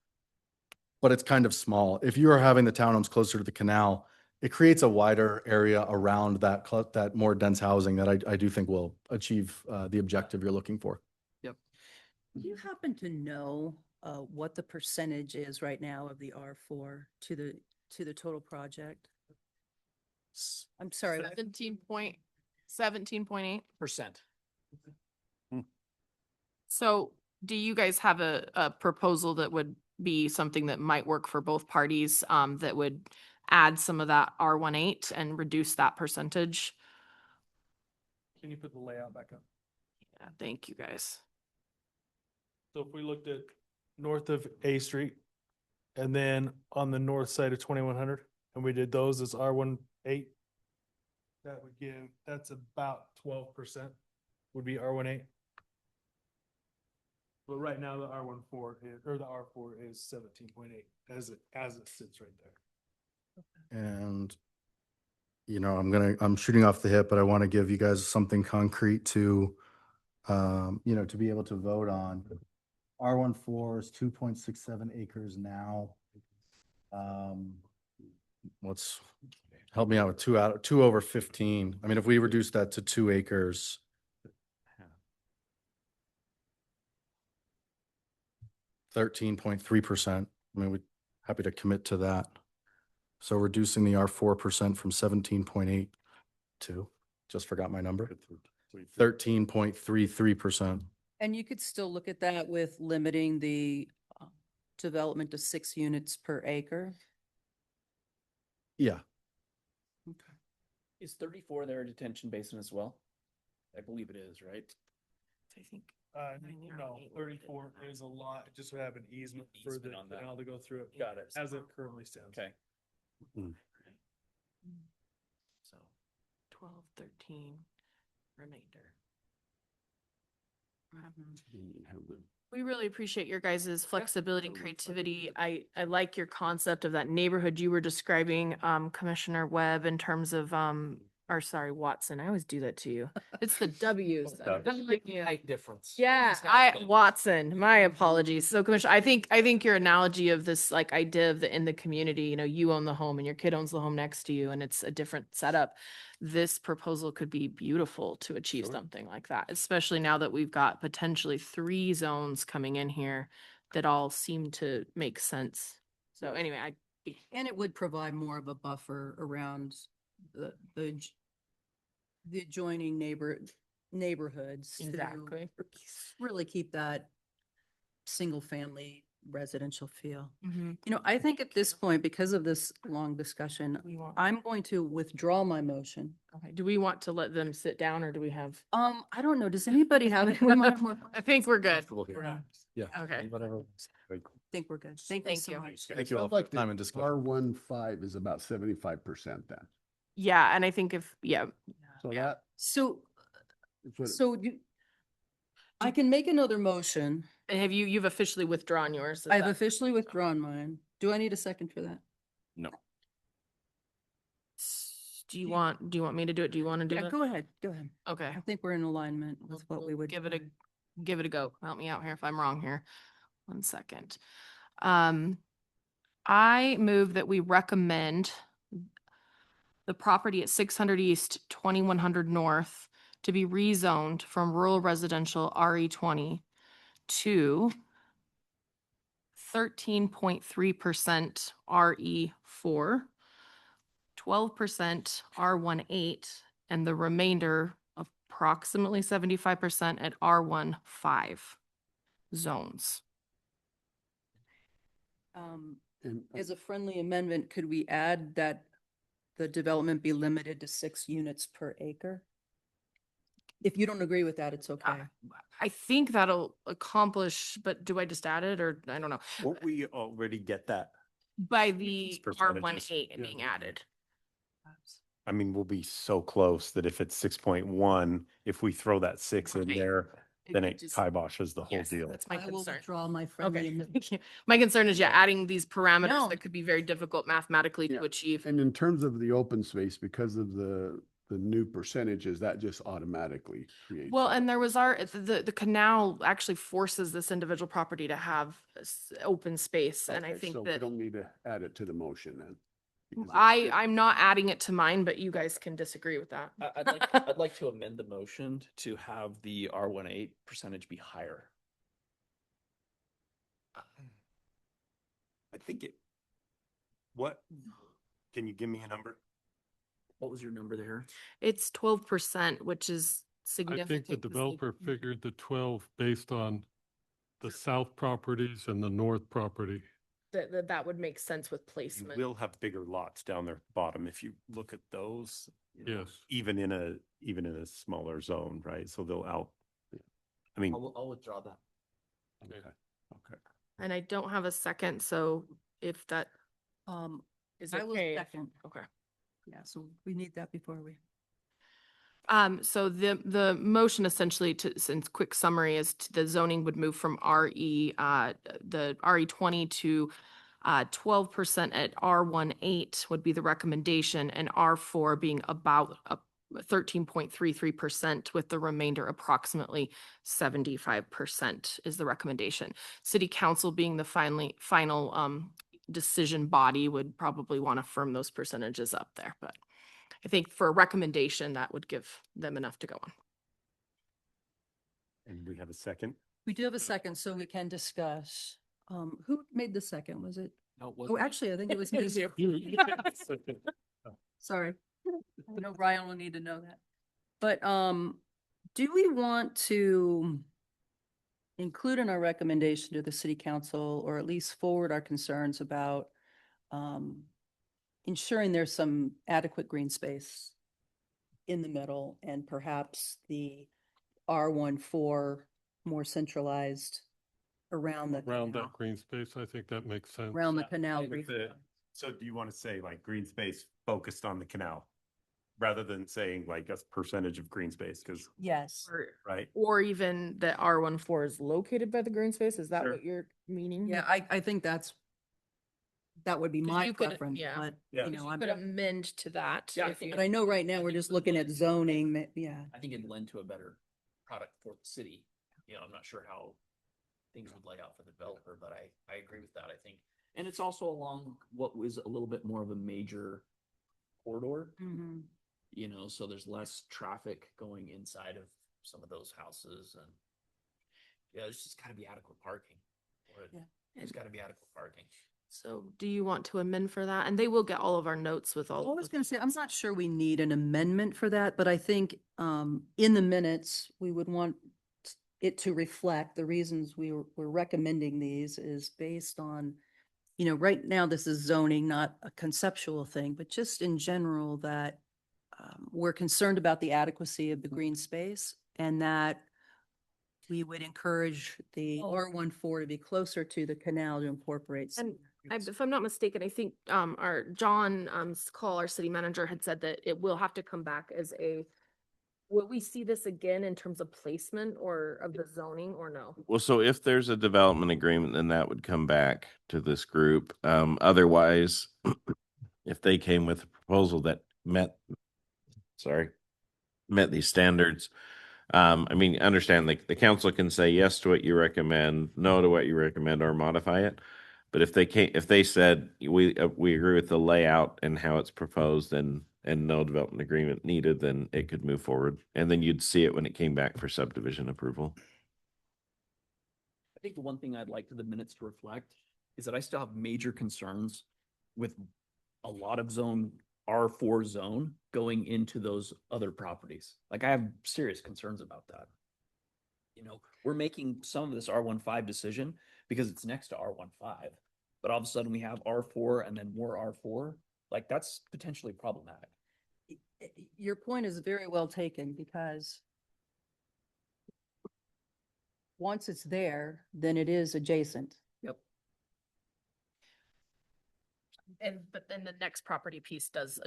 S13: but it's kind of small. If you are having the townhomes closer to the canal, it creates a wider area around that more dense housing that I do think will achieve the objective you're looking for.
S4: Yep.
S3: Do you happen to know what the percentage is right now of the R4 to the total project? I'm sorry.
S11: 17.8%.
S4: Hmm.
S11: So do you guys have a proposal that would be something that might work for both parties, that would add some of that R18 and reduce that percentage?
S12: Can you put the layout back up?
S11: Yeah, thank you guys.
S12: So if we looked at north of A Street and then on the north side of 2100, and we did those as R18, that's about 12% would be R18. But right now the R14 or the R4 is 17.8 as it sits right there.
S13: And, I'm shooting off the hip, but I want to give you guys something concrete to be able to vote on. R14 is 2.67 acres now. Let's help me out with 2 over 15. I mean, if we reduce that to 2 acres, 13.3%. I mean, we're happy to commit to that. So reducing the R4% from 17.8 to, just forgot my number, 13.33%.
S3: And you could still look at that with limiting the development to 6 units per acre.
S13: Yeah.
S4: Okay. Is 34 there a detention basin as well? I believe it is, right?
S11: I think.
S12: No, 34 is a lot. It just would have an easement for the canal to go through it.
S4: Got it.
S12: As it currently stands.
S4: Okay.
S11: So 12, 13 remainder. We really appreciate your guys' flexibility and creativity. I like your concept of that neighborhood you were describing, Commissioner Webb, in terms of, or sorry, Watson. I always do that to you. It's the W's.
S16: Difference.
S11: Yeah, Watson, my apologies. So Commissioner, I think your analogy of this like idea of in the community, you own the home and your kid owns the home next to you and it's a different setup. This proposal could be beautiful to achieve something like that, especially now that we've got potentially 3 zones coming in here that all seem to make sense. So anyway,
S3: And it would provide more of a buffer around the adjoining neighborhoods. to
S11: Exactly.
S3: Really keep that single family residential feel.
S11: Mhm.
S3: I think at this point, because of this long discussion, I'm going to withdraw my motion.
S11: Okay. Do we want to let them sit down or do we have?
S3: I don't know. Does anybody have any? We might have more.
S11: I think we're good.
S13: Yeah.
S11: Okay.
S13: Whatever.
S3: Think we're good. Thank you so much.
S13: Thank you all for
S14: Like
S13: the time and discussion.
S14: R15 is about 75% then.
S11: Yeah, and I think
S14: So that.
S3: So,
S14: is what it-
S3: so I can make another motion.
S11: And you've officially withdrawn yours? is
S3: I've
S11: that-
S3: officially withdrawn mine. Do I need a second for that?
S15: No.
S11: Do you want me to do it? Do you want to do
S3: Yeah,
S11: it?
S3: go ahead. Go ahead.
S11: Okay.
S3: I think we're in alignment with what we would
S11: Give it a go. Help me out here if I'm wrong here. 1 second. I move that we recommend the property at 600 East, 2100 North to be rezoned from rural residential RE20 to 13.3% RE4, 12% R18, and the remainder approximately 75% at R15 zones.
S3: As a friendly amendment, could we add that the development be limited to 6 units per acre? If you don't agree with that, it's okay.
S11: I think that'll accomplish, but do I just add it or I don't know.
S5: Won't we already get that?
S11: By the
S5: Percentages.
S11: R18 being added.
S5: I mean, we'll be so close that if it's 6.1, if we throw that 6 in
S11: Right.
S5: there, then it
S11: just-
S5: kiboshes the whole
S11: Yes,
S5: deal.
S11: that's my
S3: I will
S11: concern.
S3: withdraw my friendly
S11: Okay,
S3: amendment.
S11: thank you. My concern is, adding these parameters
S3: No.
S11: that could be very difficult mathematically to achieve.
S14: And in terms of the open space, because of the new percentages, that just automatically creates.
S11: Well, and there was the canal actually forces this individual property to have open space. And I
S14: Okay,
S11: think
S14: so we
S11: that
S14: don't need to add it to the motion then. because
S11: I'm not adding it to mine, but you guys can disagree with that.
S4: I'd like to amend the motion to have the R18 percentage be higher.
S5: I think can you give me a number?
S4: What was your number there?
S11: It's 12%, which is
S7: I
S11: significant.
S7: think the developer figured the 12 based on the south properties and the north property.
S11: That would make sense with
S5: You
S11: placement.
S5: will have bigger lots down there bottom if you look at those.
S7: Yes.
S5: Even in a smaller zone, right? So they'll I mean,
S4: I'll withdraw that.
S5: okay.
S11: And I don't have a second, so if that is
S3: I will
S11: okay.
S3: second.
S11: Okay.
S3: Yeah, so we need that before we.
S11: So the motion essentially since quick summary is the zoning would move from the RE20 to 12% at R18 would be the recommendation, and R4 being about 13.33% with the remainder approximately 75% is the recommendation. City council being the final decision body would probably want to firm those percentages up there, but I think for a recommendation, that would give them enough to go on.
S5: And we have a second.
S3: We do have a second, so we can discuss. Who made the second? Was it?
S4: No, it
S3: Oh,
S4: wasn't.
S3: actually, I think it was
S11: It was
S3: me.
S11: you.
S3: Sorry. I know Ryan will need to know that. But do we want to include in our recommendation to the city council, or at least forward our concerns about ensuring there's some adequate green space in the middle and perhaps the R14 more centralized around the
S7: Around
S3: canal,
S7: that green space, I think that makes sense.
S3: around the canal.
S5: So do you want to say like green space focused on the canal? rather than saying like a percentage of green space, because,
S3: Yes.
S5: right?
S11: Or even that R14 is located by the green space. Is that
S5: Sure.
S11: what you're meaning?
S3: Yeah, I think that would be
S11: 'Cause
S3: my
S11: you could-
S3: preference,
S11: yeah.
S3: but,
S5: Yeah.
S3: you
S11: 'Cause
S3: know,
S11: you
S3: I'm,
S11: could amend to that.
S4: Yeah, I
S11: if
S4: think-
S11: you-
S3: but I know right now we're just looking at zoning, yeah.
S4: I think it'd lend to a better product for the city. You know, I'm not sure how things would lay out for the developer, but I agree with that, I think. And it's also along what was a little bit more of a major corridor, you know, so there's less traffic going inside of some of those houses and yeah, there's just gotta be adequate parking.
S3: Yeah.
S4: There's gotta be adequate parking.
S11: So do you want to amend for that? And they will get all of our notes with all.
S3: I was gonna say, I'm not sure we need an amendment for that, but I think in the minutes, we would want it to reflect the reasons we're recommending these is based on, you know, right now this is zoning, not a conceptual thing, but just in general that we're concerned about the adequacy of the green space and that we would encourage the R14 to be closer to the canal to incorporate.
S11: And if I'm not mistaken, I think our John Call, our city manager, had said that it will have to come back as a. Will we see this again in terms of placement or of the zoning or no?
S15: Well, so if there's a development agreement, then that would come back to this group. Otherwise, if they came with a proposal that met these standards, I mean, understand the council can say yes to what you recommend, no to what you recommend, or modify it. But if they said we agree with the layout and how it's proposed and no development agreement needed, then it could move forward. And then you'd see it when it came back for subdivision approval.
S4: I think the one thing I'd like to the minutes to reflect is that I still have major concerns with a lot of R4 zone going into those other properties. Like I have serious concerns about that. You know, we're making some of this R15 decision because it's next to R15, but all of a sudden we have R4 and then more R4. Like that's potentially problematic.
S3: Your point is very well taken because once it's there, then it is adjacent.
S4: Yep.
S11: But then the next property piece does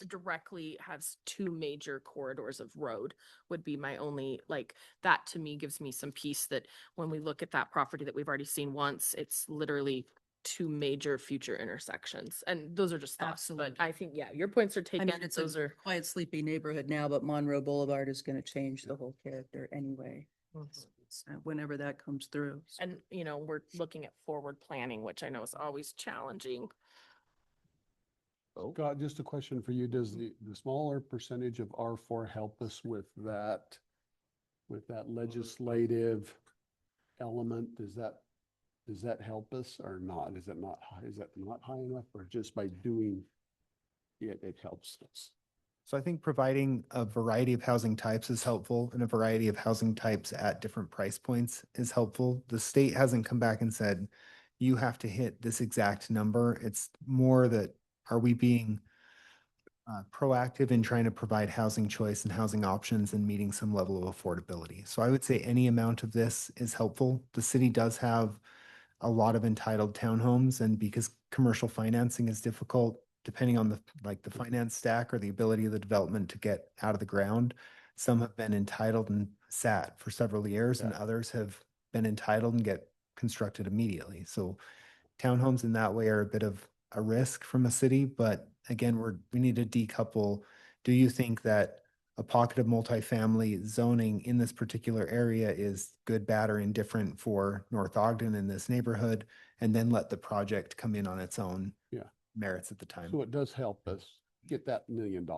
S11: directly has two major corridors of road would be my only, like, that to me gives me some peace that when we look at that property that we've already seen once, it's literally two major future intersections. And those are just thoughts, but I think, yeah, your points are
S3: I
S11: taken.
S3: mean, it's
S11: Those
S3: a
S11: are.
S3: quiet, sleepy neighborhood now, but Monroe Boulevard is going to change the whole character anyway. Whenever that comes through.
S11: And, you know, we're looking at forward planning, which I know is always challenging.
S14: Scott, just a question for you. Does the smaller percentage of R4 help us with that legislative element? Does that help us or not? Is that not high enough, or just by doing it helps us?
S8: So I think providing a variety of housing types is helpful, and a variety of housing types at different price points is helpful. The state hasn't come back and said, you have to hit this exact number. It's more that, are we being proactive in trying to provide housing choice and housing options and meeting some level of affordability? So I would say any amount of this is helpful. The city does have a lot of entitled townhomes, and because commercial financing is difficult, depending on the finance stack or the ability of the development to get out of the ground, some have been entitled and sat for several years, and others have been entitled and get constructed immediately. So townhomes in that way are a bit of a risk from a city, but again, we need to decouple. Do you think that a pocket of multifamily zoning in this particular area is good, bad, or indifferent for North Ogden in this neighborhood, and then let the project come in on its own merits at the time?
S14: So it does help us get that $1 million.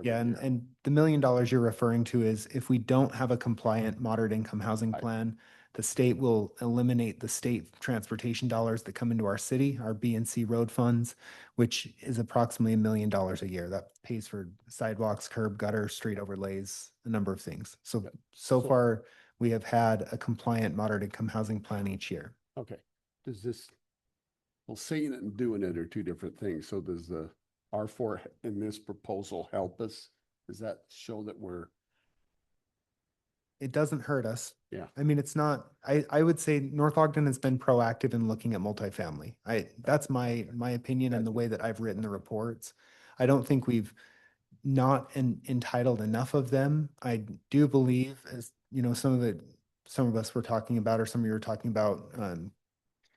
S8: Yeah, and the $1 million you're referring to is if we don't have a compliant moderate income housing plan, the state will eliminate the state transportation dollars that come into our city, our B and C road funds, which is approximately $1 million a year. That pays for sidewalks, curb, gutter, street overlays, a number of things. So far, we have had a compliant moderate income housing plan each year.
S14: Okay. Saying it and doing it are two different things. So does the R4 in this proposal help us? Does that show that
S8: it doesn't hurt us?
S14: Yeah.
S8: I mean, it's not, I would say North Ogden has been proactive in looking at multifamily. That's my opinion and the way that I've written the reports. I don't think we've not entitled enough of them. I do believe, as you know, some of us were talking about, or some of you were talking about,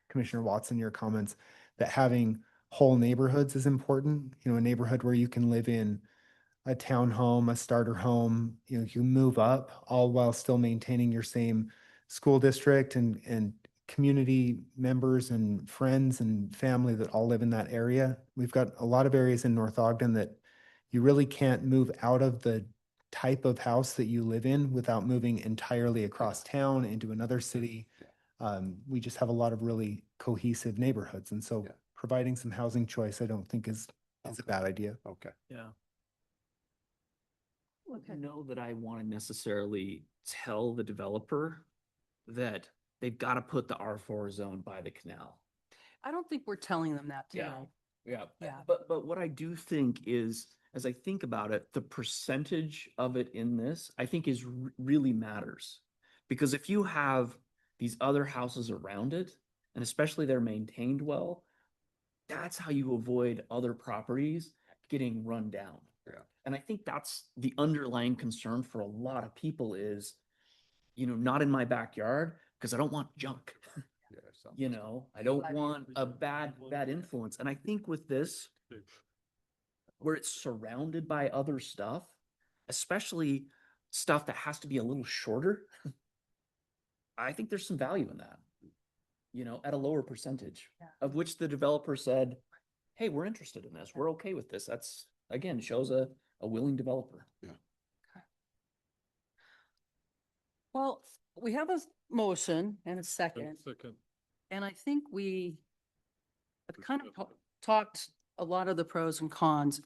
S8: Commissioner Watson, your comments, that having whole neighborhoods is important. You know, a neighborhood where you can live in a townhome, a starter home, you know, you move up all while still maintaining your same school district and community members and friends and family that all live in that area. We've got a lot of areas in North Ogden that you really can't move out of the type of house that you live in without moving entirely across town into another city. We just have a lot of really cohesive neighborhoods. And so providing some housing choice, I don't think is a bad idea.
S14: Okay.
S17: Yeah. I
S3: Okay.
S17: don't know that I want to necessarily tell the developer that they've got to put the R4 zone by the canal.
S3: I don't think we're telling them that
S17: Yeah.
S3: tonight.
S17: Yeah.
S3: Yeah.
S17: But what I do think is, as I think about it, the percentage of it in this, I think is really matters. Because if you have these other houses around it, and especially they're maintained well, that's how you avoid other properties getting run down.
S14: Yeah.
S17: And I think that's the underlying concern for a lot of people is, you know, not in my backyard because I don't want junk.
S14: Yeah,
S17: You know, I don't want a bad influence. And I think with this, where it's surrounded by other stuff, especially stuff that has to be a little shorter, I think there's some value in that, you know, at a lower percentage, of which the developer said, hey, we're interested in this. We're okay with this. That's, again, shows a willing developer.
S14: Yeah.
S3: Well, we have a motion and a second,
S7: Second.
S3: and I think we have kind of talked a lot of the pros and cons.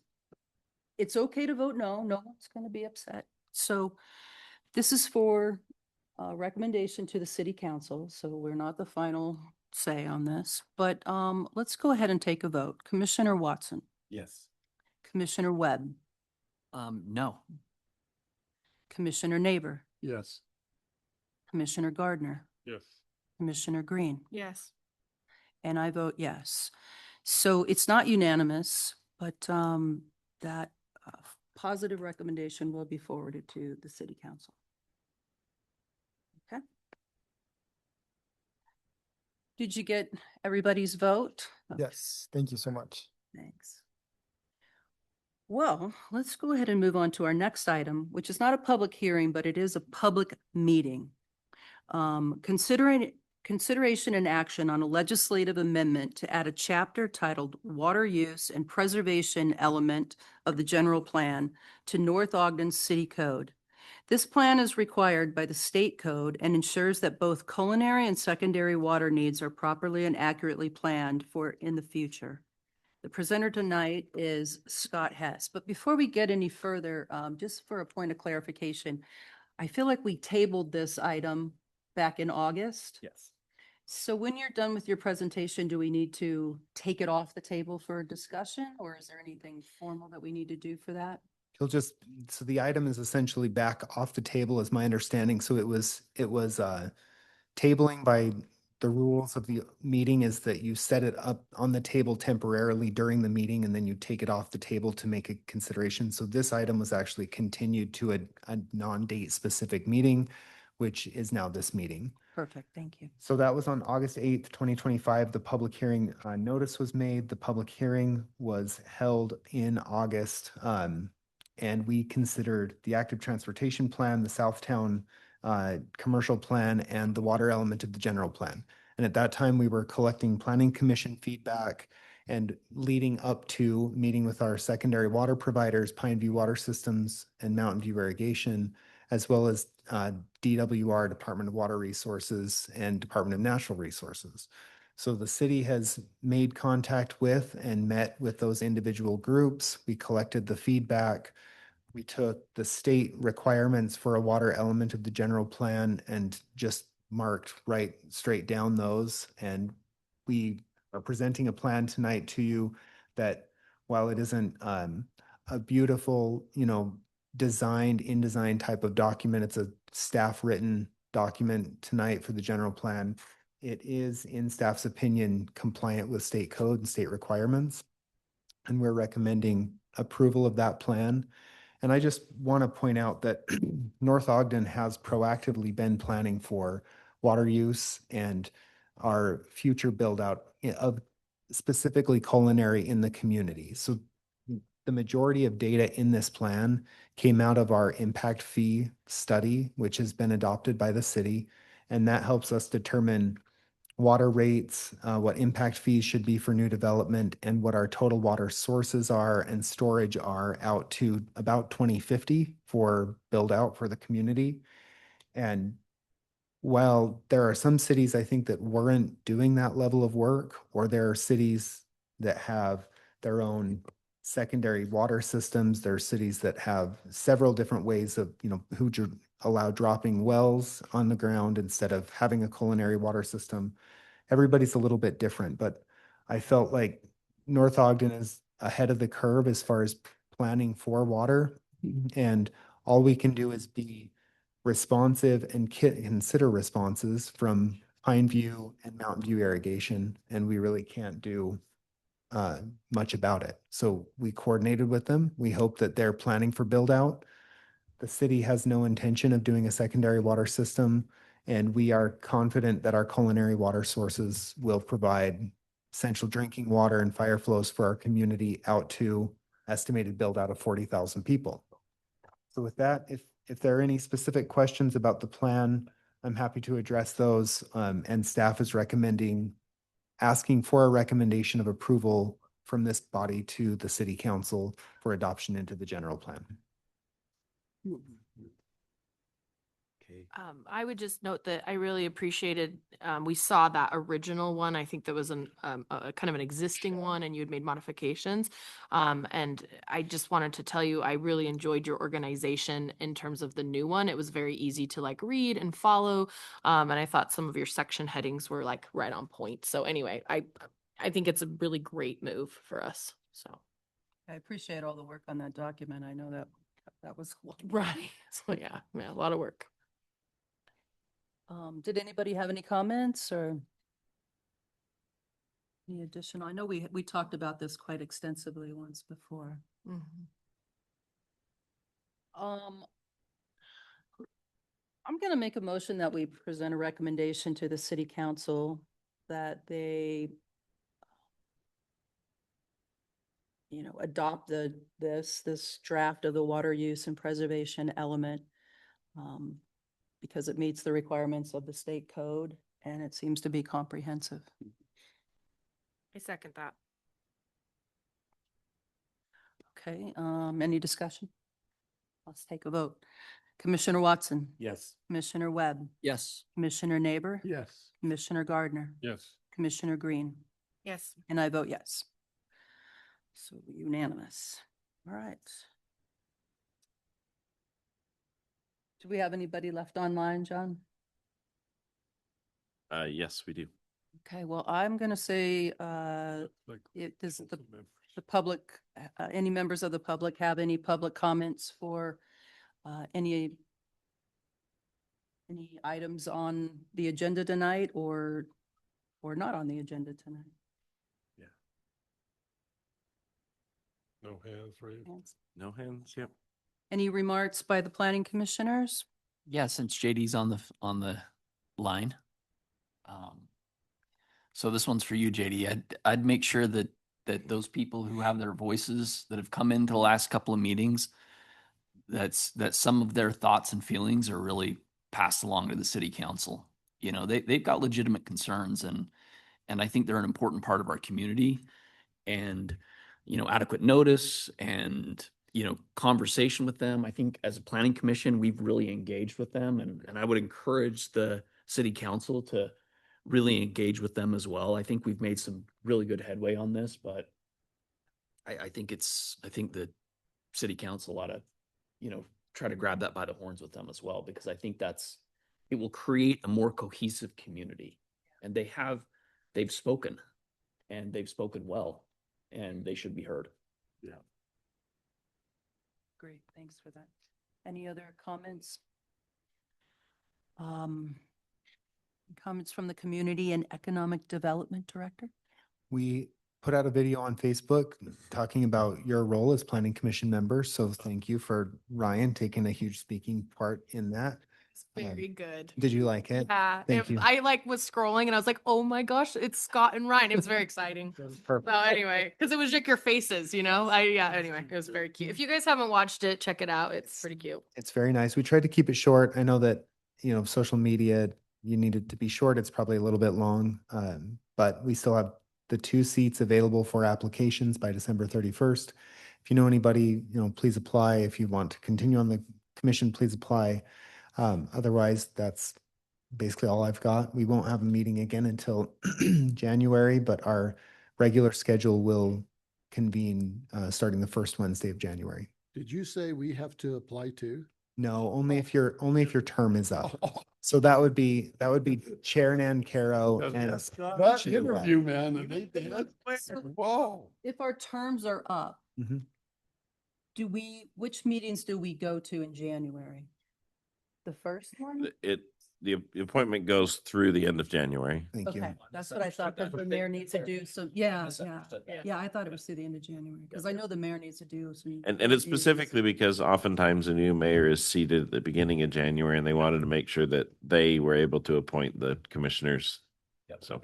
S3: It's okay to vote no. No one's going to be upset. So this is for recommendation to the city council. So we're not the final say on this, but let's go ahead and take a vote. Commissioner Watson,
S5: Yes.
S3: Commissioner Webb,
S17: No.
S3: Commissioner Neighbor,
S14: Yes.
S3: Commissioner Gardner,
S7: Yes.
S3: Commissioner Green,
S11: Yes.
S3: and I vote yes. So it's not unanimous, but that positive recommendation will be forwarded to the city council. Okay. Did you get everybody's vote?
S2: Yes, thank you so much.
S3: Thanks. Well, let's go ahead and move on to our next item, which is not a public hearing, but it is a public meeting. Consideration and action on a legislative amendment to add a chapter titled Water Use and Preservation Element of the General Plan to North Ogden City Code. This plan is required by the state code and ensures that both culinary and secondary water needs are properly and accurately planned for in the future. The presenter tonight is Scott Hess. But before we get any further, just for a point of clarification, I feel like we tabled this item back in August.
S5: Yes.
S3: So when you're done with your presentation, do we need to take it off the table for discussion, or is there anything formal that we need to do for that?
S8: So the item is essentially back off the table is my understanding. So it was tabling by the rules of the meeting is that you set it up on the table temporarily during the meeting and then you take it off the table to make a consideration. So this item was actually continued to a non-date specific meeting, which is now this meeting.
S3: Perfect, thank you.
S8: So that was on August 8th, 2025. The public hearing notice was made. The public hearing was held in August. And we considered the active transportation plan, the Southtown commercial plan, and the water element of the general plan. And at that time, we were collecting planning commission feedback and leading up to meeting with our secondary water providers, Pineview Water Systems and Mountain View Irrigation, as well as DWR, Department of Water Resources, and Department of Natural Resources. So the city has made contact with and met with those individual groups. We collected the feedback. We took the state requirements for a water element of the general plan and just marked right straight down those. And we are presenting a plan tonight to you that while it isn't a beautiful, designed, InDesign type of document, it's a staff written document tonight for the general plan. It is, in staff's opinion, compliant with state code and state requirements. And we're recommending approval of that plan. And I just want to point out that North Ogden has proactively been planning for water use and our future build out of specifically culinary in the community. So the majority of data in this plan came out of our impact fee study, which has been adopted by the city. And that helps us determine water rates, what impact fees should be for new development, and what our total water sources are and storage are out to about 2050 for build out for the community. And while there are some cities I think that weren't doing that level of work, or there are cities that have their own secondary water systems, there are cities that have several different ways of, who allow dropping wells on the ground instead of having a culinary water system. Everybody's a little bit different, but I felt like North Ogden is ahead of the curve as far as planning for water. And all we can do is be responsive and consider responses from Pine View and Mountain View irrigation, and we really can't do much about it. So we coordinated with them. We hope that they're planning for build out. The city has no intention of doing a secondary water system, and we are confident that our culinary water sources will provide essential drinking water and fire flows for our community out to estimated build out of 40,000 people. So with that, if there are any specific questions about the plan, I'm happy to address those. And staff is asking for a recommendation of approval from this body to the city council for adoption into the general plan.
S11: I would just note that I really appreciated, we saw that original one. I think there was a kind of an existing one and you had made modifications. And I just wanted to tell you, I really enjoyed your organization in terms of the new one. It was very easy to like read and follow. And I thought some of your section headings were like right on point. So anyway, I think it's a really great move for us. So.
S3: I appreciate all the work on that document. I know that was
S11: Right. So yeah, a lot of work.
S3: Did anybody have any comments or any additional? I know we talked about this quite extensively once before. I'm going to make a motion that we present a recommendation to the city council that they, adopt this draft of the water use and preservation element. Because it meets the requirements of the state code and it seems to be comprehensive.
S11: I second that.
S3: Okay, any discussion? Let's take a vote. Commissioner Watson?
S5: Yes.
S3: Commissioner Webb?
S17: Yes.
S3: Commissioner Neighbor?
S14: Yes.
S3: Commissioner Gardner?
S7: Yes.
S3: Commissioner Green?
S11: Yes.
S3: And I vote yes. So unanimous. All right. Do we have anybody left online, John?
S15: Yes, we do.
S3: Okay, well, I'm going to say, does the public, any members of the public have any public comments for any items on the agenda tonight or not on the agenda tonight?
S7: No hands raised.
S15: No hands. Yep.
S3: Any remarks by the planning commissioners?
S4: Yeah, since JD's on the line. So this one's for you, JD. I'd make sure that those people who have their voices that have come into the last couple of meetings, that some of their thoughts and feelings are really passed along to the city council. They've got legitimate concerns and I think they're an important part of our community, and adequate notice and conversation with them. I think as a planning commission, we've really engaged with them, and I would encourage the city council to really engage with them as well. I think we've made some really good headway on this, but I think the city council ought to, try to grab that by the horns with them as well, because I think it will create a more cohesive community. And they've spoken, and they've spoken well, and they should be heard.
S14: Yeah.
S3: Great, thanks for that. Any other comments? Comments from the Community and Economic Development Director?
S8: We put out a video on Facebook talking about your role as planning commission member. So thank you for Ryan taking a huge speaking part in that.
S11: Very good.
S8: Did you like it?
S11: Yeah,
S8: Thank you.
S11: I like was scrolling and I was like, oh my gosh, it's Scott and Ryan. It was very exciting.
S8: Perfect.
S11: So anyway, because it was like your faces, you know? Anyway, it was very cute. If you guys haven't watched it, check it out. It's pretty cute.
S8: It's very nice. We tried to keep it short. I know that, social media, you need it to be short. It's probably a little bit long. But we still have the 2 seats available for applications by December 31st. If you know anybody, please apply. If you want to continue on the commission, please apply. Otherwise, that's basically all I've got. We won't have a meeting again until January, but our regular schedule will convene starting the first Wednesday of January.
S14: Did you say we have to apply too?
S8: No, only if your term is up. So that would be Chair Nan Caro and
S14: That interview, man, and they did. Whoa.
S3: If our terms are up,
S8: Mhm.
S3: which meetings do we go to in January? The first one?
S15: The appointment goes through the end of January.
S8: Thank you.
S3: Okay, that's what I thought, because the mayor needs to do, so, yeah, I thought it was through the end of January, because I know the mayor needs to do some.
S15: And it's specifically because oftentimes a new mayor is seated at the beginning of January and they wanted to make sure that they were able to appoint the commissioners. So.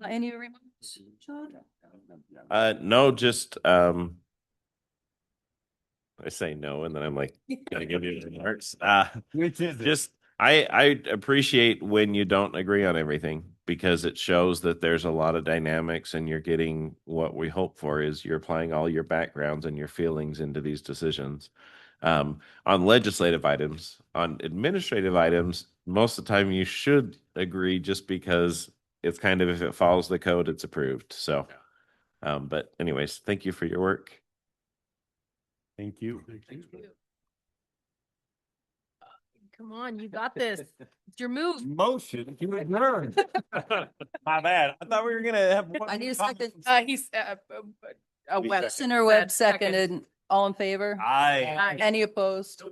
S3: Any remarks, John?
S15: No, just, I say no, and then I'm like, gotta give you remarks. Just, I appreciate when you don't agree on everything because it shows that there's a lot of dynamics and you're getting what we hope for is you're applying all your backgrounds and your feelings into these decisions. On legislative items, on administrative items, most of the time you should agree just because it's kind of, if it follows the code, it's approved. So, but anyways, thank you for your work.
S5: Thank you.
S11: Come on, you got this. It's your move.
S5: Motion to adjourn. My bad. I thought we were gonna have.
S3: I need a second.
S11: He's a Webb.
S3: Listener Webb seconded. All in favor?
S5: Aye.
S3: Any opposed?